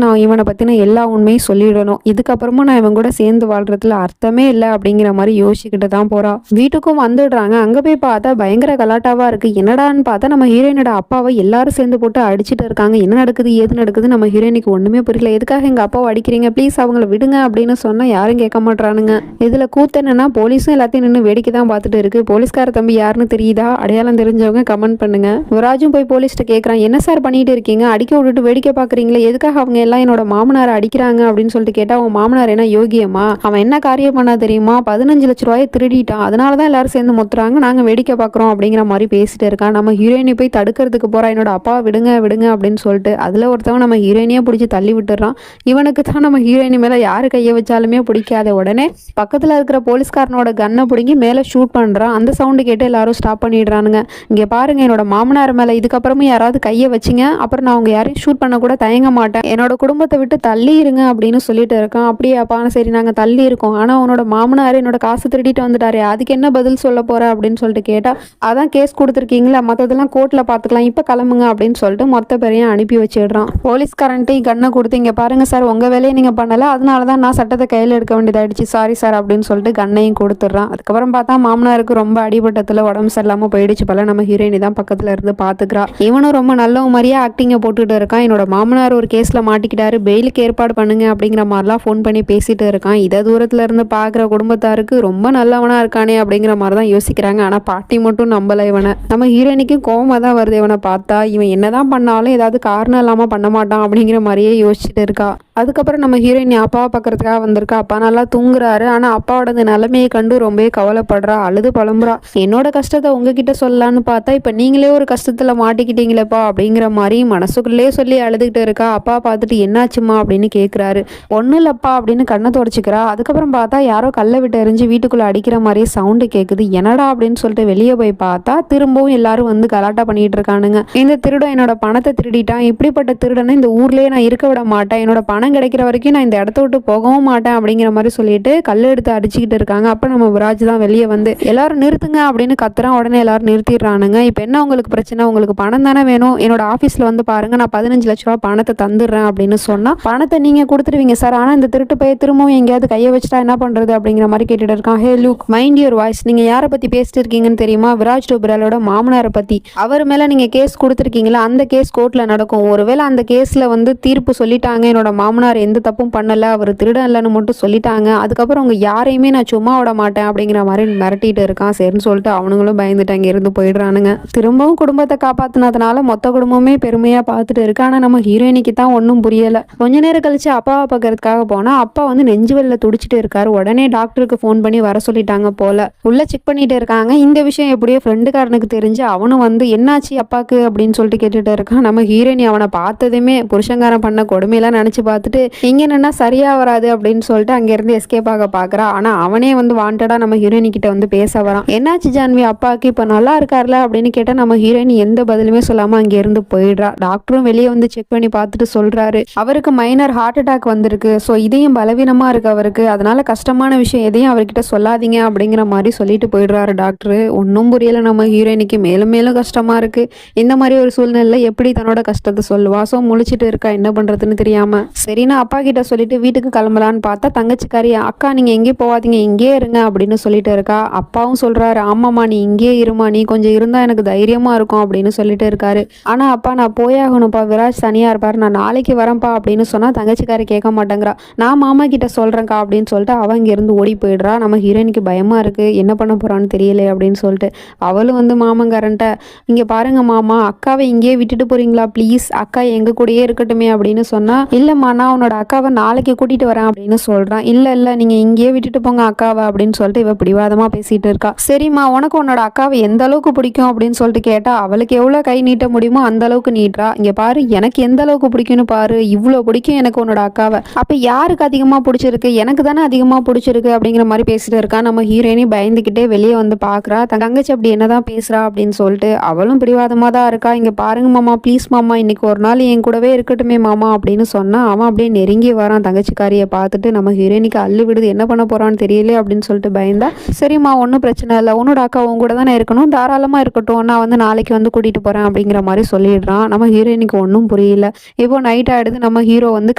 [SPEAKER 1] நான் இவனை பற்றின எல்லா உண்மையும் சொல்லிடணும். இதுக்கப்புறமா நான் இவன் கூட சேர்ந்து வாழ்றதுல அர்த்தமே இல்லை அப்படிங்கிற மாதிரி யோசிச்சுக்கிட்டு தான் போகிறா. வீட்டுக்கும் வந்துடுறாங்க. அங்கே போய் பார்த்தா பயங்கர கலாட்டாவாக இருக்குது. என்னடான்னு பார்த்தா நம்ம ஹீரோயினோட அப்பாவை எல்லாரும் சேர்ந்து போட்டு அடிச்சுட்டு இருக்காங்க. என்ன நடக்குது ஏது நடக்குது நம்ம ஹீரோயினுக்கு ஒன்றுமே புரியல. எதுக்காக எங்கள் அப்பாவை அடிக்கிறீங்க, ப்ளீஸ் அவங்கள விடுங்க அப்படின்னு சொன்னால் யாரும் கேட்க மாட்டானுங்க. இதில் கூத்து என்னன்னா போலீஸும் எல்லாத்தையும் நின்று வேடிக்கை தான் பார்த்துட்டு இருக்கு. போலீஸ்கார தம்பி யாருன்னு தெரியுதா? அடையாளம் தெரிஞ்சவங்க கமெண்ட் பண்ணுங்க. யுவராஜும் போய் போலீஸ்கிட்ட கேட்குறான், என்ன சார் பண்ணிட்டு இருக்கீங்க? அடிக்க விட்டுட்டு வேடிக்கை பார்க்குறீங்களே, எதுக்காக அவங்க எல்லாம் என்னோட மாமனாரை அடிக்கிறாங்க அப்படின்னு சொல்லிட்டு கேட்டால், அவன் மாமனார் என்ன யோகியமா? அவன் என்ன காரியம் பண்ணா தெரியுமா? 15 லட்ச ரூபாயை திருடிட்டான். அதனால தான் எல்லாரும் சேர்ந்து மொத்துறாங்க, நாங்கள் வேடிக்கை பார்க்குறோம் அப்படிங்கிற மாதிரி பேசிட்டு இருக்கான். நம்ம ஹீரோயினி போய் தடுக்கிறதுக்கு போகிறா. என்னோட அப்பா விடுங்க விடுங்க அப்படின்னு சொல்லிட்டு அதில் ஒருத்தவன் நம்ம ஹீரோயினியை பிடிச்சி தள்ளி விட்டுறான். இவனுக்கு தான் நம்ம ஹீரோயினி மேலே யாரு கையை வச்சாலுமே பிடிக்காத. உடனே பக்கத்தில் இருக்கிற போலீஸ்காரனோட கன்னை பிடிங்கி மேலே ஷூட் பண்ணுறான். அந்த சவுண்டு கேட்டு எல்லாரும் ஸ்டாப் பண்ணிடுறானுங்க. இங்கே பாருங்க, என்னோட மாமனார் மேலே இதுக்கப்புறமும் யாராவது கையை வச்சிங்க, அப்புறம் நான் அவங்க யாரையும் ஷூட் பண்ண கூட தயங்க மாட்டேன். என்னோட குடும்பத்தை விட்டு தள்ளி இருங்க அப்படின்னு சொல்லிட்டு இருக்கான். அப்படியாப்பா, சரி நாங்கள் தள்ளி இருக்கோம். ஆனால் உன்னோட மாமனார் என்னோட காசு திருடிட்டு வந்துட்டாரு, அதுக்கு என்ன பதில் சொல்ல போற அப்படின்னு சொல்லிட்டு கேட்டால், அதான் கேஸ் கொடுத்துருக்கீங்களா, மற்றதெல்லாம் கோர்ட்டில் பார்த்துக்கலாம், இப்போ கிளம்புங்க அப்படின்னு சொல்லிட்டு மொத்த பேரையும் அனுப்பி வச்சிடுறான். போலீஸ்காரன்ட்டு கன்னை கொடுத்து, இங்கே பாருங்க சார், உங்கள் வேலையை நீங்கள் பண்ணலை, அதனால தான் நான் சட்டத்தை கையில் எடுக்க வேண்டியதாயிடுச்சு, சாரி சார் அப்படின்னு சொல்லிட்டு கண்ணையும் கொடுத்துட்றான். அதுக்கப்புறம் பார்த்தா மாமனாருக்கு ரொம்ப அடிபட்டத்தில் உடம்பு சரியில்லாமல் போயிடுச்சு போல. நம்ம ஹீரோயினி தான் பக்கத்தில் இருந்து பார்த்துக்கிறா. இவனும் ரொம்ப நல்ல மாதிரியே ஆக்டிங்கை போட்டுட்டு இருக்கான். என்னோட மாமனார் ஒரு கேஸில் மாட்டிக்கிட்டாரு, பெயிலுக்கு ஏற்பாடு பண்ணுங்க அப்படிங்கிற மாதிரிலாம் ஃபோன் பண்ணி பேசிட்டு இருக்கான். இதை தூரத்தில் இருந்து பார்க்குற குடும்பத்தாருக்கு ரொம்ப நல்லவனா இருக்கானே அப்படிங்கிற மாதிரி தான் யோசிக்கிறாங்க. ஆனால் பாட்டி மட்டும் நம்பலை இவனை. நம்ம ஹீரோயினிக்கு கோவமாக தான் வருது இவனை பார்த்தா. இவன் என்னதான் பண்ணாலும் ஏதாவது காரணம் இல்லாமல் பண்ண மாட்டான் அப்படிங்கிற மாதிரியே யோசிச்சுட்டு இருக்கா. அதுக்கப்புறம் நம்ம ஹீரோயினி அப்பாவை பார்க்கறதுக்காக வந்திருக்கா. அப்பா நல்லா தூங்குறாரு. ஆனால் அப்பாவோட நிலைமையை கண்டு ரொம்பவே கவலைப்படுறா, அழுது புலம்புறா. என்னோட கஷ்டத்தை உங்ககிட்ட சொல்லலான்னு பார்த்தா இப்போ நீங்களே ஒரு கஷ்டத்தில் மாட்டிக்கிட்டீங்களேப்பா அப்படிங்கிற மாதிரி மனசுக்குள்ளே சொல்லி அழுதுகிட்டு இருக்கா. அப்பா பார்த்துட்டு என்னாச்சுமா அப்படின்னு கேட்குறாரு. ஒன்றும் இல்லப்பா அப்படின்னு கண்ணை தொடச்சிக்கிறா. அதுக்கப்புறம் பார்த்தா யாரோ கல்லை விட்டு எறிஞ்சு வீட்டுக்குள்ளே அடிக்கிற மாதிரியே சவுண்டு கேட்குது. என்னடா அப்படின்னு சொல்லிட்டு வெளியே போய் பார்த்தா திரும்பவும் எல்லாரும் வந்து கலாட்டா பண்ணிட்டு இருக்கானுங்க. இந்த திருடன் என்னோட பணத்தை திருடிட்டான், இப்படிப்பட்ட திருடனை இந்த ஊர்லேயே நான் இருக்க விட மாட்டேன், என்னோட பணத்தை பணம் கிடைக்கிற வரைக்கும் நான் இந்த இடத்த விட்டு போகவும் மாட்டேன் அப்படிங்கிற மாதிரி சொல்லிட்டு கல் எடுத்து அடிச்சுக்கிட்டு இருக்காங்க. அப்போ நம்ம விராஜ் தான் வெளியே வந்து எல்லாரும் நிறுத்துங்க அப்படின்னு கத்துறான். உடனே எல்லாரும் நிறுத்திடுறானுங்க. இப்போ என்ன உங்களுக்கு பிரச்சனை, உங்களுக்கு பணம் தானே வேணும், என்னோட ஆஃபீஸில் வந்து பாருங்க நான் 15 லட்ச ரூபா பணத்தை தந்துடுறேன் அப்படின்னு சொன்னால் பணத்தை நீங்கள் கொடுத்துருவீங்க சார், ஆனால் இந்த திருட்டு பைய திரும்பவும் எங்கேயாவது கையை வச்சுட்டா என்ன பண்ணுறது அப்படிங்கிற மாதிரி கேட்டுட்டு இருக்கான். ஹே லூக், மைண்ட் யுவர் வாய்ஸ், நீங்கள் யாரை பற்றி பேசிட்டு இருக்கீங்கன்னு தெரியுமா? விராஜ் டோப்ராலோட மாமனாரை பற்றி. அவர் மேலே நீங்கள் கேஸ் கொடுத்துருக்கீங்களா, அந்த கேஸ் கோர்ட்டில் நடக்கும். ஒருவேளை அந்த கேஸில் வந்து தீர்ப்பு சொல்லிட்டாங்க, என்னோட மாமனார் எந்த தப்பும் பண்ணலை, அவர் திருடன் இல்லைன்னு மட்டும் சொல்லிட்டாங்க, அதுக்கப்புறம் அவங்க யாரையுமே நான் சும்மா விட மாட்டேன் அப்படிங்கிற மாதிரி மிரட்டிட்டு இருக்கான். சரின்னு சொல்லிட்டு அவனுங்களும் பயந்துட்டு அங்கே இருந்து போயிடுறானுங்க. திரும்பவும் குடும்பத்தை காப்பாற்றினதுனால மொத்த குடும்பமே பெருமையாக பார்த்துட்டு இருக்கு. ஆனால் நம்ம ஹீரோயினிக்கு தான் ஒன்றும் புரியலை. கொஞ்ச நேரம் கழிச்சு அப்பாவை பார்க்கறதுக்காக போனால் அப்பா வந்து நெஞ்சு வெளில துடிச்சிட்டு இருக்காரு. உடனே டாக்டருக்கு ஃபோன் பண்ணி வர சொல்லிட்டாங்க போல. உள்ள செக் பண்ணிட்டு இருக்காங்க. இந்த விஷயம் எப்படியோ ஃப்ரெண்டுக்காரனுக்கு தெரிஞ்சு அவனும் வந்து என்னாச்சு அப்பாக்கு அப்படின்னு சொல்லிட்டு கேட்டுட்டு இருக்கான். நம்ம ஹீரோயினி அவனை பார்த்ததுமே புருஷங்காரன் பண்ண கொடுமையெல்லாம் நினச்சி பார்த்துட்டு இங்கே என்னன்னா சரியா வராது அப்படின்னு சொல்லிட்டு அங்கேருந்து எஸ்கேப் ஆக பார்க்குறா. ஆனால் அவனே வந்து வாண்டடா நம்ம ஹீரோயினி கிட்ட வந்து பேச வரான். என்னாச்சு ஜான்வி அப்பாவுக்கு, இப்போ நல்லா இருக்கார்ல அப்படின்னு கேட்டால் நம்ம ஹீரோயினி எந்த பதிலுமே சொல்லாமல் அங்கேருந்து போயிடுறா. டாக்டரும் வெளியே வந்து செக் பண்ணி பார்த்துட்டு சொல்றாரு, அவருக்கு மைனர் ஹார்ட் அட்டாக் வந்திருக்கு. ஸோ இதையும் பலவீனமா இருக்கு அவருக்கு, அதனால கஷ்டமான விஷயம் எதையும் அவர்கிட்ட சொல்லாதீங்க அப்படிங்கிற மாதிரி சொல்லிட்டு போயிடுறாரு டாக்டர். ஒன்றும் புரியல நம்ம ஹீரோயினிக்கு, மேலும் மேலும் கஷ்டமா இருக்கு. இந்த மாதிரி ஒரு சூழ்நிலை எப்படி தன்னோட கஷ்டத்தை சொல்லுவா? ஸோ முழிச்சிட்டு இருக்கா, என்ன பண்றதுன்னு தெரியாம. சரினா அப்பா கிட்ட சொல்லிட்டு வீட்டுக்கு கிளம்பலான்னு பார்த்தா தங்கச்சிக்காரி, அக்கா நீங்க எங்கேயும் போவாதீங்க, இங்கேயே இருங்க அப்படின்னு சொல்லிட்டு இருக்கா. அப்பாவும் சொல்றாரு, ஆமாம்மா நீ இங்கேயே இருமா, நீ கொஞ்சம் இருந்தா எனக்கு தைரியமா இருக்கும் அப்படின்னு சொல்லிட்டு இருக்காரு. ஆனா அப்பா நான் போயாகணும்ப்பா, விராஜ் தனியா இருப்பாரு, நான் நாளைக்கு வரேன்ப்பா அப்படின்னு சொன்னா தங்கச்சிக்காரி கேட்க மாட்டேங்கிறா. நான் மாமா கிட்ட சொல்றேன்க்கா அப்படின்னு சொல்லிட்டு அவன் இங்க இருந்து ஓடி போயிடுறா. நம்ம ஹீரோயினுக்கு பயமா இருக்கு, என்ன பண்ண போறான்னு தெரியல அப்படின்னு சொல்லிட்டு அவளும் வந்து மாமங்காரன்ட்ட, இங்க பாருங்க மாமா, அக்காவை இங்கேயே விட்டுட்டு போறீங்களா ப்ளீஸ், அக்கா எங்க கூடயே இருக்கட்டுமே அப்படின்னு சொன்னா, இல்லம்மா நான் உன்னோட அக்காவை நாளைக்கு கூட்டிட்டு வரேன் அப்படின்னு சொல்றான். இல்ல நீங்க இங்கேயே விட்டுட்டு போங்க அக்காவை அப்படின்னு சொல்லிட்டு இவ பிடிவாதமா பேசிட்டு இருக்கா. சரிம்மா உனக்கு உன்னோட அக்காவை எந்த அளவுக்கு பிடிக்கும் அப்படின்னு சொல்லிட்டு கேட்டா அவளுக்கு எவ்வளவு கை நீட்ட முடியுமோ அந்த அளவுக்கு நீட்டுறா. இங்க பாரு எனக்கு எந்த அளவுக்கு பிடிக்கும்னு பாரு, இவ்வளவு பிடிக்கும் எனக்கு உன்னோட அக்காவை, அப்ப யாருக்கு அதிகமா பிடிச்சிருக்கு, எனக்கு தானே அதிகமா பிடிச்சிருக்கு அப்படிங்கிற மாதிரி பேசிட்டு இருக்கா. நம்ம ஹீரோயினி பயந்துகிட்டே வெளியே வந்து பாக்குறா, தங்கச்சி அப்படி என்னதான் பேசுறா அப்படின்னு சொல்லிட்டு. அவளும் பிடிவாதமா தான் இருக்கா. இங்க பாருங்க மாமா ப்ளீஸ் மாமா, இன்னைக்கு ஒரு நாள் என் கூடவே இருக்கட்டுமே மாமா அப்படின்னு சொன்னா அவன் அப்படியே நெருங்கி வரான். தங்கச்சிக்காரியை பார்த்துட்டு நம்ம ஹீரோயினிக்கு அள்ளு விடுது, என்ன பண்ண போறான்னு தெரியல அப்படின்னு சொல்லிட்டு பயந்தா. சரிம்மா ஒன்றும் பிரச்சனை இல்லை, உன்னோட அக்கா உன் கூட தானே இருக்கணும், தாராளமா இருக்கட்டும், நான் வந்து நாளைக்கு வந்து கூட்டிட்டு போறேன் அப்படிங்கிற மாதிரி சொல்லிடுறான். நம்ம ஹீரோயினுக்கு ஒன்றும் புரியல. இப்போ நைட் ஆயிடுது, நம்ம ஹீரோ வந்து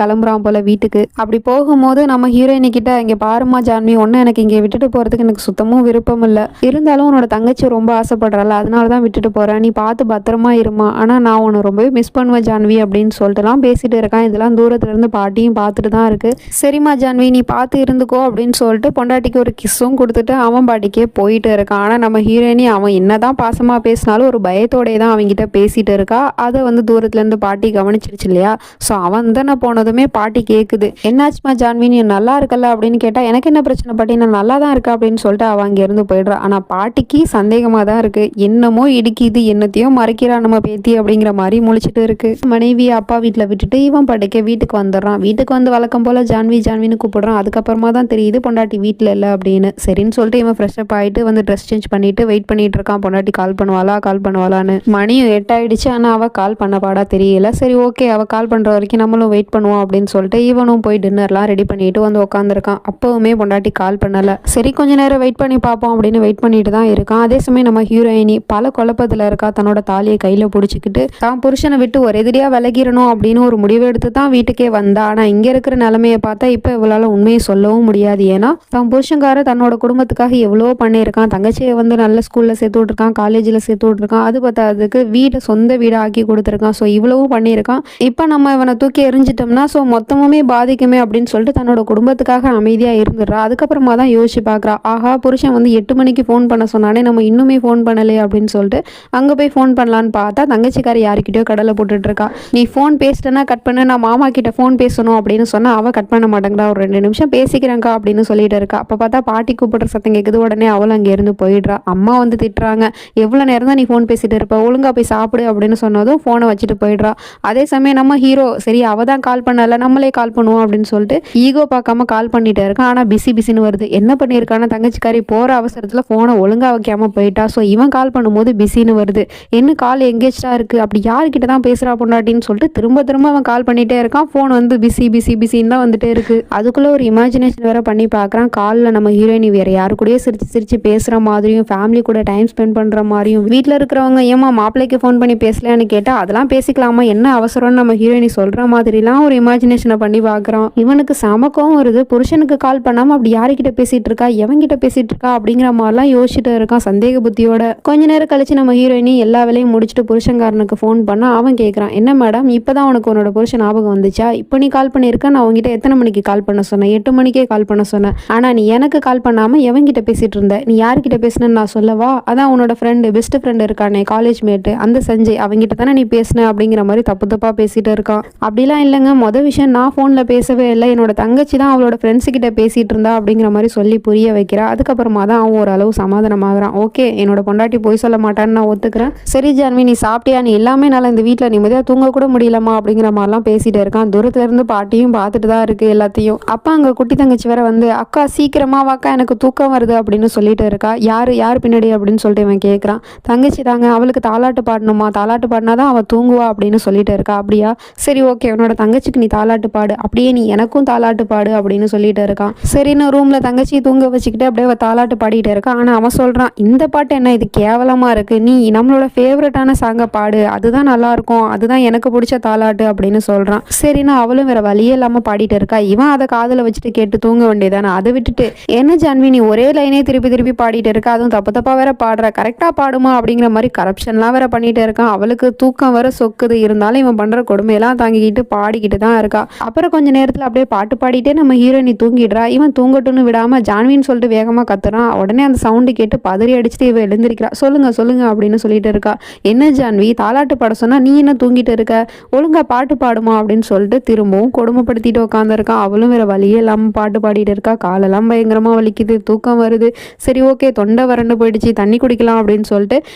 [SPEAKER 1] கிளம்புறான் போல வீட்டுக்கு. அப்படி போகும்போது நம்ம ஹீரோயினி கிட்ட, இங்க பாருமா ஜான்வி, ஒன்னு எனக்கு இங்கே விட்டுட்டு போறதுக்கு எனக்கு சுத்தமும் விருப்பம் இல்லை, இருந்தாலும் உன்னோட தங்கச்சி ரொம்ப ஆசைப்படுறாள், அதனாலதான் விட்டுட்டு போறேன், நீ பார்த்து பத்திரமா இருமா, ஆனா நான் உன்னை ரொம்பவே மிஸ் பண்ணுவேன் ஜான்வி அப்படின்னு சொல்லிட்டுலாம் பேசிட்டு இருக்கான். இதெல்லாம் தூரத்துல இருந்து பாட்டியும் பார்த்துட்டு தான் இருக்கு. சரிம்மா ஜான்வி நீ பார்த்து இருந்துக்கோ அப்படின்னு சொல்லிட்டு பொண்டாட்டிக்கு ஒரு கிஸ்ஸும் கொடுத்துட்டு அவன் பாட்டிக்கே போயிட்டு இருக்கான். ஆனா நம்ம ஹீரோயினி அவன் என்னதான் பாசமா பேசினாலும் ஒரு பயத்தோடய தான் அவன்கிட்ட பேசிட்டு இருக்கா. அதை வந்து தூரத்துல இருந்து பாட்டி கவனிச்சிருச்சு இல்லையா. ஸோ அவன் தானே போனதுமே பாட்டி கேட்குது, என்னாச்சுமா ஜான்வி நீ நல்லா இருக்கல அப்படின்னு கேட்டா, எனக்கு என்ன பிரச்சனை பாட்டி, நான் நல்லா தான் இருக்கா அப்படின்னு சொல்லிட்டு அவன் அங்க இருந்து போயிடுறா. ஆனா பாட்டிக்கு சந்தேகமா தான் இருக்கு, என்னமோ இடிக்குது, என்னத்தையோ மறைக்கிறா நம்ம பேத்தி அப்படிங்கிற மாதிரி முழிச்சிட்டு இருக்கு. மனைவி அப்பா வீட்டில் விட்டுட்டு இவன் படுக்க வீட்டுக்கு வந்துடுறான். வீட்டுக்கு வந்து வழக்கம் போல ஜான்வி ஜான்வின்னு கூப்பிடுறான். அதுக்கப்புறமா தான் தெரியுது பொண்டாட்டி வீட்டில் இல்லை அப்படின்னு. சரின்னு சொல்லிட்டு இவன் ஃப்ரெஷ் அப் ஆகிட்டு வந்து ட்ரெஸ் சேஞ்ச் பண்ணிட்டு வெயிட் பண்ணிட்டு இருக்கான், பொண்டாட்டி கால் பண்ணுவாளான்னு. மணியும் 8 ஆயிடுச்சு, ஆனால் அவள் கால் பண்ண பாடா தெரியல. சரி ஓகே அவள் கால் பண்ணுற வரைக்கும் நம்மளும் வெயிட் பண்ணுவோம் அப்படின்னு சொல்லிட்டு இவனும் போய் டின்னர்லாம் ரெடி பண்ணிட்டு வந்து உட்காந்துருக்கான். அப்போவுமே பொண்டாட்டி கால் பண்ணலை. சரி கொஞ்ச நேரம் வெயிட் பண்ணி பார்ப்போம் அப்படின்னு வெயிட் பண்ணிட்டு தான் இருக்கான். அதே சமயம் நம்ம ஹீரோயினி பல குழப்பத்தில் இருக்கா. தன்னோட தாலியை கையில் பிடிச்சிக்கிட்டு தான் புருஷனை விட்டு ஒரு எதிரியா விலகிடணும் அப்படின்னு ஒரு முடிவு எடுத்து தான் வீட்டுக்கே வந்தா. ஆனா இங்க இருக்கிற நிலைமையை பார்த்தா இப்ப இவளால உண்மையை சொல்லவும் முடியாது. ஏன்னா தான் புருஷங்கார தன்னோட குடும்பத்துக்காக எவ்வளவோ பண்ணியிருக்கான். தங்கச்சியை வந்து நல்ல ஸ்கூல்ல சேர்த்து விட்டுருக்கான், காலேஜில் சேர்த்து விட்டுருக்கான், அது பார்த்ததுக்கு வீட்டை சொந்த வீடை ஆக்கி கொடுத்துருக்கான். ஸோ இவ்வளவும் பண்ணியிருக்கான். இப்போ நம்ம இவனை தூக்கி எரிஞ்சிட்டோம்னா ஸோ மொத்தமுமே பாதிக்குமே அப்படின்னு சொல்லிட்டு தன்னோட குடும்பத்துக்காக அமைதியா இருந்துடுறா. அதுக்கப்புறமா தான் யோசிச்சு பார்க்குறா, ஆஹா புருஷன் வந்து 8 மணிக்கு ஃபோன் பண்ண சொன்னானே, நம்ம இன்னுமே ஃபோன் பண்ணலையே அப்படின்னு சொல்லிட்டு அங்கே போய் ஃபோன் பண்ணலான்னு பார்த்தா தங்கச்சிக்காரி யாருக்கிட்டயோ கடலை போட்டுட்டு இருக்கா. நீ ஃபோன் பேசிட்டேன்னா கட் பண்ணு, நான் மாமா கிட்ட ஃபோன் பேசணும் அப்படின்னு சொன்னா அவள் கட் பண்ண மாட்டேங்கிறா. ஒரு 2 நிமிஷம் பேசிக்கிறேங்க்கா அப்படின்னு சொல்லிட்டு இருக்கா. அப்போ பார்த்தா பாட்டி கூப்பிடுற சத்தம் கேட்குது. உடனே அவளும் அங்கே இருந்து போயிடுறா. அம்மா வந்து திட்டுறாங்க, எவ்வளோ நேரம் தான் நீ ஃபோன் பேசிட்டு இருப்ப, ஒழுங்கா போய் சாப்பிடு அப்படின்னு சொன்னதும் ஃபோனை வச்சுட்டு போயிடுறா. அதே சமயம் நம்ம ஹீரோ சரி அவள் தான் கால் பண்ணல, நம்மளே கால் பண்ணுவோம் அப்படின்னு சொல்லிட்டு ஈகோ பார்க்காம கால் பண்ணிட்டு இருக்கான். ஆனால் பிஸின்னு வருது. என்ன பண்ணியிருக்கான்னா தங்கச்சிக்காரி போகிற அவசரத்தில் ஃபோனை ஒழுங்கா வைக்காம போயிட்டா. ஸோ இவன் கால் பண்ணும்போது பிஸின்னு வருது. என்ன கால் எங்கேஜா இருக்கு, அப்படி யாருக்கிட்ட தான் பேசுகிறா பொண்டாட்டின்னு சொல்லிட்டு திரும்ப அவன் கால் பண்ணிட்டே இருக்கான். ஃபோன் ஃபோன் வந்து பிஸி பிஸி பிஸின்னு தான் வந்துட்டே இருக்கு. அதுக்குள்ள ஒரு இமேஜினேஷன் வேற பண்ணி பார்க்குறான். காலில் நம்ம ஹீரோயினி வேற யாரு கூடயே சிரிச்சு சிரிச்சு பேசுற மாதிரியும், ஃபேமிலி கூட டைம் ஸ்பெண்ட் பண்ற மாதிரியும், வீட்டில் இருக்கிறவங்க ஏமா மாப்பிள்ளைக்கு ஃபோன் பண்ணி பேசலான்னு கேட்டா அதெல்லாம் பேசிக்கலாமா, என்ன அவசரம்னு நம்ம ஹீரோயினி சொல்ற மாதிரிலாம் ஒரு இமேஜினேஷனை பண்ணி பார்க்குறான். இவனுக்கு சமக்கம் வருது. புருஷனுக்கு கால் பண்ணாம அப்படி யாருக்கிட்ட பேசிட்டு இருக்கா, எவன்கிட்ட பேசிட்டு இருக்கா அப்படிங்கிற மாதிரிலாம் யோசிச்சுட்டு இருக்கான் சந்தேக புத்தியோட. கொஞ்ச நேரம் கழிச்சு நம்ம ஹீரோயினி எல்லா வேலையும் முடிச்சுட்டு புருஷன்காரனுக்கு ஃபோன் பண்ணா அவன் கேட்குறான், என்ன மேடம் இப்பதான் உனக்கு உன்னோட புருஷன் ஞாபகம் வந்துச்சா, இப்போ நீ கால் பண்ணியிருக்க, நான் உங்ககிட்ட எத்தனை மணிக்கு கால் பண்ண சொன்னேன், 8 மணிக்கே கால் பண்ண சொன்னேன், ஆனா நீ எனக்கு கால் பண்ணாம எவன்கிட்ட பேசிட்டு இருந்த, நீ யார்கிட்ட பேசினன்னு நான் சொல்லவா, அதான் உன்னோட ஃப்ரெண்டு பெஸ்ட் ஃப்ரெண்ட் இருக்கானே காலேஜ் மேட்டு அந்த சஞ்சய் அவங்ககிட்ட தானே நீ பேசின அப்படிங்கிற மாதிரி தப்பு தப்பா பேசிட்டு இருக்கான். அப்படிலாம் இல்லைங்க, மொதல் விஷயம் நான் ஃபோனில் பேசவே இல்லை, என்னோட தங்கச்சி தான் அவளோட ஃப்ரெண்ட்ஸ் கிட்ட பேசிட்டு இருந்தா அப்படிங்கிற மாதிரி சொல்லி புரிய வைக்கிறா. அதுக்கப்புறமா தான் அவன் ஓரளவு சமாதானமாகறான். ஓகே என்னோட பொண்டாட்டி போய் சொல்ல மாட்டான்னு நான் ஒத்துக்கிறேன். சரி ஜான்வி நீ சாப்பிட்டியா, நீ எல்லாமே நல்லா இந்த வீட்டில் நிம்மதியாக தூங்க கூட முடியலமா அப்படிங்கிற மாதிரிலாம் பேசிட்டு இருக்கான். தூரத்துல இருந்து பாட்டியும் பார்த்துட்டு தான் இருக்கு எல்லாத்தையும். அப்பா அங்கே குட்டி தங்கச்சி வேற வந்து அக்கா சீக்கிரமா வாக்கா எனக்கு தூக்கம் வருது அப்படின்னு சொல்லிட்டு இருக்கா. யாரு பின்னாடி அப்படின்னு சொல்லிட்டு இவன் கேட்குறான். தங்கச்சி தாங்க, அவளுக்கு தாலாட்டு பாடணுமா, தாலாட்டு பாடினாதான் அவள் தூங்குவா அப்படின்னு சொல்லிட்டு இருக்கா. அப்படியா சரி ஓகே உன்னோட தங்கச்சிக்கு நீ தாலாட்டு பாடு, அப்படியே நீ எனக்கும் தாலாட்டு பாடு அப்படின்னு சொல்லிட்டு இருக்கான். சரின்னு ரூம்ல தங்கச்சி தூங்க வச்சுக்கிட்டு அப்படியே அவள் தாலாட்டு பாடிட்டு இருக்கா. ஆனா அவன் சொல்றான் இந்த பாட்டு என்ன இது கேவலமா இருக்கு, நீ நம்மளோட ஃபேவரட்டான சாங்கை பாடு, அதுதான் நல்லா இருக்கும், அதுதான் எனக்கு பிடிச்ச தாலாட்டு அப்படின்னு சொல்றான். சரின்னு அவளும் வேற வழியே இல்லாம பாடிட்டு இருக்கா. இவன் அதை காதுல வச்சுட்டு கேட்டு தூங்க வேண்டியதானே, அதை விட்டுட்டு என்ன ஜான்வி நீ ஒரே லைனே திருப்பி திருப்பி பாடிட்டு இருக்க, அதுவும் தப்பு தப்பா வேற பாடுற, கரெக்டா பாடுமா அப்படிங்கிற மாதிரி கரப்ஷன்லாம் வேற பண்ணிட்டு இருக்கான். அவளுக்கு தூக்கம் வேற சொக்குது. இருந்தாலும் இவன் பண்ற கொடுமையெல்லாம் தாங்கிக்கிட்டு பாடிக்கிட்டு தான் இருக்கா. அப்புறம் கொஞ்ச நேரத்துல அப்படியே பாட்டு பாடிட்டே நம்ம ஹீரோயினி தூங்கிடுறா. இவன் தூங்கட்டும்னு விடாம ஜான்வின்னு சொல்லிட்டு வேகமா கத்துறான். உடனே அந்த சவுண்டு கேட்டு பதறி அடிச்சுட்டு இவ எழுந்திருக்கிறா. சொல்லுங்க சொல்லுங்க அப்படின்னு சொல்லிட்டு இருக்கா. என்ன ஜான்வி தாலாட்டு பாட சொன்னா நீ என்ன தூங்கிட்டு இருக்க, ஒழுங்கா பாட்டு பாடுமா அப்படின்னு சொல்லிட்டு திரும்பவும் கொடுமைப்படுத்திட்டு உட்காந்துருக்கான். அவளும் வேற வழியே இல்லாம பாட்டு பாடிட்டு இருக்கா. காலெல்லாம் பயங்கரமா வலிக்குது, தூக்கம் வருது. சரி ஓகே தொண்டை வறண்டு போயிடுச்சு, தண்ணி குடிக்கலாம் அப்படின்னு சொல்லிட்டு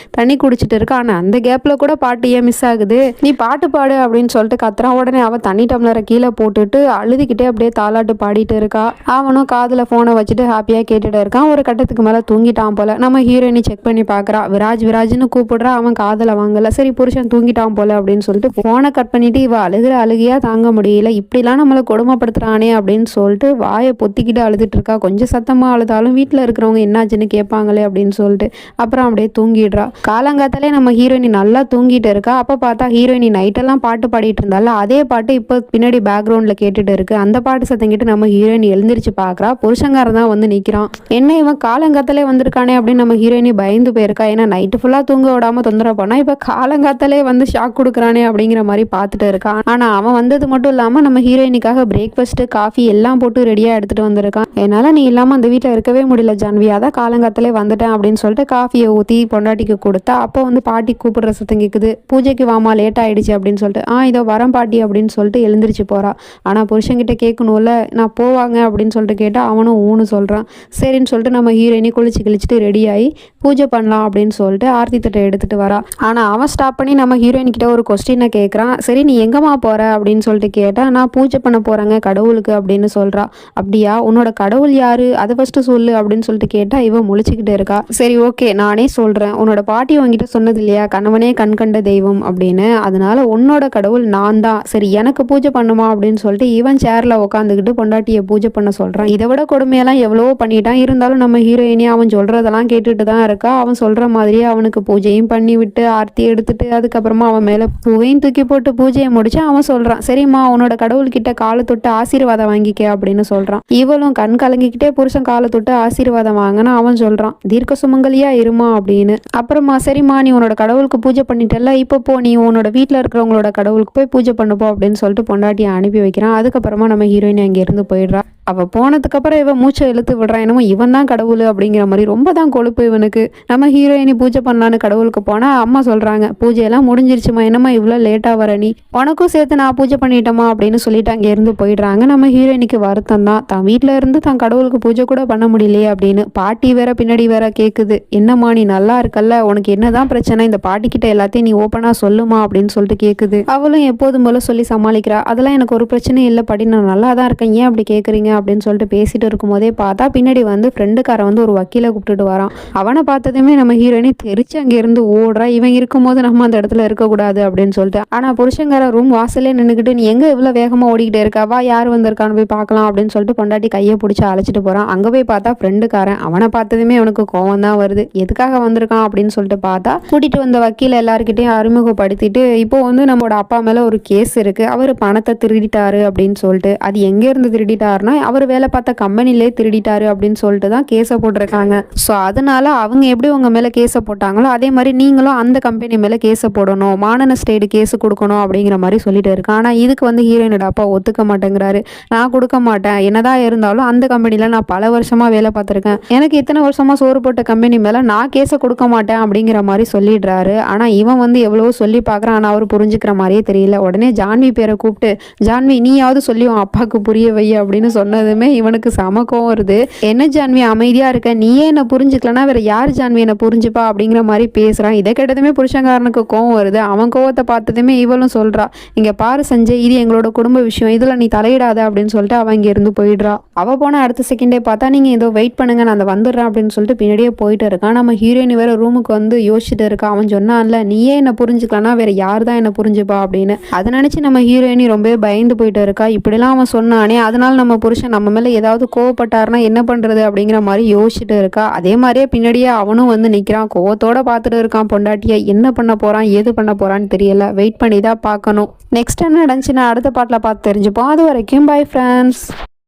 [SPEAKER 1] தண்ணி குடிச்சிட்டு இருக்கா. ஆனா அந்த கேப்ல கூட பாட்டு ஏன் மிஸ் ஆகுது, நீ பாட்டு பாடு அப்படின்னு சொல்லிட்டு கத்துறான். உடனே அவ தண்ணி டம்ளரை கீழே போட்டுட்டு அழுதுகிட்டே அப்படியே தாலாட்டு பாடிட்டு இருக்கா. அவனும் காதுல போனை வச்சுட்டு ஹாப்பியா கேட்டுட்டு இருக்கான். ஒரு கட்டத்துக்கு மேல தூங்கிட்டான் போல. நம்ம ஹீரோயினி செக் பண்ணி பாக்குறா. விராஜ்னு கூப்பிடுறா. அவன் காதுல வாங்கல. சரி புருஷன் தூங்கிட்டான் போல அப்படின்னு சொல்லிட்டு போனை கட் பண்ணிட்டு இவ அழுகிற அழுகையா தாங்க முடியல. இப்படிலாம் நம்மளை கொடுமைப்படுத்துறானே அப்படின்னு சொல்லிட்டு வாயை பொத்திக்கிட்டு அழுதுட்டு இருக்கா. கொஞ்சம் சத்தமா அழுதாலும் வீட்டுல இருக்கிறவங்க என்னாச்சுன்னு கேட்பாங்களே அப்படின்னு சொல்லிட்டு அப்புறம் அப்படியே தூங்கிடுறா. காலங்காத்தாலே நம்ம ஹீரோயினி நல்லா தூங்கிட்டு இருக்கா. அப்ப பார்த்தா ஹீரோயினி நைட்டெல்லாம் பாட்டு பாடிட்டு இருந்தால அதே பாட்டு இப்போ பின்னாடி பேக்ரவுண்ட்ல கேட்டுட்டு இருக்கு. அந்த பாட்டு சத்தம் கேட்டு நம்ம ஹீரோயினி எழுந்திரிச்சு பாக்குறா. புருஷங்காரன் தான் வந்து நிக்கிறான். என்ன இவன் காலங்காத்தாலே வந்திருக்கானே அப்படின்னு நம்ம ஹீரோயினி பயந்து போயிருக்கா. ஏன்னா நைட்டு ஃபுல்லா தூங்க விடாம தொந்தரவு பண்ணா இப்ப காலங்காத்தாலே வந்து ஷாக் கொடுக்குறானே அப்படிங்கிற மாதிரி பார்த்துட்டு இருக்கான். ஆனா அவன் வந்தது மட்டும் இல்லாம நம்ம ஹீரோயினிக்காக பிரேக்ஃபாஸ்ட் காஃபி எல்லாம் போட்டு ரெடியா எடுத்துட்டு வந்திருக்கான். என்னால நீ இல்லாம அந்த வீட்டுல இருக்கவே முடியல ஜான்வி, அதான் காலங்காத்தாலே வந்துட்டேன் அப்படின்னு சொல்லிட்டு காஃபியை ஊத்தி பொண்டாட்டிக்கு கொடுத்தா. அப்போ வந்து பாட்டி கூப்பிடுற சத்தம் கேக்குது. பூஜைக்கு வாமா லேட் ஆயிடுச்சு அப்படின்னு சொல்லிட்டு இதோ வரம் பாட்டி அப்படின்னு சொல்லிட்டு எழுந்திரிச்சு போறா. ஆனா புருஷன்கிட்ட கேட்கணும்ல, நான் போவாங்க அப்படின்னு சொல்லிட்டு கேட்டா அவனும் ஊன்னு சொல்றான். சரின்னு சொல்லிட்டு நம்ம ஹீரோயினி குளிச்சு கிழிச்சிட்டு ரெடி ஆகி பூஜை பண்ணலாம் அப்படின்னு சொல்லிட்டு ஆர்த்தி தட்டை எடுத்துட்டு வரா. ஆனா அவன் ஸ்டாப் பண்ணி நம்ம ஹீரோயின் கிட்ட ஒரு கொஸ்டினை கேட்கறான். சரி நீ எங்கம்மா போற அப்படின்னு சொல்லிட்டு கேட்டா நான் பூஜை பண்ண போறேங்க கடவுளுக்கு அப்படின்னு சொல்றா. அப்படியா உன்னோட கடவுள் யாரு, அதை ஃபர்ஸ்ட் சொல்லு அப்படின்னு சொல்லிட்டு கேட்டா இவன் முழிச்சுக்கிட்டு இருக்கா. சரி ஓகே நானே சொல்றேன், உன்னோட பாட்டி உங்ககிட்ட சொன்னது இல்லையா கணவனே கண்கண்ட தெய்வம் அப்படின்னு, அதனால உன்னோட கடவுள் நான் தான். சரி எனக்கு பூஜை பண்ணுமா அப்படின்னு சொல்லிட்டு இவன் சேர்ல உட்காந்துக்கிட்டு பொண்டாட்டியை பூஜை பண்ண சொல்றான். இதை விட கொடுமையெல்லாம் எவ்வளவோ பண்ணிட்டான். இருந்தாலும் நம்ம ஹீரோயினி அவன் சொல்றதெல்லாம் கேட்டுட்டு தான் இருக்கா. அவன் சொல்ற மாதிரியே அவனுக்கு பூஜையும் பண்ணி விட்டு ஆர்த்தி எடுத்துட்டு அதுக்கப்புறமா அவன் மேல பூவையும் தூக்கி போட்டு பூஜையை முடிச்சு அவன் சொல்றான். சரிம்மா உன்னோட கடவுள்கிட்ட காலை தொட்டு ஆசீர்வாதம் வாங்கிக்க அப்படின்னு சொல்றான். இவளும் கண் கலங்கிக்கிட்டே புருஷன் காலை தொட்டு ஆசீர்வாதம் வாங்கினா அவன் சொல்றான் தீர்க்க சுமங்கலியா இருமா அப்படின்னு. அப்புறமா சரிம்மா நீ உன்னோட கடவுளுக்கு பூஜை பண்ணிட்டல, இப்போ போ நீ உன்னோட வீட்டுல இருக்கிறவங்களோட கடவுளுக்கு போய் பூஜை பண்ணுப்போ அப்படின்னு சொல்லிட்டு பொண்டாட்டியை அனுப்பி வைக்கிறான். அதுக்கப்புறமா நம்ம ஹீரோயின் அங்க இருந்து போயிடுறா. அவ போனதுக்கு அப்புறம் இவன் மூச்சை இழுத்து விடுறான். என்னமோ இவன் தான் கடவுள் அப்படிங்கிற மாதிரி ரொம்ப தான் கொழுப்பு இவனுக்கு. நம்ம ஹீரோயினி பூஜை பண்ணலான்னு கடவுளுக்கு போனா அம்மா சொல்றாங்க பூஜையெல்லாம் முடிஞ்சிருச்சுமா, என்னம்மா இவ்வளவு லேட்டா வர, நீ உனக்கும் சேர்த்து நான் பூஜை பண்ணிட்டோமா அப்படின்னு சொல்லிட்டு அங்க இருந்து போயிடுறாங்க. நம்ம ஹீரோயினிக்கு வருத்தம் தான், தான் வீட்டுல இருந்து தான் கடவுளுக்கு பூஜை கூட பண்ண முடியலையே அப்படின்னு. பாட்டி வேற பின்னாடி வேற கேக்குது, என்னம்மா நீ நல்லா இருக்கல்ல, உனக்கு என்னதான் பிரச்சனை, இந்த பாட்டி கிட்ட எல்லாத்தையும் நீ ஓப்பனா சொல்லுமா அப்படின்னு சொல்லிட்டு கேக்குது. அவளும் எப்போதும் போல சொல்லி சமாளிக்கிறா. அதெல்லாம் எனக்கு ஒரு பிரச்சனையும் இல்லை பாட்டி, நான் நல்லா தான் இருக்கேன், ஏன் அப்படி கேக்குறீங்க அப்படின்னு சொல்லிட்டு பேசிட்டு இருக்கும்போதே பார்த்தா பின்னாடி வந்து ஃப்ரெண்டுக்காரன் வந்து ஒரு வக்கீலை கூப்பிட்டுட்டு வரான். அவனை பார்த்ததுமே நம்ம ஹீரோயினி தெரிச்சு அங்கேருந்து ஓடுறா. இவன் இருக்கும்போது நம்ம அந்த இடத்துல இருக்கக்கூடாது அப்படின்னு சொல்லிட்டு. ஆனால் புருஷங்கார ரூம் வாசலே நின்றுக்கிட்டு நீ எங்கே இவ்வளோ வேகமாக ஓடிக்கிட்டே இருக்கா, வா யார் வந்திருக்கான்னு போய் பார்க்கலாம் அப்படின்னு சொல்லிட்டு பொண்டாட்டி கையை பிடிச்சி அழைச்சிட்டு போகிறான். அங்கே போய் பார்த்தா ஃப்ரெண்டுக்காரன். அவனை பார்த்ததுமே அவனுக்கு கோவம் தான் வருது. எதுக்காக வந்திருக்கான் அப்படின்னு சொல்லிட்டு பார்த்தா கூட்டிகிட்டு வந்த வக்கீல் எல்லாருக்கிட்டையும் அறிமுகப்படுத்திட்டு இப்போ வந்து நம்மளோட அப்பா மேலே ஒரு கேஸ் இருக்குது, அவர் பணத்தை திருடிட்டாரு அப்படின்னு சொல்லிட்டு. அது எங்கேருந்து திருடிட்டாருன்னா அவர் வேலை பார்த்த கம்பெனிலே திருடிட்டாரு அப்படின்னு சொல்லிட்டு தான் கேஸை போட்டிருக்காங்க. ஸோ அதனால அவங்க எப்படி உங்கள் மேலே கேஸை போட்டாங்களோ அதே மாதிரி நீங்களும் அந்த கம்பெனி மேலே கேஸை போடணும், மானன ஸ்டேடு கேஸு கொடுக்கணும் அப்படிங்கிற மாதிரி சொல்லிட்டு இருக்கான். ஆனால் இதுக்கு வந்து ஹீரோயினோட அப்பா ஒத்துக்க மாட்டேங்கிறாரு. நான் கொடுக்க மாட்டேன், என்னதான் இருந்தாலும் அந்த கம்பெனியில் நான் பல வருஷமாக வேலை பார்த்துருக்கேன், எனக்கு இத்தனை வருஷமாக சோறு போட்ட கம்பெனி மேலே நான் கேஸை கொடுக்க மாட்டேன் அப்படிங்கிற மாதிரி சொல்லிடுறாரு. ஆனால் இவன் வந்து எவ்வளவோ சொல்லி பார்க்குறான். ஆனால் அவர் புரிஞ்சுக்கிற மாதிரியே தெரியல. உடனே ஜான்வி பேரை கூப்பிட்டு ஜான்வி நீயாவது சொல்லி உன் அப்பாவுக்கு புரிய வை அப்படின்னு சொன்னதுமே இவனுக்கு சமக்கம் வருது. என்ன ஜான்வி அமைதியாக இருக்க, நீயே என்னை புரிஞ்சுக்கலன்னா வேற யார் ஜான்வி என்னை புரிஞ்சுப்பா அப்படிங்கிற மாதிரி பேசுகிறான். இதை கேட்டதுமே புருஷங்காரனுக்கு கோவம் வருது. அவன் கோவத்தை பார்த்ததுமே இவளும் சொல்கிறா, இங்கே பாரு சஞ்சய், இது எங்களோட குடும்ப விஷயம், இதில் நீ தலையிடாத அப்படின்னு சொல்லிட்டு அவன் இங்கேருந்து போயிடுறா. அவள் போன அடுத்த செகண்டே பார்த்தா நீங்கள் ஏதோ வெயிட் பண்ணுங்க நான் அதை வந்துடுறேன் அப்படின்னு சொல்லிட்டு பின்னாடியே போயிட்டு இருக்கான். நம்ம ஹீரோயின் வேற ரூமுக்கு வந்து யோசிச்சுட்டு இருக்கா. அவன் சொன்னான்ல நீயே என்னை புரிஞ்சுக்கலன்னா வேற யார் தான் என்னை புரிஞ்சுப்பா அப்படின்னு. அதை நினச்சி நம்ம ஹீரோயினி ரொம்பவே பயந்து போயிட்டு இருக்கா. இப்படிலாம் அவன் சொன்னானே, அதனால நம்ம புருஷன் நம்ம மேலே ஏதாவது கோவப்பட்டாருன்னா என்ன பண்ணுறது அப்படிங்கிற மாதிரி யோசிச்சுட்டு இருக்கா. அதே மாதிரியே பின்னாடியே அவனும் வந்து நிற்கிறான். கோவத்தோட பார்த்துட்டு இருக்கான் பொண்டாட்டியை. என்ன பண்ண போகிறான் ஏது பண்ண போகிறான்னு தெரியல. வெயிட் பண்ணி தான் பார்க்கணும். நெக்ஸ்ட் என்ன நடந்துச்சுன்னா அடுத்த பாட்டில் பார்த்து தெரிஞ்சுப்போம். அது வரைக்கும் பை ஃப்ரெண்ட்ஸ்.